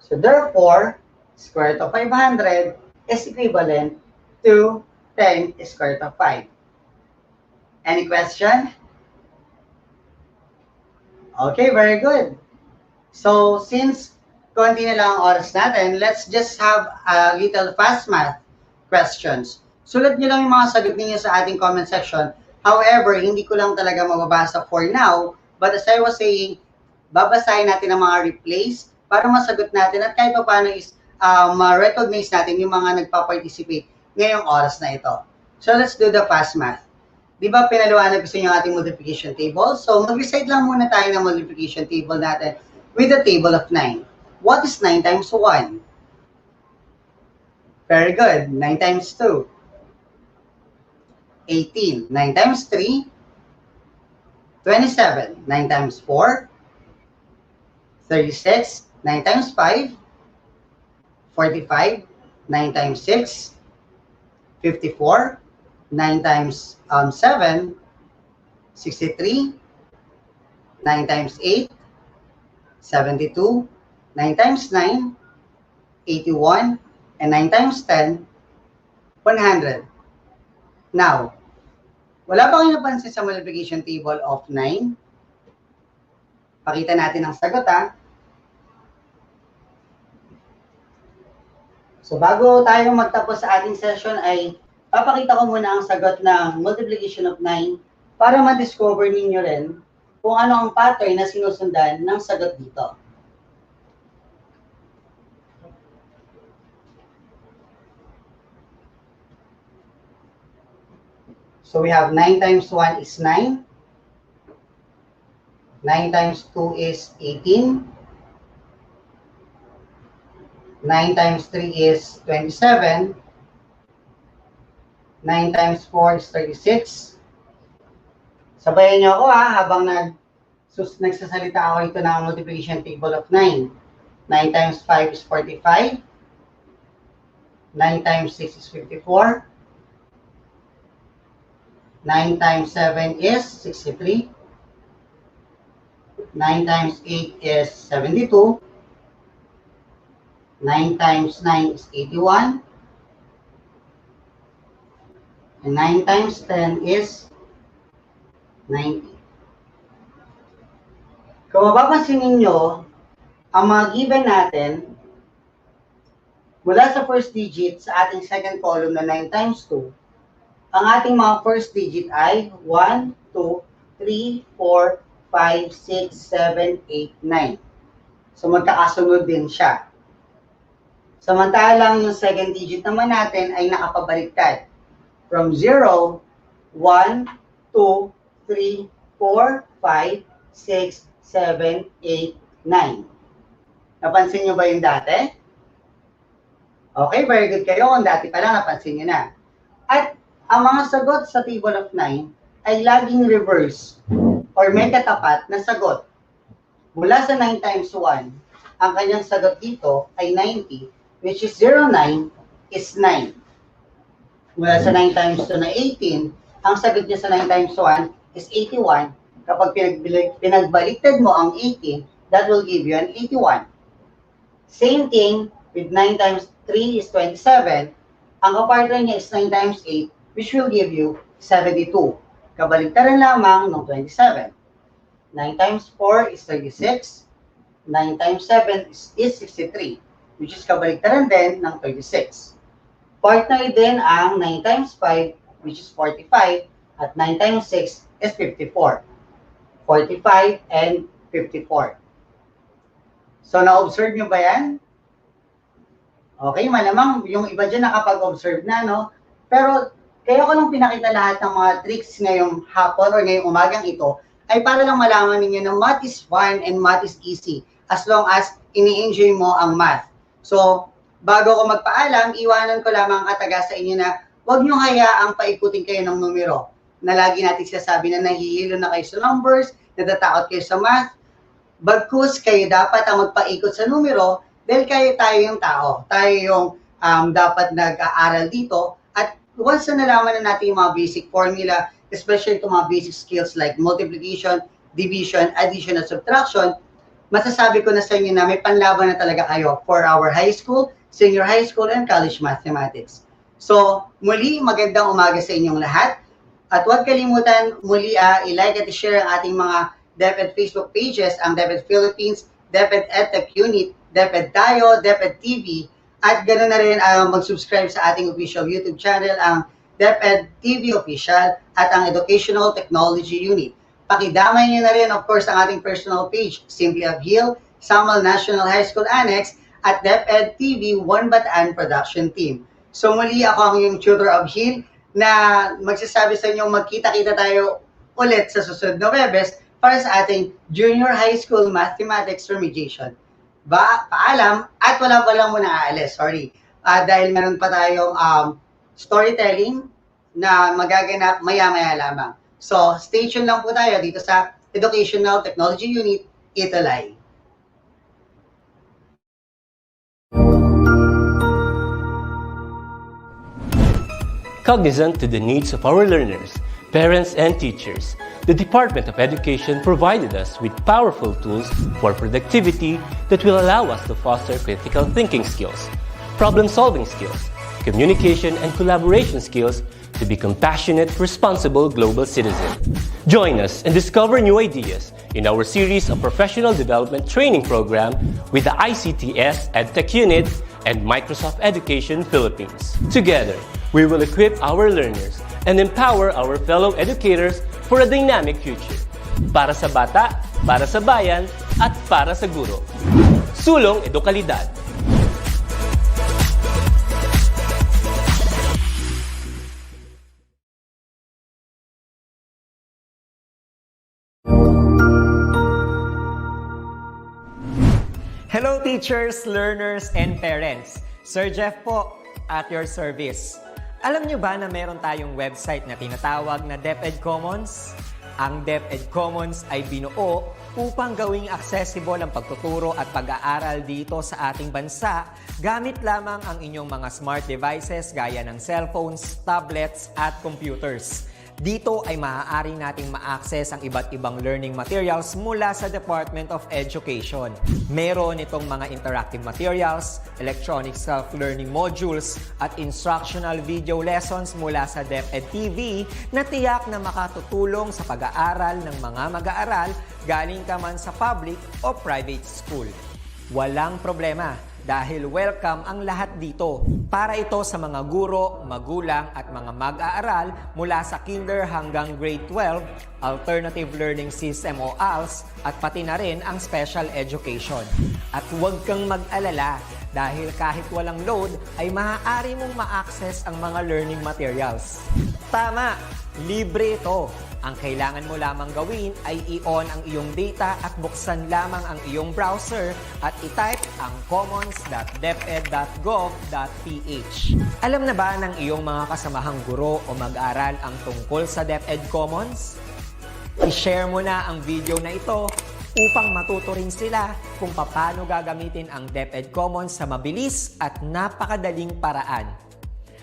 So therefore, square root of 500 is equivalent to 10 square root of 5. Any question? Okay, very good. So since konti na lang ang oras natin, let's just have a little fast math questions. Sulat niyo lang yung mga sagot niyo sa ating comment section. However, hindi ko lang talaga mababasa for now. But as I was saying, babasahin natin ang mga replays para masagot natin at kahit pa paano is ma-recognize natin yung mga nagpa-participate ngayong oras na ito. So let's do the fast math. Di ba pinaluan na gusto niyo ang ating multiplication table? So mag-recite lang muna tayo ng multiplication table natin with the table of 9. What is 9 times 1? Very good. 9 times 2. 18. 9 times 3. 27. 9 times 4. 36. 9 times 5. 45. 9 times 6. 54. 9 times 7. 63. 9 times 8. 72. 9 times 9, 81, and 9 times 10, 100. Now, wala ba kayo napansin sa multiplication table of 9? Pakita natin ang sagot, ha? So, bago tayo magtapos sa ating session ay papakita ko muna ang sagot ng multiplication of 9 para ma-discover ninyo rin kung ano ang pattern na sinusundan ng sagot dito. So we have 9 times 1 is 9. 9 times 2 is 18. 9 times 3 is 27. 9 times 4 is 36. Sabayan niyo ako habang nagsasalita ako ito ng multiplication table of 9. 9 times 5 is 45. 9 times 6 is 54. 9 times 7 is 63. 9 times 8 is 72. 9 times 9 is 81. And 9 times 10 is 90. Kung mapapansin ninyo, ang mga given natin, mula sa first digit sa ating second column na 9 times 2, ang ating mga first digit ay 1, 2, 3, 4, 5, 6, 7, 8, 9. So magkakasunod din siya. Samantalang yung second digit naman natin ay nakapabaliktad. From 0, 1, 2, 3, 4, 5, 6, 7, 8, 9. Napansin nyo ba yung dati? Okay, very good kayo. Kung dati pa lang, napansin nyo na. At ang mga sagot sa table of 9 ay laging reverse or may katapat na sagot. Mula sa 9 times 1, ang kanyang sagot dito ay 90, which is 09 is 9. Mula sa 9 times 2 na 18, ang sagot niya sa 9 times 1 is 81. Kapag pinagbaliktad mo ang 18, that will give you an 81. Same thing with 9 times 3 is 27. Ang kapartner niya is 9 times 8, which will give you 72. Kabaligtaran lamang ng 27. 9 times 4 is 36. 9 times 7 is 63, which is kabaligtaran din ng 36. Partner din ang 9 times 5, which is 45, at 9 times 6 is 54. 45 and 54. So, na-observe nyo ba yan? Okay, malamang yung iba dyan nakapag-observe na, no? Pero, kaya ko lang pinakita lahat ng mga tricks ngayong hapon or ngayong umagang ito ay para lang malaman ninyo na math is fun and math is easy as long as ini-enjoy mo ang math. So, bago ko magpaalam, iwanan ko lamang kataga sa inyo na huwag nyo hayaang paikutin kayo ng numero na lagi natin sinasabi na nahihilo na kayo sa numbers, natatakot kayo sa math. Bagkus kayo dapat ang magpaikot sa numero dahil tayo yung tao. Tayo yung dapat nag-aaral dito. At once na nalaman na natin yung mga basic formula, especially itong mga basic skills like multiplication, division, addition, at subtraction, masasabi ko na sa inyo na may panlaban na talaga kayo for our high school, senior high school, and college mathematics. So, muli, magandang umaga sa inyong lahat. At huwag kalimutan muli i-like at i-share ang ating mga DepEd Facebook pages, ang DepEd Philippines, DepEd Edtech Unit, DepEd Tayo, DepEd TV, at ganoon na rin mag-subscribe sa ating official YouTube channel, ang DepEd TV Official at ang Educational Technology Unit. Pakidamay niyo na rin, of course, ang ating personal page, Simply Abhil, Samuel National High School Annex, at DepEd TV One Bataan Production Team. So muli, ako ang yung tutor Abhil na magsasabi sa inyo magkita-kita tayo ulit sa susunod na Webes para sa ating Junior High School Mathematics Remediation. Paalam at wala pa lang muna aalis, sorry. Dahil meron pa tayong storytelling na magaganap maya-maya lamang. So, stay tuned lang po tayo dito sa Educational Technology Unit, ETUlay. Cognizant to the needs of our learners, parents, and teachers, the Department of Education provided us with powerful tools for productivity that will allow us to foster critical thinking skills, problem-solving skills, communication and collaboration skills to be compassionate, responsible global citizens. Join us and discover new ideas in our series of professional development training program with the ICTS Edtech Unit and Microsoft Education Philippines. Together, we will equip our learners and empower our fellow educators for a dynamic future. Para sa bata, para sa bayan, at para sa guro. Sulong Edukalidad. Hello teachers, learners, and parents. Sir Jeff po, at your service. Alam nyo ba na meron tayong website na tinatawag na DepEd Commons? Ang DepEd Commons ay binuo upang gawing accessible ang pagtuturo at pag-aaral dito sa ating bansa gamit lamang ang inyong mga smart devices gaya ng cellphones, tablets, at computers. Dito ay maaari nating ma-access ang iba't ibang learning materials mula sa Department of Education. Meron itong mga interactive materials, electronic self-learning modules, at instructional video lessons mula sa DepEd TV na tiyak na makatutulong sa pag-aaral ng mga mag-aaral galing ka man sa public o private school. Walang problema dahil welcome ang lahat dito. Para ito sa mga guro, magulang at mga mag-aaral mula sa kinder hanggang grade 12, alternative learning system o ALS, at pati na rin ang special education. At huwag kang mag-alala dahil kahit walang load ay maaari mong ma-access ang mga learning materials. Tama, libre ito. Ang kailangan mo lamang gawin ay i-on ang iyong data at buksan lamang ang iyong browser at i-type ang commons.deped.gov.ph. Alam na ba ng iyong mga kasamahang guro o mag-aral ang tungkol sa DepEd Commons? I-share mo na ang video na ito upang matuto rin sila kung paano gagamitin ang DepEd Commons sa mabilis at napakadaling paraan.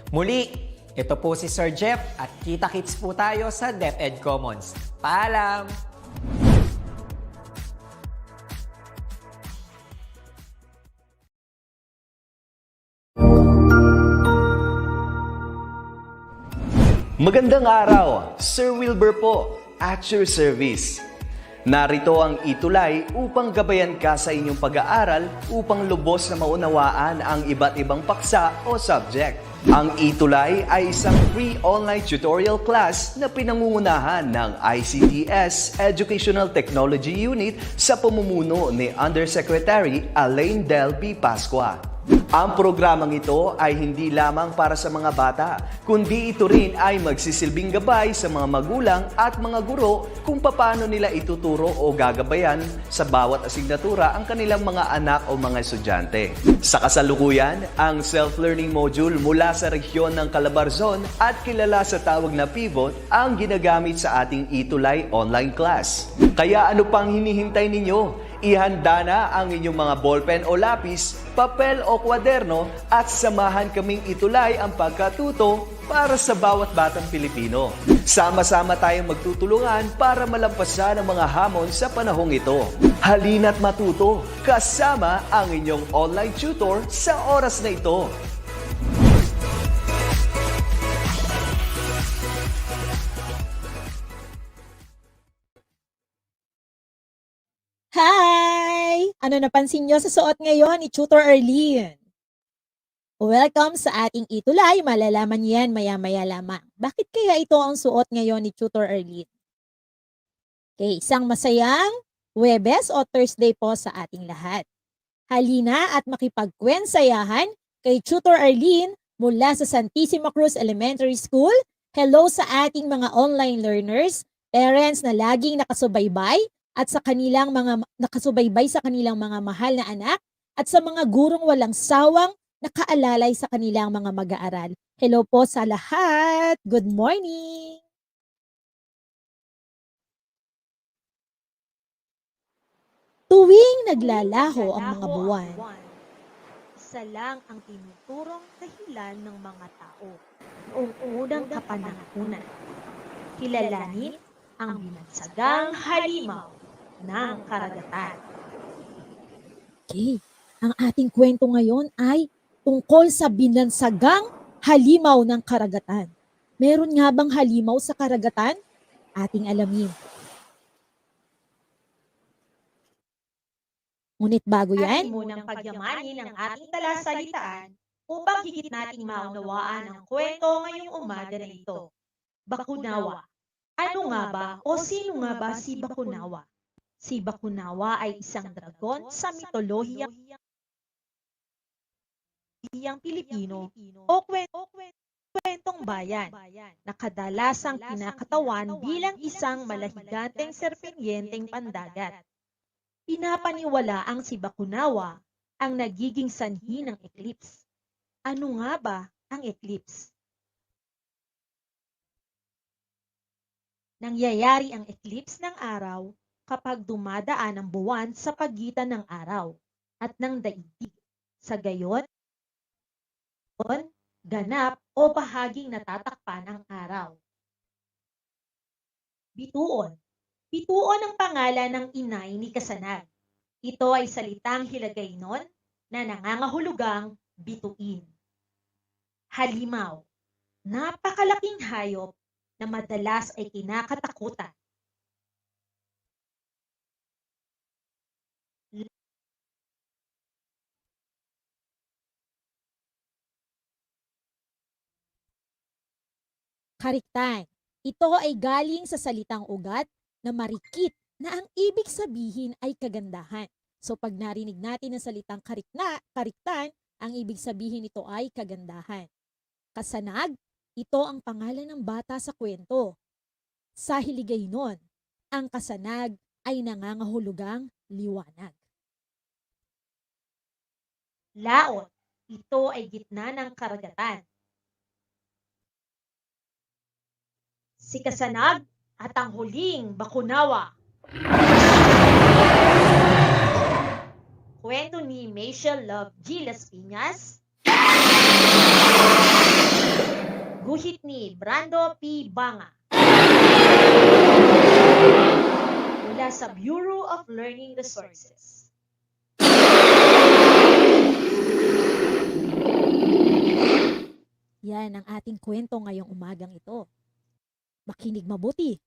Muli, ito po si Sir Jeff at kita-kits po tayo sa DepEd Commons. Paalam! Magandang araw, Sir Wilbur po, at your service. Narito ang ETUlay upang gabayan ka sa inyong pag-aaral upang lubos na maunawaan ang iba't ibang paksa o subject. Ang ETUlay ay isang free online tutorial class na pinangungunahan ng ICTS Educational Technology Unit sa pamumuno ni Undersecretary Elaine Del B. Pascua. Ang programang ito ay hindi lamang para sa mga bata, kundi ito rin ay magsisilbing gabay sa mga magulang at mga guro kung paano nila ituturo o gagabayan sa bawat asignatura ang kanilang mga anak o mga estudyante. Sa kasalukuyan, ang self-learning module mula sa rehiyon ng Calabarzon at kilala sa tawag na pivot ang ginagamit sa ating ETUlay online class. Kaya ano pang hinihintay ninyo? Ihanda na ang inyong mga ballpen o lapis, papel o kwaderno at samahan kaming itulay ang pagkatuto para sa bawat batang Pilipino. Sama-sama tayong magtutulungan para malampasan ang mga hamon sa panahong ito. Halina't matuto kasama ang inyong online tutor sa oras na ito. Hi! Ano napansin nyo sa suot ngayon ni Tutor Arlene? Welcome sa ating ETUlay. Malalaman yan maya-maya lamang. Bakit kaya ito ang suot ngayon ni Tutor Arlene? Okay, isang masayang Huwebes o Thursday po sa ating lahat. Halina at makipagkwensayahan kay Tutor Arlene mula sa Santissima Cruz Elementary School. Hello sa ating mga online learners, parents na laging nakasubaybay, at sa kanilang mga nakasubaybay sa kanilang mga mahal na anak at sa mga gurong walang sawang nakaalalay sa kanilang mga mag-aaral. Hello po sa lahat. Good morning. Tuwing naglalaho ang mga buwan, isa lang ang tinuturong dahilan ng mga tao noong unang kapanahunan. Kilalanin ang binagsagang halimaw ng karagatan. Okay, ang ating kwento ngayon ay tungkol sa binansagang halimaw ng karagatan. Meron nga bang halimaw sa karagatan? Ating alamin. Ngunit bago yan, Atin munang pagyamanin ang ating talasalitaan upang higit nating maunawaan ang kwento ngayong umaga na ito. Bakunawa. Ano nga ba o sino nga ba si Bakunawa? Si Bakunawa ay isang dragon sa mitolohiyang Pilipino o kwentong bayan na kadalasang kinakatawan bilang isang malahiganteng serpenyenteng pandagat. Pinapaniwala ang si Bakunawa ang nagiging sanhi ng eclipse. Ano nga ba ang eclipse? Nangyayari ang eclipse ng araw kapag dumadaan ang buwan sa pagitan ng araw at ng daigdig. Sa gayon, ganap o bahaging natatakpan ang araw. Bituon. Bituon ang pangalan ng inay ni Kasanag. Ito ay salitang Hiligaynon na nangangahulugang bituin. Halimaw. Napakalaking hayop na madalas ay kinakatakutan. kariktan. Ito ay galing sa salitang ugat na marikit na ang ibig sabihin ay kagandahan. So pag narinig natin ang salitang kariktan, ang ibig sabihin nito ay kagandahan. Kasanag, ito ang pangalan ng bata sa kwento. Sa Hiligaynon, ang kasanag ay nangangahulugang liwanag. Laot. Ito ay gitna ng karagatan. Si Kasanag at ang huling Bakunawa. Kwento ni Michelle Love G. Las Piñas. Guhit ni Brando P. Banga. Mula sa Bureau of Learning Resources. Yan ang ating kwento ngayong umagang ito. Makinig mabuti.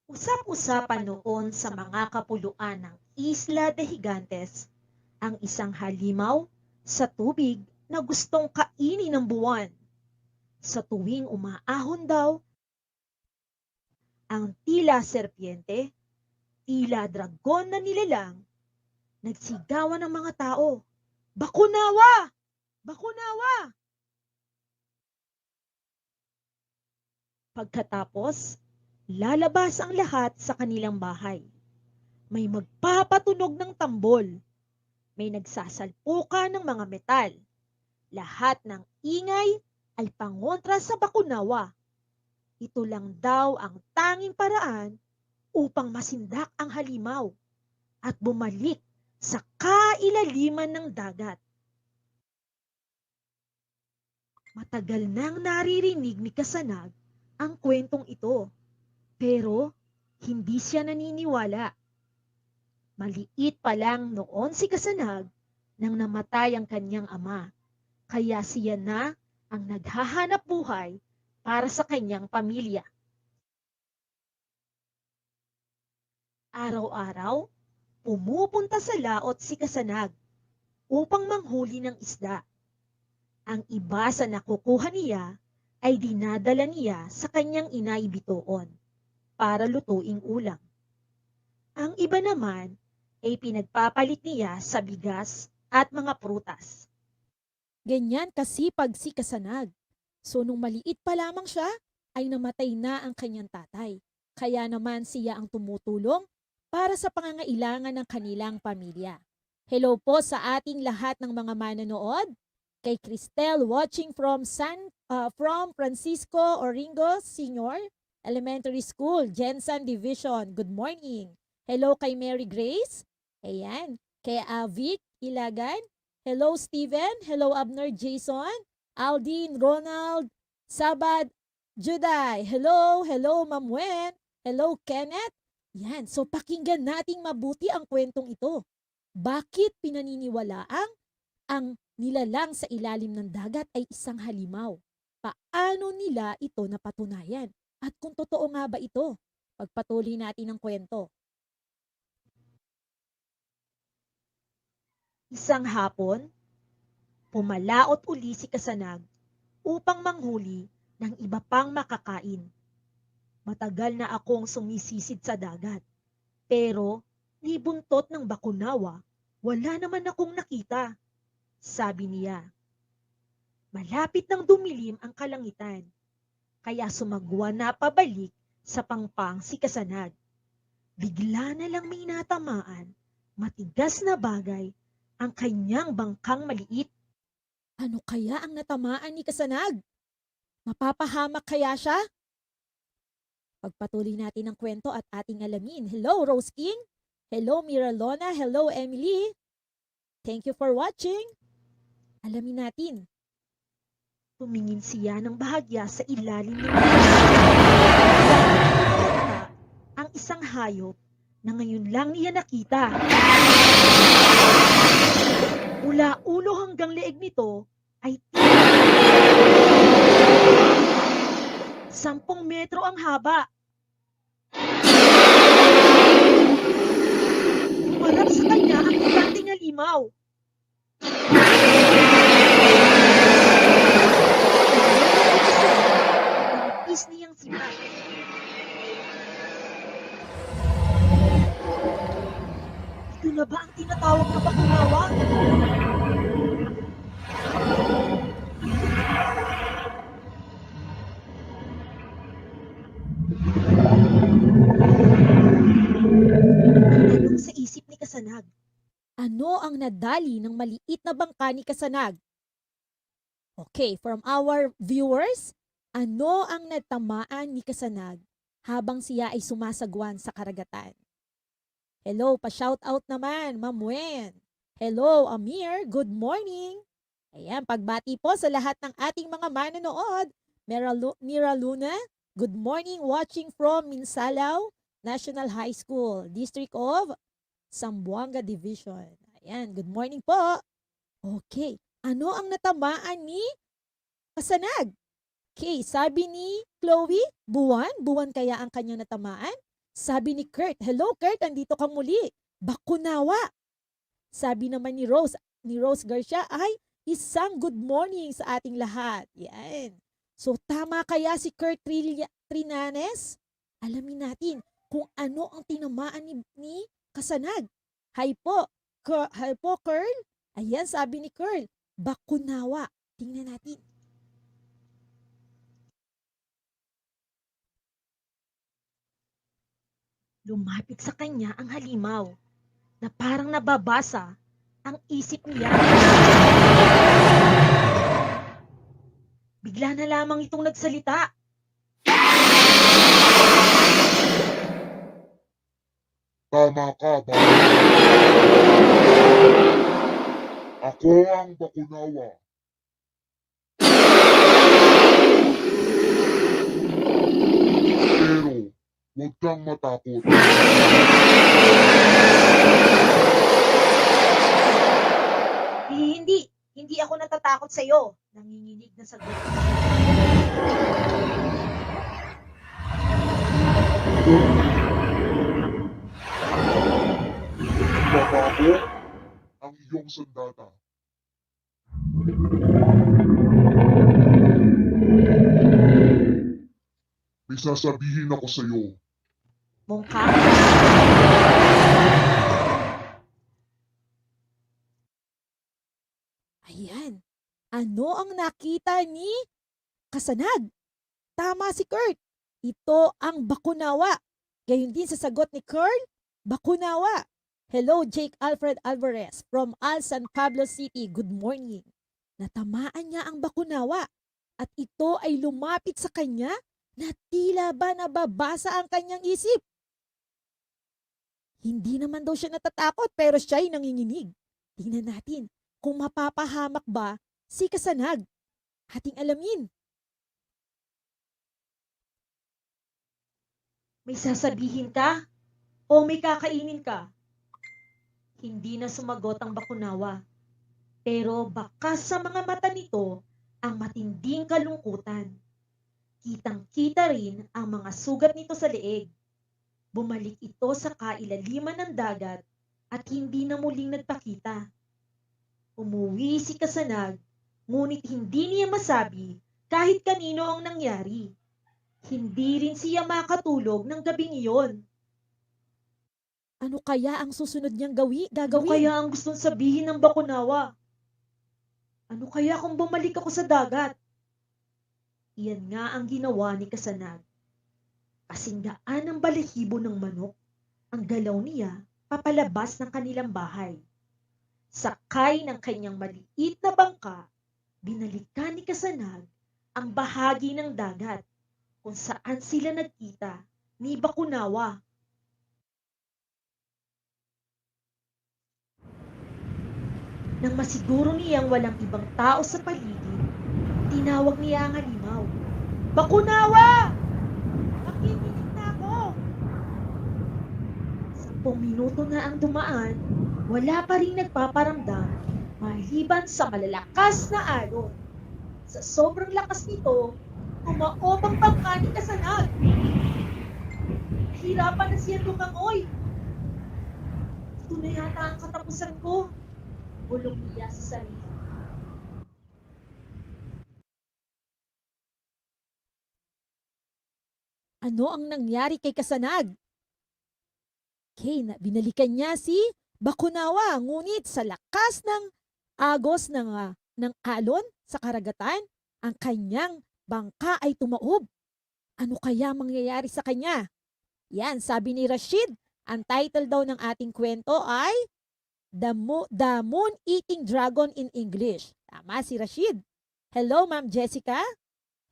Usap-usapan noon sa mga kapuluan ng Isla de Gigantes ang isang halimaw sa tubig na gustong kainin ng buwan. Sa tuwing umaahon daw, ang tila serpiente, tila dragon na nilalang, nagsigawan ng mga tao, "Bakunawa! Bakunawa!" Pagkatapos, lalabas ang lahat sa kanilang bahay. May magpapatunog ng tambol. May nagsasalpukan ng mga metal. Lahat ng ingay ay pangontra sa bakunawa. Ito lang daw ang tanging paraan upang masindak ang halimaw at bumalik sa kailaliman ng dagat. Matagal nang naririnig ni Kasanag ang kwentong ito, pero hindi siya naniniwala. Maliit pa lang noon si Kasanag nang namatay ang kanyang ama, kaya siya na ang naghahanap buhay para sa kanyang pamilya. Araw-araw, pumupunta sa laot si Kasanag upang manghuli ng isda. Ang iba sa nakukuha niya ay dinadala niya sa kanyang inay Bitoon para lutuing ulam. Ang iba naman ay pinagpapalit niya sa bigas at mga prutas. Ganyan kasipag si Kasanag. So nung maliit pa lamang siya, ay namatay na ang kanyang tatay. Kaya naman siya ang tumutulong para sa pangangailangan ng kanilang pamilya. Hello po sa ating lahat ng mga manonood. Kay Cristel watching from Francisco Oringo Senior Elementary School, Jensen Division. Good morning. Hello kay Mary Grace. Ayan. Kay Vic Ilagan. Hello Steven. Hello Abner Jason. Aldine, Ronald, Sabad, Juday. Hello, hello Ma'am Wen. Hello Kenneth. Yan. So pakinggan nating mabuti ang kwentong ito. Bakit pinaniniwalaang ang nilalang sa ilalim ng dagat ay isang halimaw? Paano nila ito napatunayan? At kung totoo nga ba ito? Pagpatuloy natin ang kwento. Isang hapon, pumalaot uli si Kasanag upang manghuli ng iba pang makakain. Matagal na akong sumisisid sa dagat, pero ni buntot ng bakunawa, wala naman akong nakita. Sabi niya. Malapit nang dumilim ang kalangitan, kaya sumagwa na pabalik sa pangpang si Kasanag. Bigla na lang may natamaan, matigas na bagay ang kanyang bangkang maliit. Ano kaya ang natamaan ni Kasanag? Mapapahamak kaya siya? Pagpatuloy natin ang kwento at ating alamin. Hello, Rose King. Hello, Miralona. Hello, Emily. Thank you for watching. Alamin natin. Tumingin siya ng bahagya sa ilalim ng ang isang hayop na ngayon lang niya nakita. Mula ulo hanggang leeg nito ay 10 metro ang haba. Umarap sa kanya ang higanting halimaw. Nangipis niyang sima. Ito na ba ang tinatawag na bakunawa? Tanong sa isip ni Kasanag. Ano ang nadali ng maliit na bangka ni Kasanag? Okay, from our viewers, ano ang natamaan ni Kasanag habang siya ay sumasagwan sa karagatan? Hello, pa-shoutout naman, Ma'am Wen. Hello, Amir. Good morning. Ayan, pagbati po sa lahat ng ating mga manonood. Mira Luna, good morning, watching from Minsalao National High School, District of Zamboanga Division. Ayan, good morning po. Okay, ano ang natamaan ni Kasanag. Okay, sabi ni Chloe, buwan? Buwan kaya ang kanyang natamaan? Sabi ni Kurt, hello Kurt, andito ka muli. Bakunawa. Sabi naman ni Rose Garcia, ay, isang good morning sa ating lahat. Yan. So, tama kaya si Kurt Trinanes? Alamin natin kung ano ang tinamaan ni Kasanag. Hi po, hi po, Curl. Ayan, sabi ni Curl, bakunawa. Tingnan natin. Lumapit sa kanya ang halimaw na parang nababasa ang isip niya. Bigla na lamang itong nagsalita. Tama ka, bakit? Ako ang bakunawa. Pero, huwag kang matakot. Hindi ako natatakot sa iyo. Nanginginig na sagot. Babago ang iyong sandata. May sasabihin ako sa iyo. Mungka? Ayan. Ano ang nakita ni Kasanag? Tama si Kurt. Ito ang bakunawa. Gayon din sa sagot ni Curl, bakunawa. Hello, Jake Alfred Alvarez from Al San Pablo City. Good morning. Natamaan niya ang bakunawa at ito ay lumapit sa kanya na tila ba nababasa ang kanyang isip. Hindi naman daw siya natatakot pero siya'y nanginginig. Tingnan natin kung mapapahamak ba si Kasanag. Ating alamin. May sasabihin ka? O may kakainin ka? Hindi na sumagot ang bakunawa. Pero baka sa mga mata nito ang matinding kalungkutan. Kitang-kita rin ang mga sugat nito sa leeg. Bumalik ito sa kailaliman ng dagat at hindi na muling nagpakita. Umuwi si Kasanag, ngunit hindi niya masabi kahit kanino ang nangyari. Hindi rin siya makatulog ng gabing iyon. Ano kaya ang susunod niyang Ano gagawin? kaya ang gustong sabihin ng bakunawa? Ano kaya kung bumalik ako sa dagat? Iyan nga ang ginawa ni Kasanag. Kasing daan ng balahibo ng manok, ang galaw niya papalabas ng kanilang bahay. Sakay ng kanyang maliit na bangka, binalikan ni Kasanag ang bahagi ng dagat kung saan sila nagkita ni bakunawa. Nang masiguro niyang walang ibang tao sa paligid, tinawag niya ang halimaw. Bakunawa! Makikinig na ako! 10 minuto na ang dumaan, wala pa rin nagpaparamdam maliban sa malalakas na alon. Sa sobrang lakas nito, umaob ang bangka ni Kasanag. Nahirapan na siya lumangoy. Ito na yata ang katapusan ko. Bulong niya sa sarili. Ano ang nangyari kay Kasanag? Okay, binalikan niya si bakunawa, ngunit sa lakas ng agos ng alon sa karagatan, ang kanyang bangka ay tumaob. Ano kaya mangyayari sa kanya? Yan, sabi ni Rashid, ang title daw ng ating kwento ay The Moon-Eating Dragon in English. Tama si Rashid. Hello, Ma'am Jessica.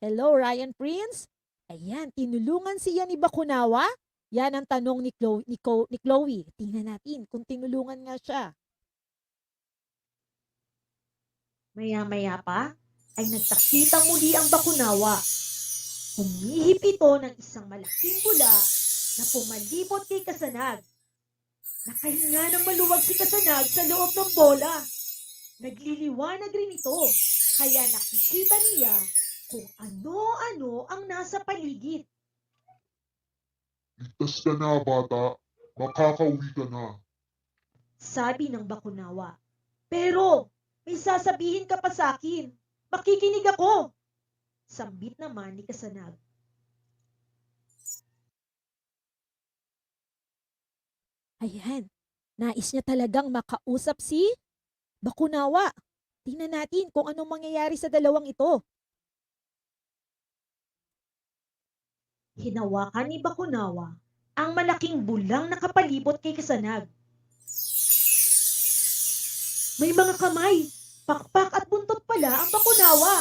Hello, Ryan Prince. Ayan, tinulungan siya ni bakunawa. Yan ang tanong ni Chloe. Tingnan natin kung tinulungan nga siya. Maya-maya pa ay nagtakitang muli ang bakunawa. Humihip ito ng isang malaking bula na pumalibot kay Kasanag. Nakahinga ng maluwag si Kasanag sa loob ng bola. Nagliliwanag rin ito Kaya nakikita niya kung ano-ano ang nasa paligid. Ligtas ka na, bata. Makakauwi ka na. Sabi ng bakunawa. Pero, may sasabihin ka pa sa akin. Makikinig ako. Sambit naman ni Kasanag. Ayan, nais niya talagang makausap si Bakunawa. Tingnan natin kung anong mangyayari sa dalawang ito. Hinawakan ni Bakunawa ang malaking bulang na kapalibot kay Kasanag. May mga kamay, pakpak at buntot pala ang Bakunawa.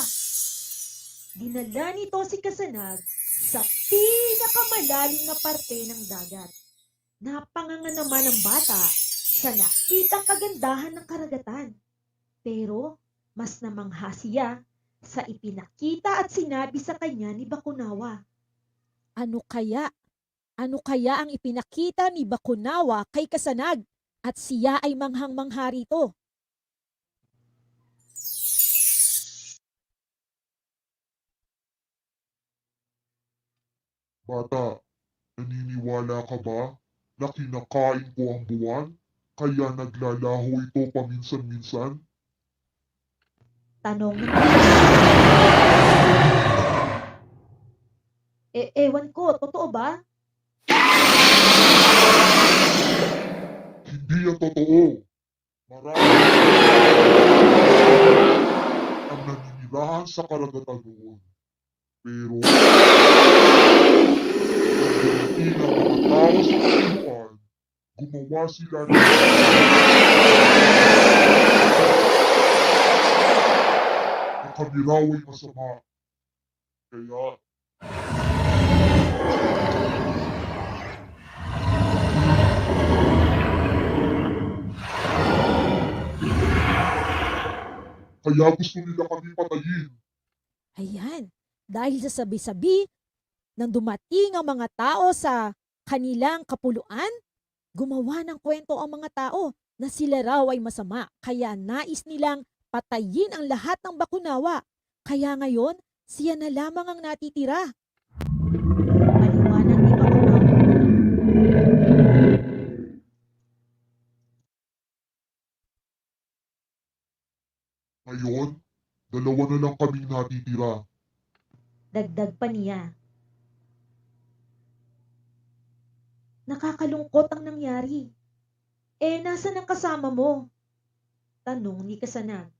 Dinala nito si Kasanag sa pinakamalalim na parte ng dagat. Napanganga naman ang bata sa nakitang kagandahan ng karagatan. Pero mas namangha siya sa ipinakita at sinabi sa kanya ni Bakunawa. Ano kaya? Ano kaya ang ipinakita ni Bakunawa kay Kasanag at siya ay manghang-mangha rito? Bata, naniniwala ka ba na kinakain ko ang buwan? Kaya naglalaho ito paminsan-minsan? Tanong ng ewan ko, totoo ba? Hindi yan totoo. Marami ang naninirahan sa karagatan noon. Pero, pagdating ang mga tao sa kapuluan, gumawa sila ng ang kami raw ay masama. Kaya, gusto nila kami patayin. Ayan, dahil sa sabi-sabi nang dumating ang mga tao sa kanilang kapuluan, gumawa ng kwento ang mga tao na sila raw ay masama. Kaya nais nilang patayin ang lahat ng Bakunawa. Kaya ngayon, siya na lamang ang natitira. Paliwanag ni Bakunawa. Ngayon, dalawa na lang kaming natitira. Dagdag pa niya. Nakakalungkot ang nangyari. Nasaan ang kasama mo? Tanong ni Kasanag.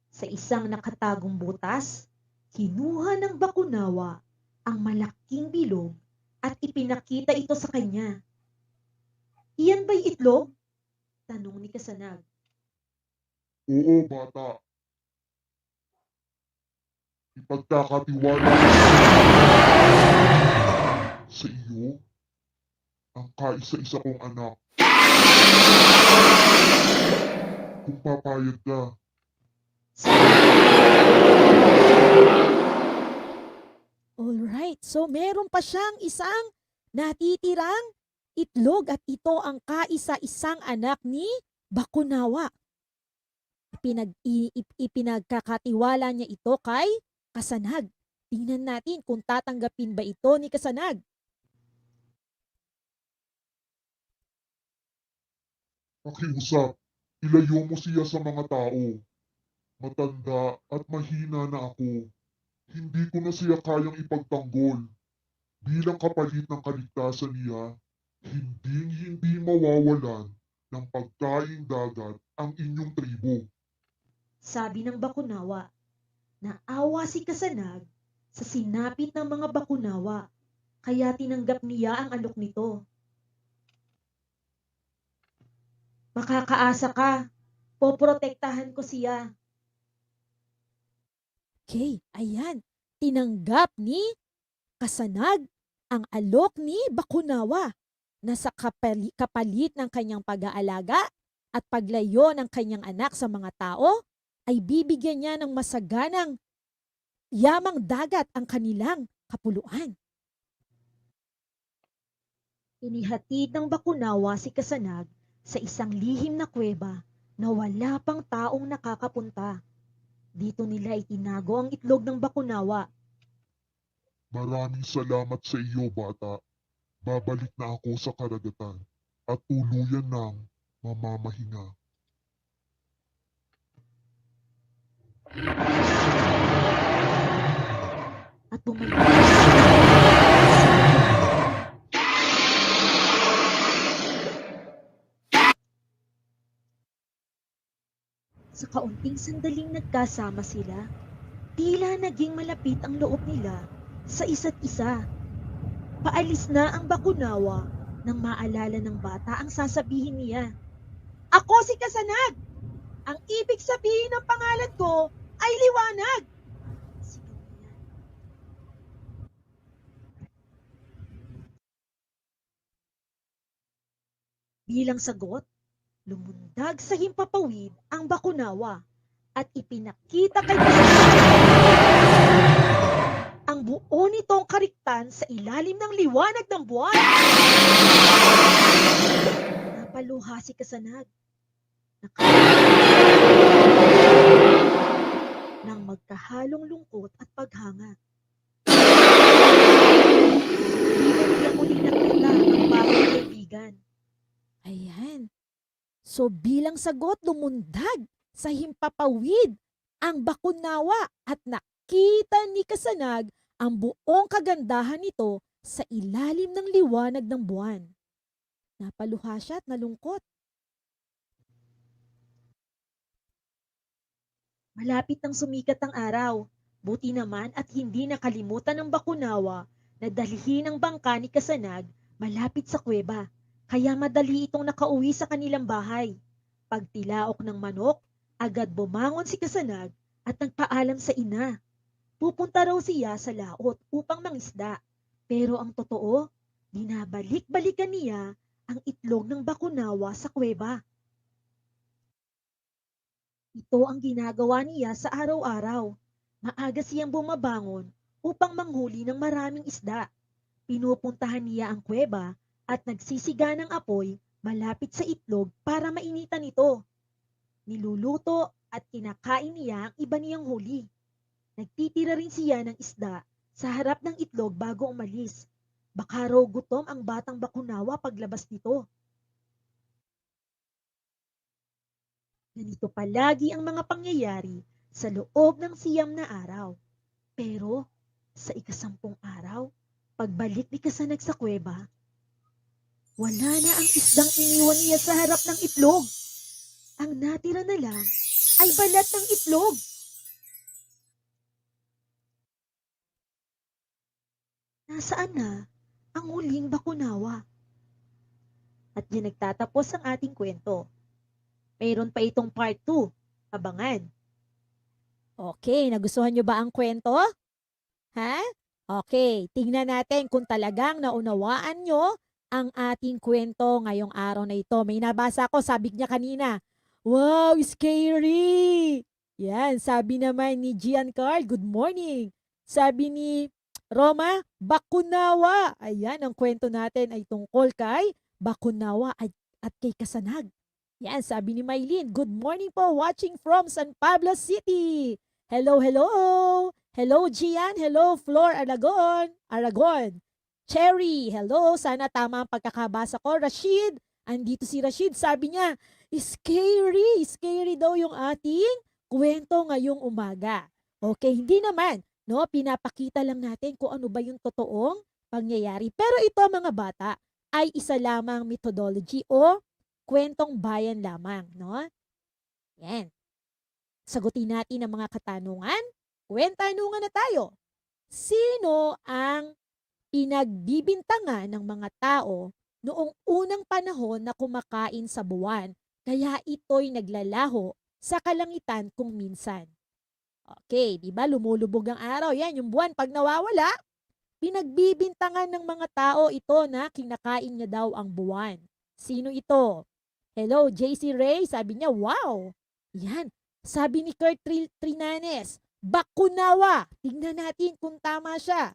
Sa isang nakatagong butas, kinuha ng Bakunawa ang malaking bilog at ipinakita ito sa kanya. Iyan ba'y itlog? Tanong ni Kasanag. Oo, bata. Ipagkakatiwala sa iyo ang kaisa-isa kong anak. Kung papayag ka, Alright, so meron pa siyang isang natitirang itlog at ito ang kaisa-isang anak ni Bakunawa. Ipinagkakatiwala niya ito kay Kasanag. Tingnan natin kung tatanggapin ba ito ni Kasanag. pakiusap, ilayo mo siya sa mga tao. Matanda at mahina na ako. Hindi ko na siya kayang ipagtanggol. Bilang kapalit ng kaligtasan niya, hindi mawawalan ng pagkaing dagat ang inyong tribo. Sabi ng Bakunawa. Naawa si Kasanag sa sinapit ng mga Bakunawa, kaya tinanggap niya ang alok nito. Makakaasa ka, poprotektahan ko siya. Okay, ayan. Tinanggap ni Kasanag ang alok ni Bakunawa na sa kapalit ng kanyang pag-aalaga at paglayo ng kanyang anak sa mga tao, ay bibigyan niya ng masaganang yamang dagat ang kanilang kapuluan. Inihatid ng Bakunawa si Kasanag sa isang lihim na kuweba na wala pang taong nakakapunta. Dito nila itinago ang itlog ng bakunawa. Maraming salamat sa iyo, bata. Babalik na ako sa karagatan at tuluyan ng mamamahinga. At bumalik sa kaunting sandaling nagkasama sila, tila naging malapit ang loob nila sa isa't isa. Paalis na ang bakunawa nang maalala ng bata ang sasabihin niya. Ako si Kasanag! Ang ibig sabihin ng pangalan ko ay liwanag! Sigaw niya. Bilang sagot, lumundag sa himpapawid ang bakunawa at ipinakita kay ang buo nitong kariktan sa ilalim ng liwanag ng buwan. Napaluha si Kasanag. Nang magkahalong lungkot at paghanga. Hindi niya muling nakita ang bagong kaibigan. Ayan. So bilang sagot, lumundag sa himpapawid ang bakunawa at nakita ni Kasanag ang buong kagandahan nito sa ilalim ng liwanag ng buwan. Napaluha siya at nalungkot. Malapit nang sumikat ang araw. Buti naman at hindi nakalimutan ng bakunawa na dalhin ang bangka ni Kasanag malapit sa kuweba. Kaya madali itong nakauwi sa kanilang bahay. Pagtilaok ng manok, agad bumangon si Kasanag at nagpaalam sa ina. Pupunta raw siya sa laot upang mangisda. Pero ang totoo, binabalik-balikan niya ang itlog ng bakunawa sa kuweba. Ito ang ginagawa niya sa araw-araw. Maaga siyang bumabangon upang manghuli ng maraming isda. Pinupuntahan niya ang kuweba at nagsisiga ng apoy malapit sa itlog para mainitan ito. Niluluto at kinakain niya ang iba niyang huli. Nagtitira rin siya ng isda sa harap ng itlog bago umalis. Baka raw gutom ang batang bakunawa paglabas nito. Ganito palagi ang mga pangyayari sa loob ng 9 na araw. Pero sa 10 araw, pagbalik ni Kasanag sa kuweba, wala na ang isdang iniwan niya sa harap ng itlog. Ang natira na lang ay balat ng itlog. Nasaan na ang huling bakunawa? At diyan nagtatapos ang ating kwento. Mayroon pa itong part 2. Abangan. Okay, nagustuhan nyo ba ang kwento? Ha? Okay, tingnan natin kung talagang naunawaan nyo ang ating kwento ngayong araw na ito. May nabasa ko, sabi niya kanina, wow, scary! Yan, sabi naman ni Gian Carl, good morning. Sabi ni Roma, bakunawa. Ayan, ang kwento natin ay tungkol kay bakunawa at kay Kasanag. Yan, sabi ni Maylin, good morning po, watching from San Pablo City. Hello, hello. Hello, Gian. Hello, Flor Aragon. Cherry, hello. Sana tama ang pagkakabasa ko. Rashid, andito si Rashid. Sabi niya, scary. Scary daw yung ating kwento ngayong umaga. Okay, hindi naman. No, pinapakita lang natin kung ano ba yung totoong pangyayari. Pero ito mga bata ay isa lamang methodology o kwentong bayan lamang, no? Yan. Sagutin natin ang mga katanungan. Kwentanungan na tayo. Sino ang pinagbibintangan ng mga tao noong unang panahon na kumakain sa buwan, kaya ito'y naglalaho sa kalangitan kung minsan? Okay, di ba lumulubog ang araw? Yan, yung buwan pag nawawala, pinagbibintangan ng mga tao ito na kinakain niya daw ang buwan. Sino ito? Hello, JC Ray, sabi niya, wow. Yan, sabi ni Kurt Trinanes, bakunawa. Tingnan natin kung tama siya.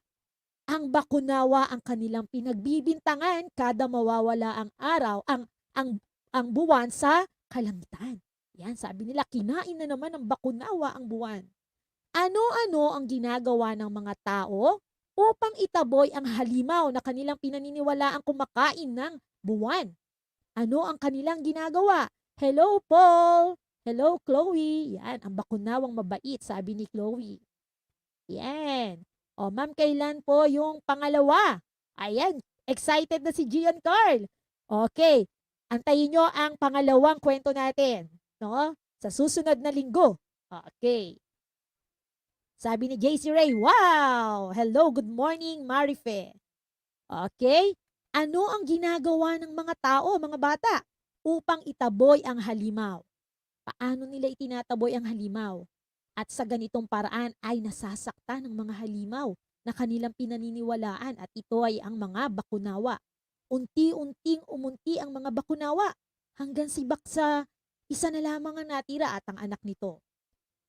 Ang bakunawa ang kanilang pinagbibintangan kada mawawala ang araw, ang buwan sa kalangitan. Yan, sabi nila, kinain na naman ng bakunawa ang buwan. Ano-ano ang ginagawa ng mga tao upang itaboy ang halimaw na kanilang pinaniniwalaang kumakain ng buwan? Ano ang kanilang ginagawa? Hello, Paul! Hello, Chloe! Yan, ang bakunawang mabait, sabi ni Chloe. Yan. O, ma'am, kailan po yung pangalawa? Ayan, excited na si Gian Carl. Okay, antayin nyo ang pangalawang kwento natin, no? Sa susunod na linggo. Okay. Sabi ni JC Ray, wow! Hello, good morning, Marife. Okay? Ano ang ginagawa ng mga tao, mga bata, upang itaboy ang halimaw? Paano nila itinataboy ang halimaw? At sa ganitong paraan ay nasasakta ng mga halimaw na kanilang pinaniniwalaan at ito ay ang mga bakunawa. Unti-unting umunti ang mga bakunawa hanggang si Baksa, isa na lamang ang natira at ang anak nito.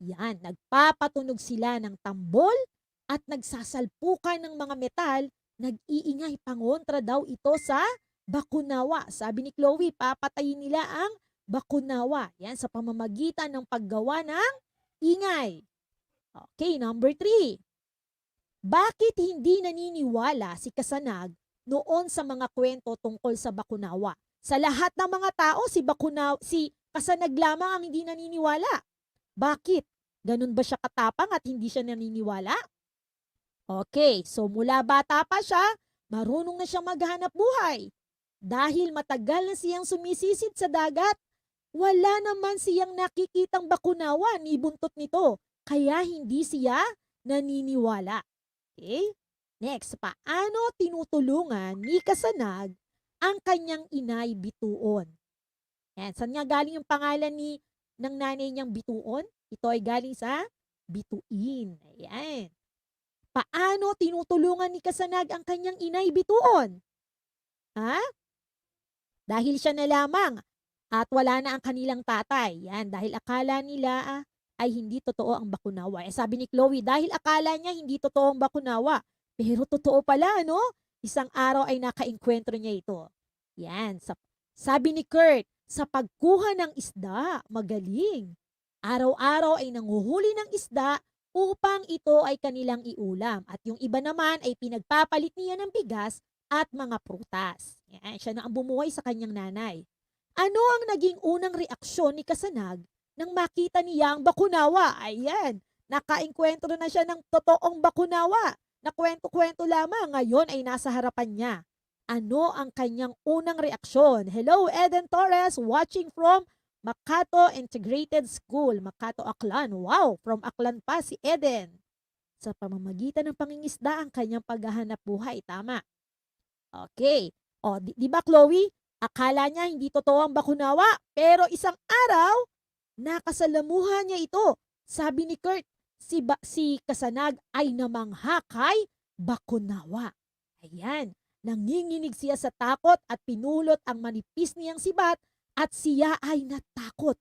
Yan, nagpapatunog sila ng tambol at nagsasalpukan ng mga metal, nag-iingay pangontra daw ito sa bakunawa. Sabi ni Chloe, papatayin nila ang bakunawa. Yan, sa pamamagitan ng paggawa ng ingay. Okay, number 3. Bakit hindi naniniwala si Kasanag noon sa mga kwento tungkol sa bakunawa? Sa lahat ng mga tao, si Kasanag lamang ang hindi naniniwala. Bakit? Ganun ba siya katapang at hindi siya naniniwala? Okay, so mula bata pa siya, marunong na siyang maghanap buhay. Dahil matagal na siyang sumisisid sa dagat, wala naman siyang nakikitang bakunawa ni buntot nito, kaya hindi siya naniniwala. Okay? Next, paano tinutulungan ni Kasanag ang kanyang inay Bituon? Yan, saan nga galing yung pangalan ng nanay niyang Bituon? Ito ay galing sa bituin. Ayan. Paano tinutulungan ni Kasanag ang kanyang inay Bituon? Ha? Dahil siya na lamang at wala na ang kanilang tatay. Yan, dahil akala nila ay hindi totoo ang bakunawa. Sabi ni Chloe, dahil akala niya hindi totoo ang bakunawa. Pero totoo pala, no? Isang araw ay nakaengkwentro niya ito. Yan. Sabi ni Kurt, sa pagkuha ng isda, magaling. Araw-araw ay nanguhuli ng isda upang ito ay kanilang iulam. At yung iba naman ay pinagpapalit niya ng bigas at mga prutas. Yan, siya na ang bumuhay sa kanyang nanay. Ano ang naging unang reaksyon ni Kasanag nang makita niya ang bakunawa? Ayan, nakaengkwentro na siya ng totoong bakunawa. Na kwento-kwento lamang, ngayon ay nasa harapan niya. Ano ang kanyang unang reaksyon? Hello, Eden Torres, watching from Makato Integrated School, Makato, Aklan. Wow, from Aklan pa si Eden. Sa pamamagitan ng pangingisda ang kanyang paghahanap buhay. Tama. Okay. O, di ba Chloe? Akala niya hindi totoo ang bakunawa. Pero isang araw, nakasalamuhan niya ito. Sabi ni Kurt, si Kasanag ay namangha kay bakunawa. Ayan. Nanginginig siya sa takot at pinulot ang manipis niyang sibat at siya ay natakot.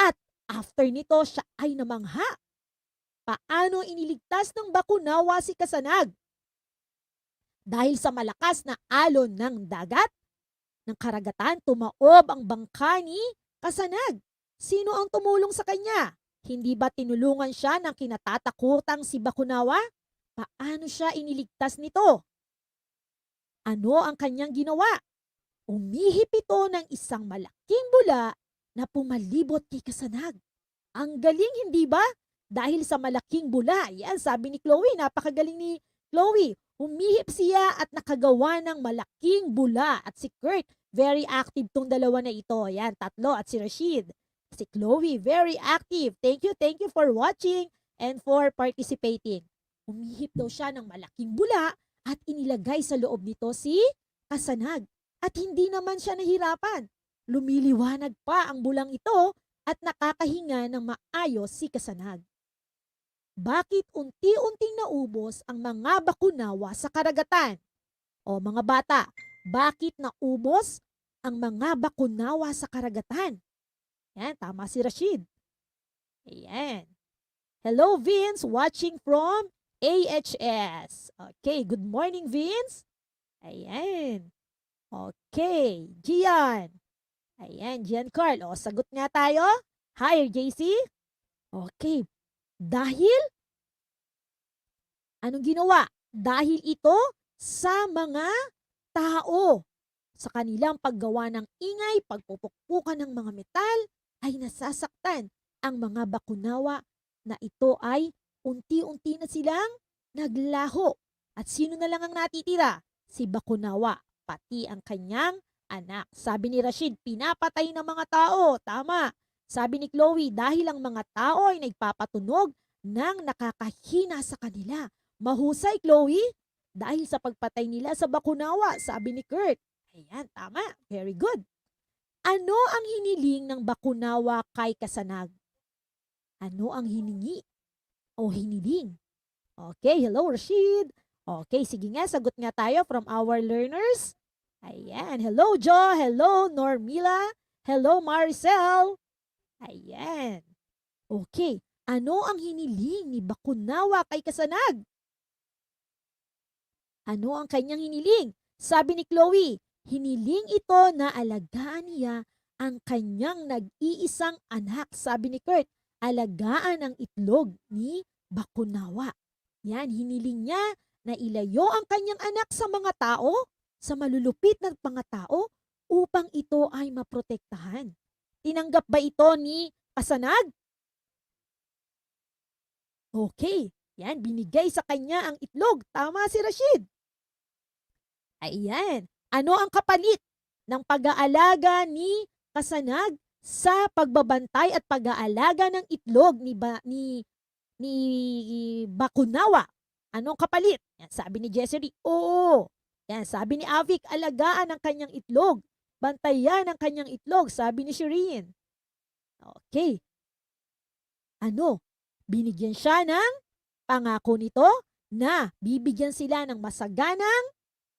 At after nito, siya ay namangha. Paano iniligtas ng bakunawa si Kasanag? Dahil sa malakas na alon ng dagat, ng karagatan, tumaob ang bangka ni Kasanag. Sino ang tumulong sa kanya? Hindi ba tinulungan siya ng kinatatakutang si bakunawa? Paano siya iniligtas nito? Ano ang kanyang ginawa? Umihip ito ng isang malaking bula na pumalibot kay Kasanag. Ang galing, hindi ba? Dahil sa malaking bula. Yan, sabi ni Chloe, napakagaling ni Chloe. Umihip siya at nakagawa ng malaking bula. At si Kurt, very active tong dalawa na ito. Yan, tatlo. At si Rashid. Si Chloe, very active. Thank you for watching and for participating. Umihip daw siya ng malaking bula at inilagay sa loob nito si Kasanag. At hindi naman siya nahirapan. Lumiliwanag pa ang bulang ito at nakakahinga ng maayos si Kasanag. Bakit unti-unting naubos ang mga bakunawa sa karagatan? O mga bata, bakit naubos ang mga bakunawa sa karagatan? Yan, tama si Rashid. Ayan. Hello Vince, watching from AHS. Okay, good morning Vince. Ayan. Okay, Gian. Ayan, Gian Carl. O, sagot nga tayo. Hi, JC? Okay. Dahil, anong ginawa? Dahil ito sa mga tao. Sa kanilang paggawa ng ingay, pagpupukpukan ng mga metal, ay nasasaktan ang mga bakunawa na ito ay unti-unti na silang naglaho. At sino na lang ang natitira? Si bakunawa, pati ang kanyang anak. Sabi ni Rashid, pinapatay ng mga tao. Tama. Sabi ni Chloe, dahil ang mga tao ay nagpapatunog ng nakakahina sa kanila. Mahusay, Chloe. Dahil sa pagpatay nila sa bakunawa, sabi ni Kurt. Ayan, tama. Very good. Ano ang hiniling ng bakunawa kay Kasanag? Ano ang hiningi o hiniling? Okay, hello Rashid. Okay, sige nga, sagot nga tayo from our learners. Ayan, hello Jo, hello Normila, hello Maricel. Ayan. Okay, ano ang hiniling ni bakunawa kay Kasanag? Ano ang kanyang hiniling? Sabi ni Chloe, hiniling ito na alagaan niya ang kanyang nag-iisang anak. Sabi ni Kurt, alagaan ang itlog ni bakunawa. Yan, hiniling niya na ilayo ang kanyang anak sa mga tao, sa malulupit na mga tao, upang ito ay maprotektahan. Tinanggap ba ito ni Kasanag? Okay, yan, binigay sa kanya ang itlog. Tama si Rashid. Ayan. Ano ang kapalit ng pag-aalaga ni Kasanag sa pagbabantay at pag-aalaga ng itlog ni bakunawa? Anong kapalit? Yan, sabi ni Jessery, oo. Yan, sabi ni Avik, alagaan ang kanyang itlog. Bantayan ang kanyang itlog, sabi ni Shireen. Okay. Ano? Binigyan siya ng pangako nito na bibigyan sila ng masaganang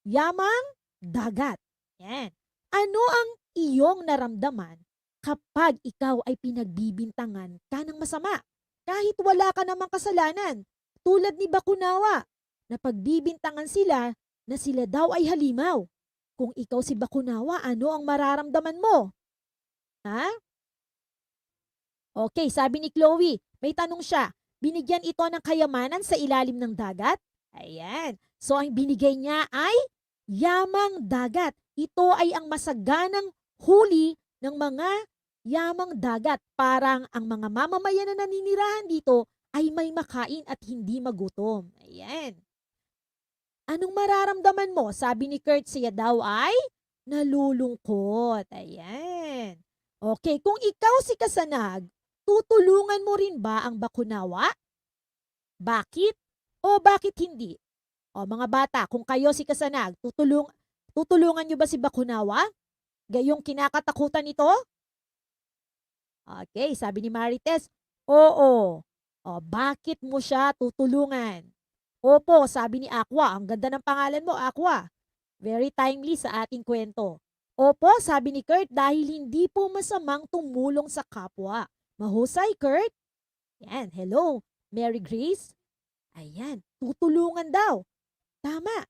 yamang dagat. Yan. Ano ang iyong naramdaman kapag ikaw ay pinagbibintangan ka ng masama? Kahit wala ka namang kasalanan, tulad ni bakunawa, na pagbibintangan sila na sila daw ay halimaw. Kung ikaw si bakunawa, ano ang mararamdaman mo? Ha? Okay, sabi ni Chloe, may tanong siya, binigyan ito ng kayamanan sa ilalim ng dagat? Ayan. So ang binigay niya ay yamang dagat. Ito ay ang masaganang huli ng mga yamang dagat. Parang ang mga mamamayan na naninirahan dito ay may makain at hindi magutom. Ayan. Anong mararamdaman mo? Sabi ni Kurt, siya daw ay nalulungkot. Ayan. Okay, kung ikaw si Kasanag, tutulungan mo rin ba ang bakunawa? Bakit? O bakit hindi? O mga bata, kung kayo si Kasanag, tutulungan nyo ba si bakunawa? Gayong kinakatakutan nito? Okay, sabi ni Marites, oo. O bakit mo siya tutulungan? Opo, sabi ni Aqua, ang ganda ng pangalan mo, Aqua. Very timely sa ating kwento. Opo, sabi ni Kurt, dahil hindi po masamang tumulong sa kapwa. Mahusay, Kurt. Yan, hello, Mary Grace. Ayan, tutulungan daw. Tama.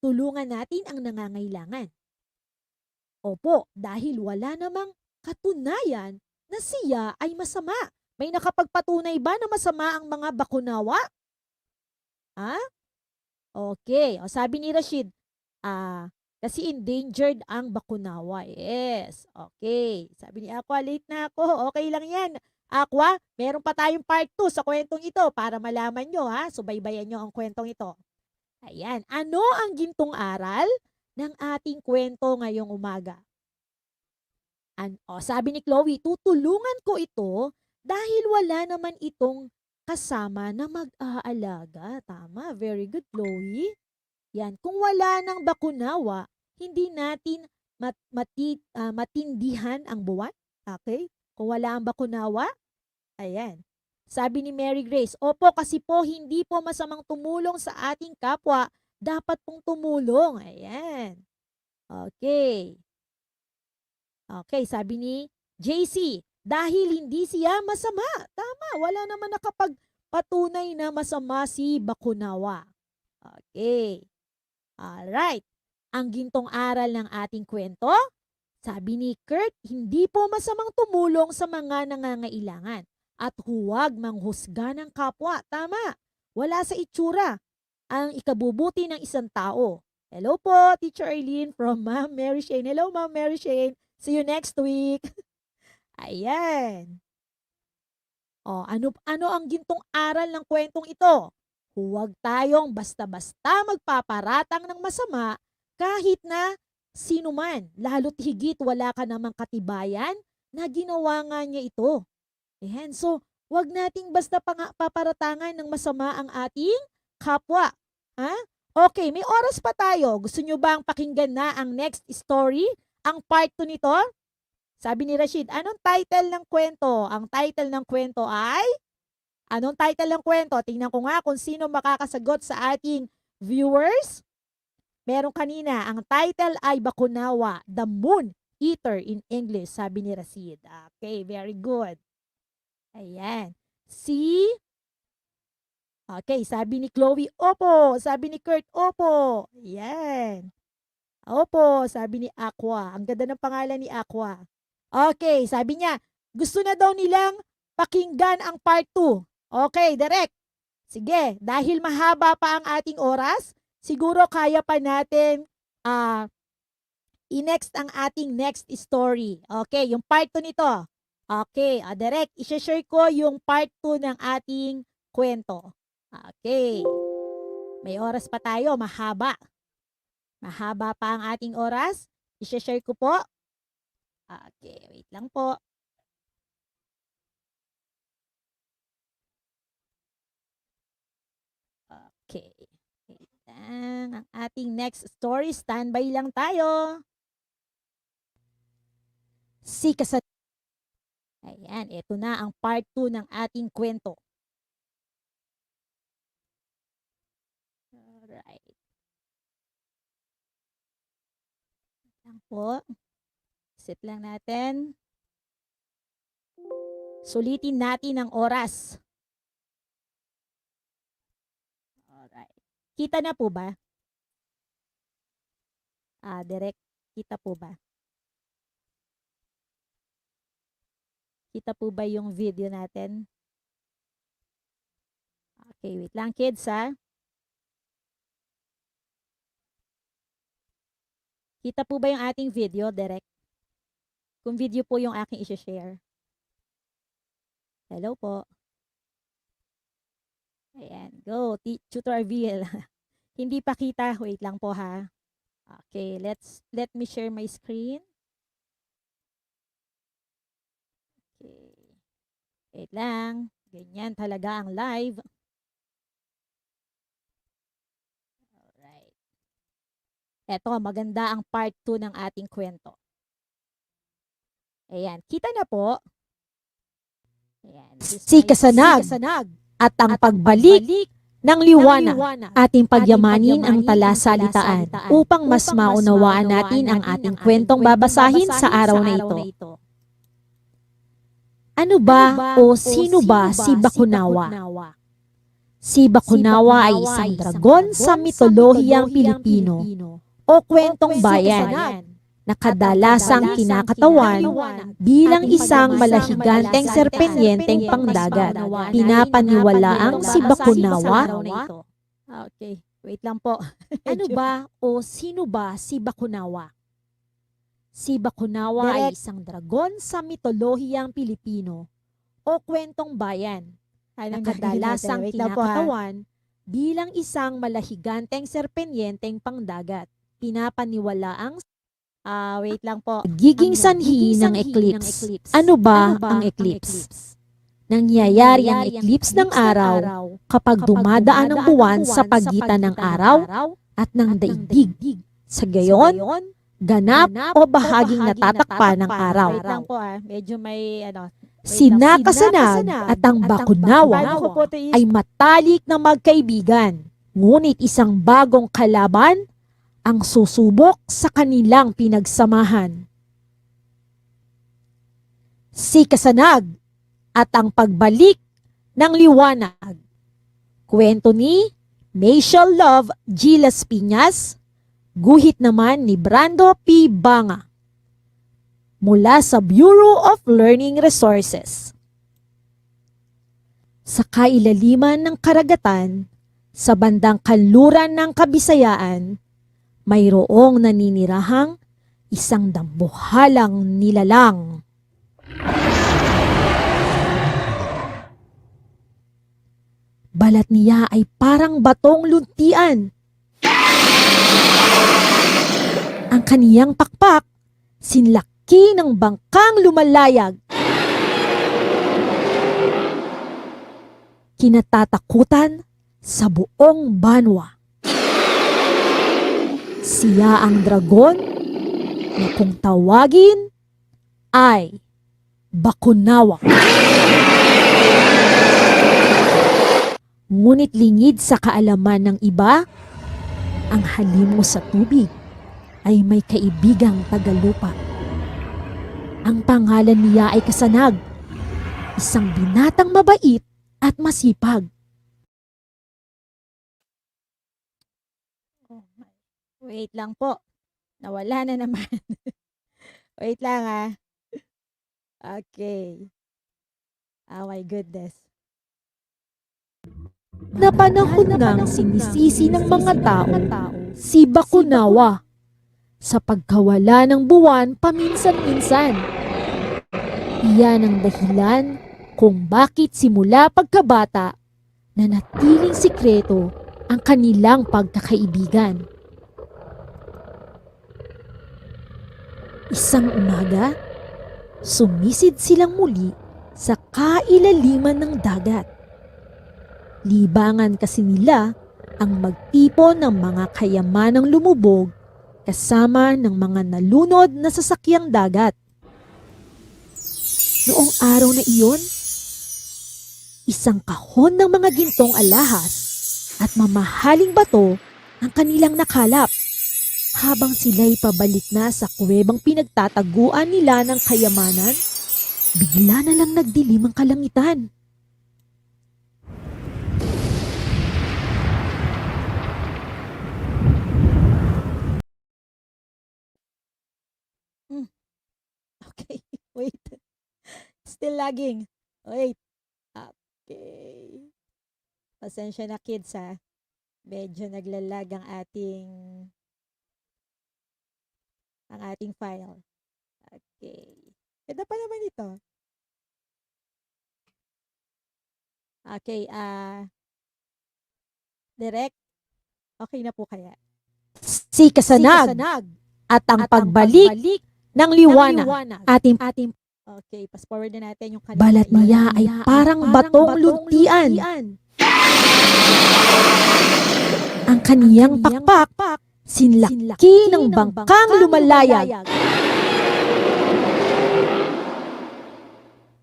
Tulungan natin ang nangangailangan. Opo, dahil wala namang katunayan na siya ay masama. May nakapagpatunay ba na masama ang mga bakunawa? Ha? Okay. O, sabi ni Rashid, kasi endangered ang bakunawa. Yes. Okay. Sabi ni Aqua, late na ako. Okay lang yan. Aqua, meron pa tayong part 2 sa kwentong ito para malaman nyo, ha? Subaybayan nyo ang kwentong ito. Ayan. Ano ang gintong aral ng ating kwento ngayong umaga? Sabi ni Chloe, tutulungan ko ito dahil wala naman itong kasama na mag-aalaga. Tama. Very good, Chloe. Yan. Kung wala ng bakunawa, hindi natin matindihan ang buwan. Okay? Kung wala ang bakunawa, ayan. Sabi ni Mary Grace, opo kasi po hindi po masamang tumulong sa ating kapwa. Dapat pong tumulong. Ayan. Okay. Okay, sabi ni JC, dahil hindi siya masama. Tama, wala naman nakapagpatunay na masama si bakunawa. Okay. Alright. Ang gintong aral ng ating kwento, Sabi ni Kurt, hindi po masamang tumulong sa mga nangangailangan at huwag manghusga ng kapwa. Tama, wala sa itsura ang ikabubuti ng isang tao. Hello po, Teacher Eileen from Ma'am Mary Shane. Hello, Ma'am Mary Shane. See you next week. Ayan. Ano ang gintong aral ng kwentong ito? Huwag tayong basta-basta magpaparatang ng masama kahit na sino man, lalo't higit wala ka namang katibayan na ginawa nga niya ito. Ayan, so wag nating basta paparatangan ng masama ang ating kapwa. Ha? Okay, may oras pa tayo. Gusto nyo bang pakinggan na ang next story? Ang part 2 nito? Sabi ni Rashid, anong title ng kwento? Ang title ng kwento ay? Anong title ng kwento? Tingnan ko nga kung sino makakasagot sa ating viewers. Meron kanina, ang title ay Bakunawa, The Moon Eater in English, sabi ni Rashid. Okay, very good. Ayan. Okay, sabi ni Chloe, opo. Sabi ni Kurt, opo. Ayan. Opo, sabi ni Aqua. Ang ganda ng pangalan ni Aqua. Okay, sabi niya, gusto na daw nilang pakinggan ang part 2. Okay, direct. Sige, dahil mahaba pa ang ating oras, siguro kaya pa natin i-next ang ating next story. Okay, yung part 2 nito. Okay, direct, i-share ko yung part 2 ng ating kwento. Okay. May oras pa tayo, mahaba. Mahaba pa ang ating oras. I-share ko po. Okay, wait lang po. Okay. Wait lang. Ang ating next story, standby lang tayo. Ayan, ito na ang part 2 ng ating kwento. Alright. Lang po. Set lang natin. Sulitin natin ang oras. Alright. Kita na po ba? Direct. Kita po ba? Kita po ba yung video natin? Okay, wait lang kids ha. Kita po ba yung ating video, direct? Kung video po yung aking i-share. Hello po. Ayan, go. Tutor reveal. Hindi pa kita. Wait lang po ha. Okay, let me share my screen. Okay. Wait lang. Ganyan talaga ang live. Alright. Eto, maganda ang part 2 ng ating kwento. Ayan, kita na po. Ayan, si Kasanag at ang pagbalik ng liwanag. Ating pagyamanin ang talasalitaan upang mas maunawaan natin ang ating kwentong babasahin sa araw na ito. Ano ba o sino ba si Bakunawa? Si Bakunawa ay isang dragon sa mitolohiyang Pilipino o kwentong bayan na kadalasang kinakatawan bilang isang malahiganteng serpenyenteng pangdagat. Pinapaniwalaang si Bakunawa. Okay, wait lang po. Ano ba o sino ba si Bakunawa? Si Bakunawa ay isang dragon sa mitolohiyang Pilipino o kwentong bayan na kadalasang kinakatawan bilang isang malahiganteng serpenyenteng pangdagat. Pinapaniwalaang wait lang po. Giging sanhi ng eclipse. Ano ba ang eclipse? Nangyayari ang eclipse ng araw kapag dumadaan ang buwan sa pagitan ng araw at ng daigdig. Sa gayon, ganap o bahaging natatakpan ng araw. Wait lang po medyo may Sina Kasanag at ang Bakunawa ay matalik na magkaibigan. Ngunit isang bagong kalaban ang susubok sa kanilang pinagsamahan. Si Kasanag at ang pagbalik ng liwanag. Kwento ni Michelle Love G. Las Piñas, guhit naman ni Brando P. Banga. mula sa Bureau of Learning Resources. Sa kailaliman ng karagatan, sa bandang kanluran ng Kabisayaan, mayroong naninirahang isang dambuhalang nilalang. Balat niya ay parang batong luntian. Ang kaniyang pakpak, sinlaki ng bangkang lumalayag. Kinatatakutan sa buong banwa. Siya ang dragon na kung tawagin ay Bakunawa. Ngunit lingid sa kaalaman ng iba, ang halimo sa tubig ay may kaibigang tagalupa. Ang pangalan niya ay Kasanag, isang binatang mabait at masipag. Wait lang po. Nawala na naman. Wait lang ha. Okay. Oh my goodness. Napanahon nang sinisisi ng mga tao si Bakunawa sa pagkawala ng buwan paminsan-minsan. Iyan ang dahilan kung bakit simula pagkabata nanatiling sikreto ang kanilang pagkakaibigan. Isang umaga, sumisid silang muli sa kailaliman ng dagat. Libangan kasi nila ang magtipon ng mga kayamanang lumubog kasama ng mga nalunod na sasakyang dagat. Noong araw na iyon, isang kahon ng mga gintong alahas at mamahaling bato ang kanilang nakalap. Habang sila'y pabalik na sa kuwebang pinagtataguan nila ng kayamanan, bigla na lang nagdilim ang kalangitan. Okay, wait. Still lagging. Wait. Okay. Pasensya na kids ha. Medyo naglalag ang ating file. Okay. Ganda pa naman ito. Okay, direct. Okay na po kaya. Si Kasanag at ang pagbalik ng liwanag. Ating okay, pass forward na natin yung kanina. Balat niya ay parang batong luntian. Ang kaniyang pakpak, sinlaki ng bangkang lumalayag.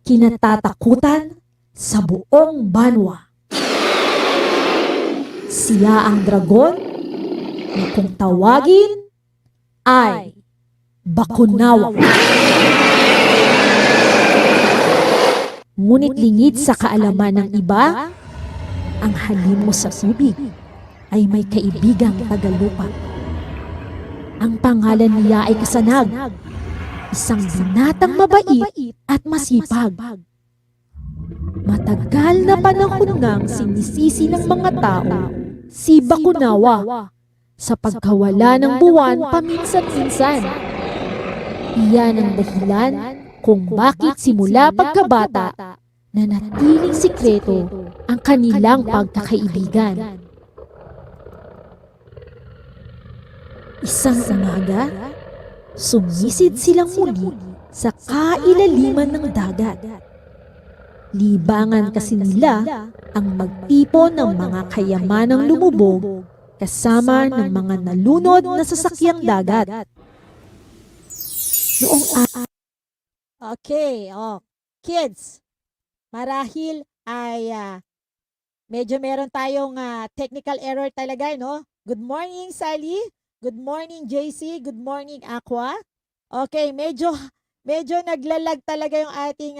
Kinatatakutan sa buong banwa. Siya ang dragon na kung tawagin ay Bakunawa. Ngunit lingid sa kaalaman ng iba, ang halimo sa tubig ay may kaibigang tagalupa. Ang pangalan niya ay Kasanag, isang binatang mabait at masipag. Matagal na panahon nang sinisisi ng mga tao si Bakunawa sa pagkawala ng buwan paminsan-minsan. Iyan ang dahilan kung bakit simula pagkabata nanatiling sikreto ang kanilang pagkakaibigan. Isang umaga, sumisid silang muli sa kailaliman ng dagat. Libangan kasi nila ang magtipon ng mga kayamanang lumubog kasama ng mga nalunod na sasakyang dagat. Noong okay, kids, marahil ay medyo meron tayong technical error talaga, no? Good morning, Sally. Good morning, JC. Good morning, Aqua. Okay, medyo naglalag talaga yung ating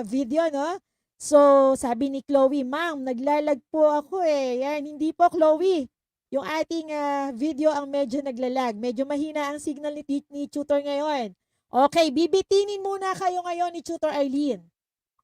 video, no? So, sabi ni Chloe, Ma'am, naglalag po ako eh. Yan, hindi po, Chloe. Yung ating video ang medyo naglalag. Medyo mahina ang signal ni tutor ngayon. Okay, bibitinin muna kayo ngayon ni Tutor Arlene.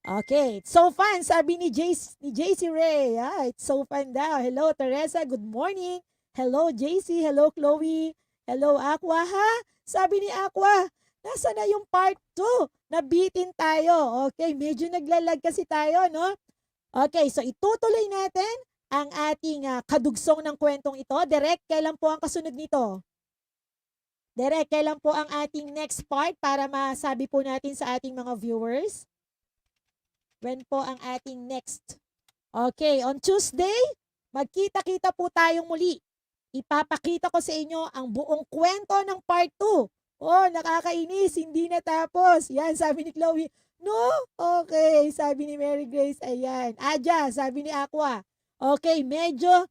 Okay, it's so fun, sabi ni JC Ray. It's so fun daw. Hello, Teresa, good morning. Hello, JC. Hello, Chloe. Hello, Aqua, ha? Sabi ni Aqua, nasa na yung part 2? Nabitin tayo. Okay, medyo naglalag kasi tayo, no? Okay, so itutuloy natin ang ating kadugsong ng kwentong ito. Direk, kailan po ang kasunod nito? Direk, kailan po ang ating next part para masabi po natin sa ating mga viewers? When po ang ating next? Okay, on Tuesday, magkita-kita po tayong muli. Ipapakita ko sa inyo ang buong kwento ng part 2. Oh, nakakainis, hindi natapos. Yan, sabi ni Chloe. No? Okay, sabi ni Mary Grace. Ayan. Aja, sabi ni Aqua. Okay, medyo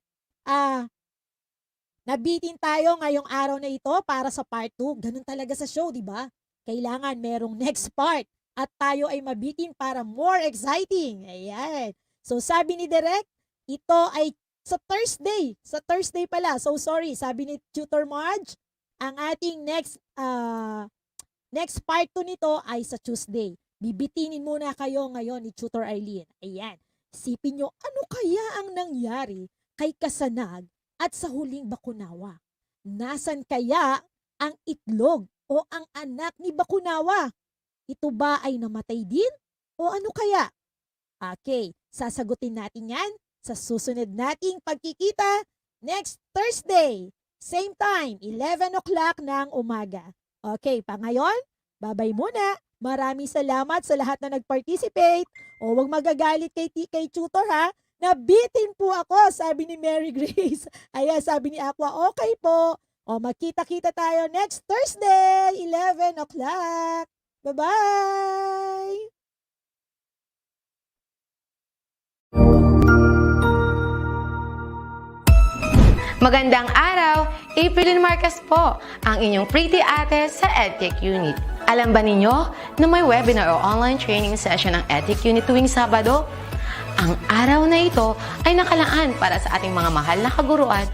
nabitin tayo ngayong araw na ito para sa part 2. Ganun talaga sa show, di ba? Kailangan merong next part at tayo ay mabitin para more exciting. Ayan. So sabi ni Direk, ito ay sa Thursday. Sa Thursday pala. So sorry, sabi ni Tutor Marge, ang ating next part 2 nito ay sa Tuesday. Bibitinin muna kayo ngayon ni Tutor Arlene. Ayan. Isipin nyo, ano kaya ang nangyari kay Kasanag at sa huling Bakunawa? Nasan kaya ang itlog o ang anak ni Bakunawa? Ito ba ay namatay din? O ano kaya? Okay, sasagutin natin yan sa susunod nating pagkikita next Thursday. Same time, 11 o'clock ng umaga. Okay, pa ngayon, bye-bye muna. Maraming salamat sa lahat na nag-participate. O wag magagalit kay Tutor, ha. Nabitin po ako, sabi ni Mary Grace. Ayan, sabi ni Aqua, okay po. O magkita-kita tayo next Thursday, 11 o'clock. Bye-bye! Magandang araw! April Marcas po, ang inyong pretty ate sa Edtech Unit. Alam ba ninyo na may webinar o online training session ng Edtech Unit tuwing Sabado? Ang araw na ito ay nakalaan para sa ating mga mahal na kaguruan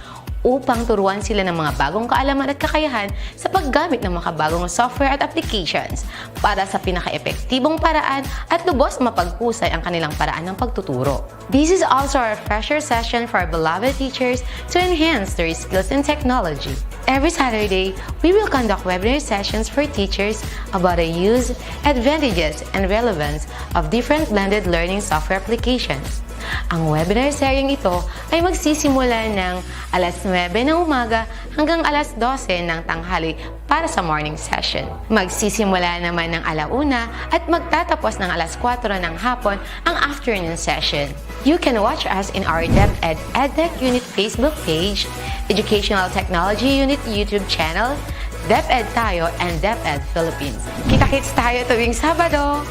upang turuan sila ng mga bagong kaalaman at kakayahan sa paggamit ng makabagong software at applications para sa pinaka-epektibong paraan at lubos mapaghusay ang kanilang paraan ng pagtuturo. This is also a refresher session for our beloved teachers to enhance their skills in technology. Every Saturday, we will conduct webinar sessions for teachers about the use, advantages, and relevance of different blended learning software applications. Ang webinar seryeng ito ay magsisimula ng alas 9 ng umaga hanggang alas 12 ng tanghali para sa morning session. Magsisimula naman ng 1:00 at magtatapos ng alas 4 ng hapon ang afternoon session. You can watch us in our DepEd Edtech Unit Facebook page, Educational Technology Unit YouTube channel, DepEd Tayo and DepEd Philippines. Kita-kits tayo tuwing Sabado!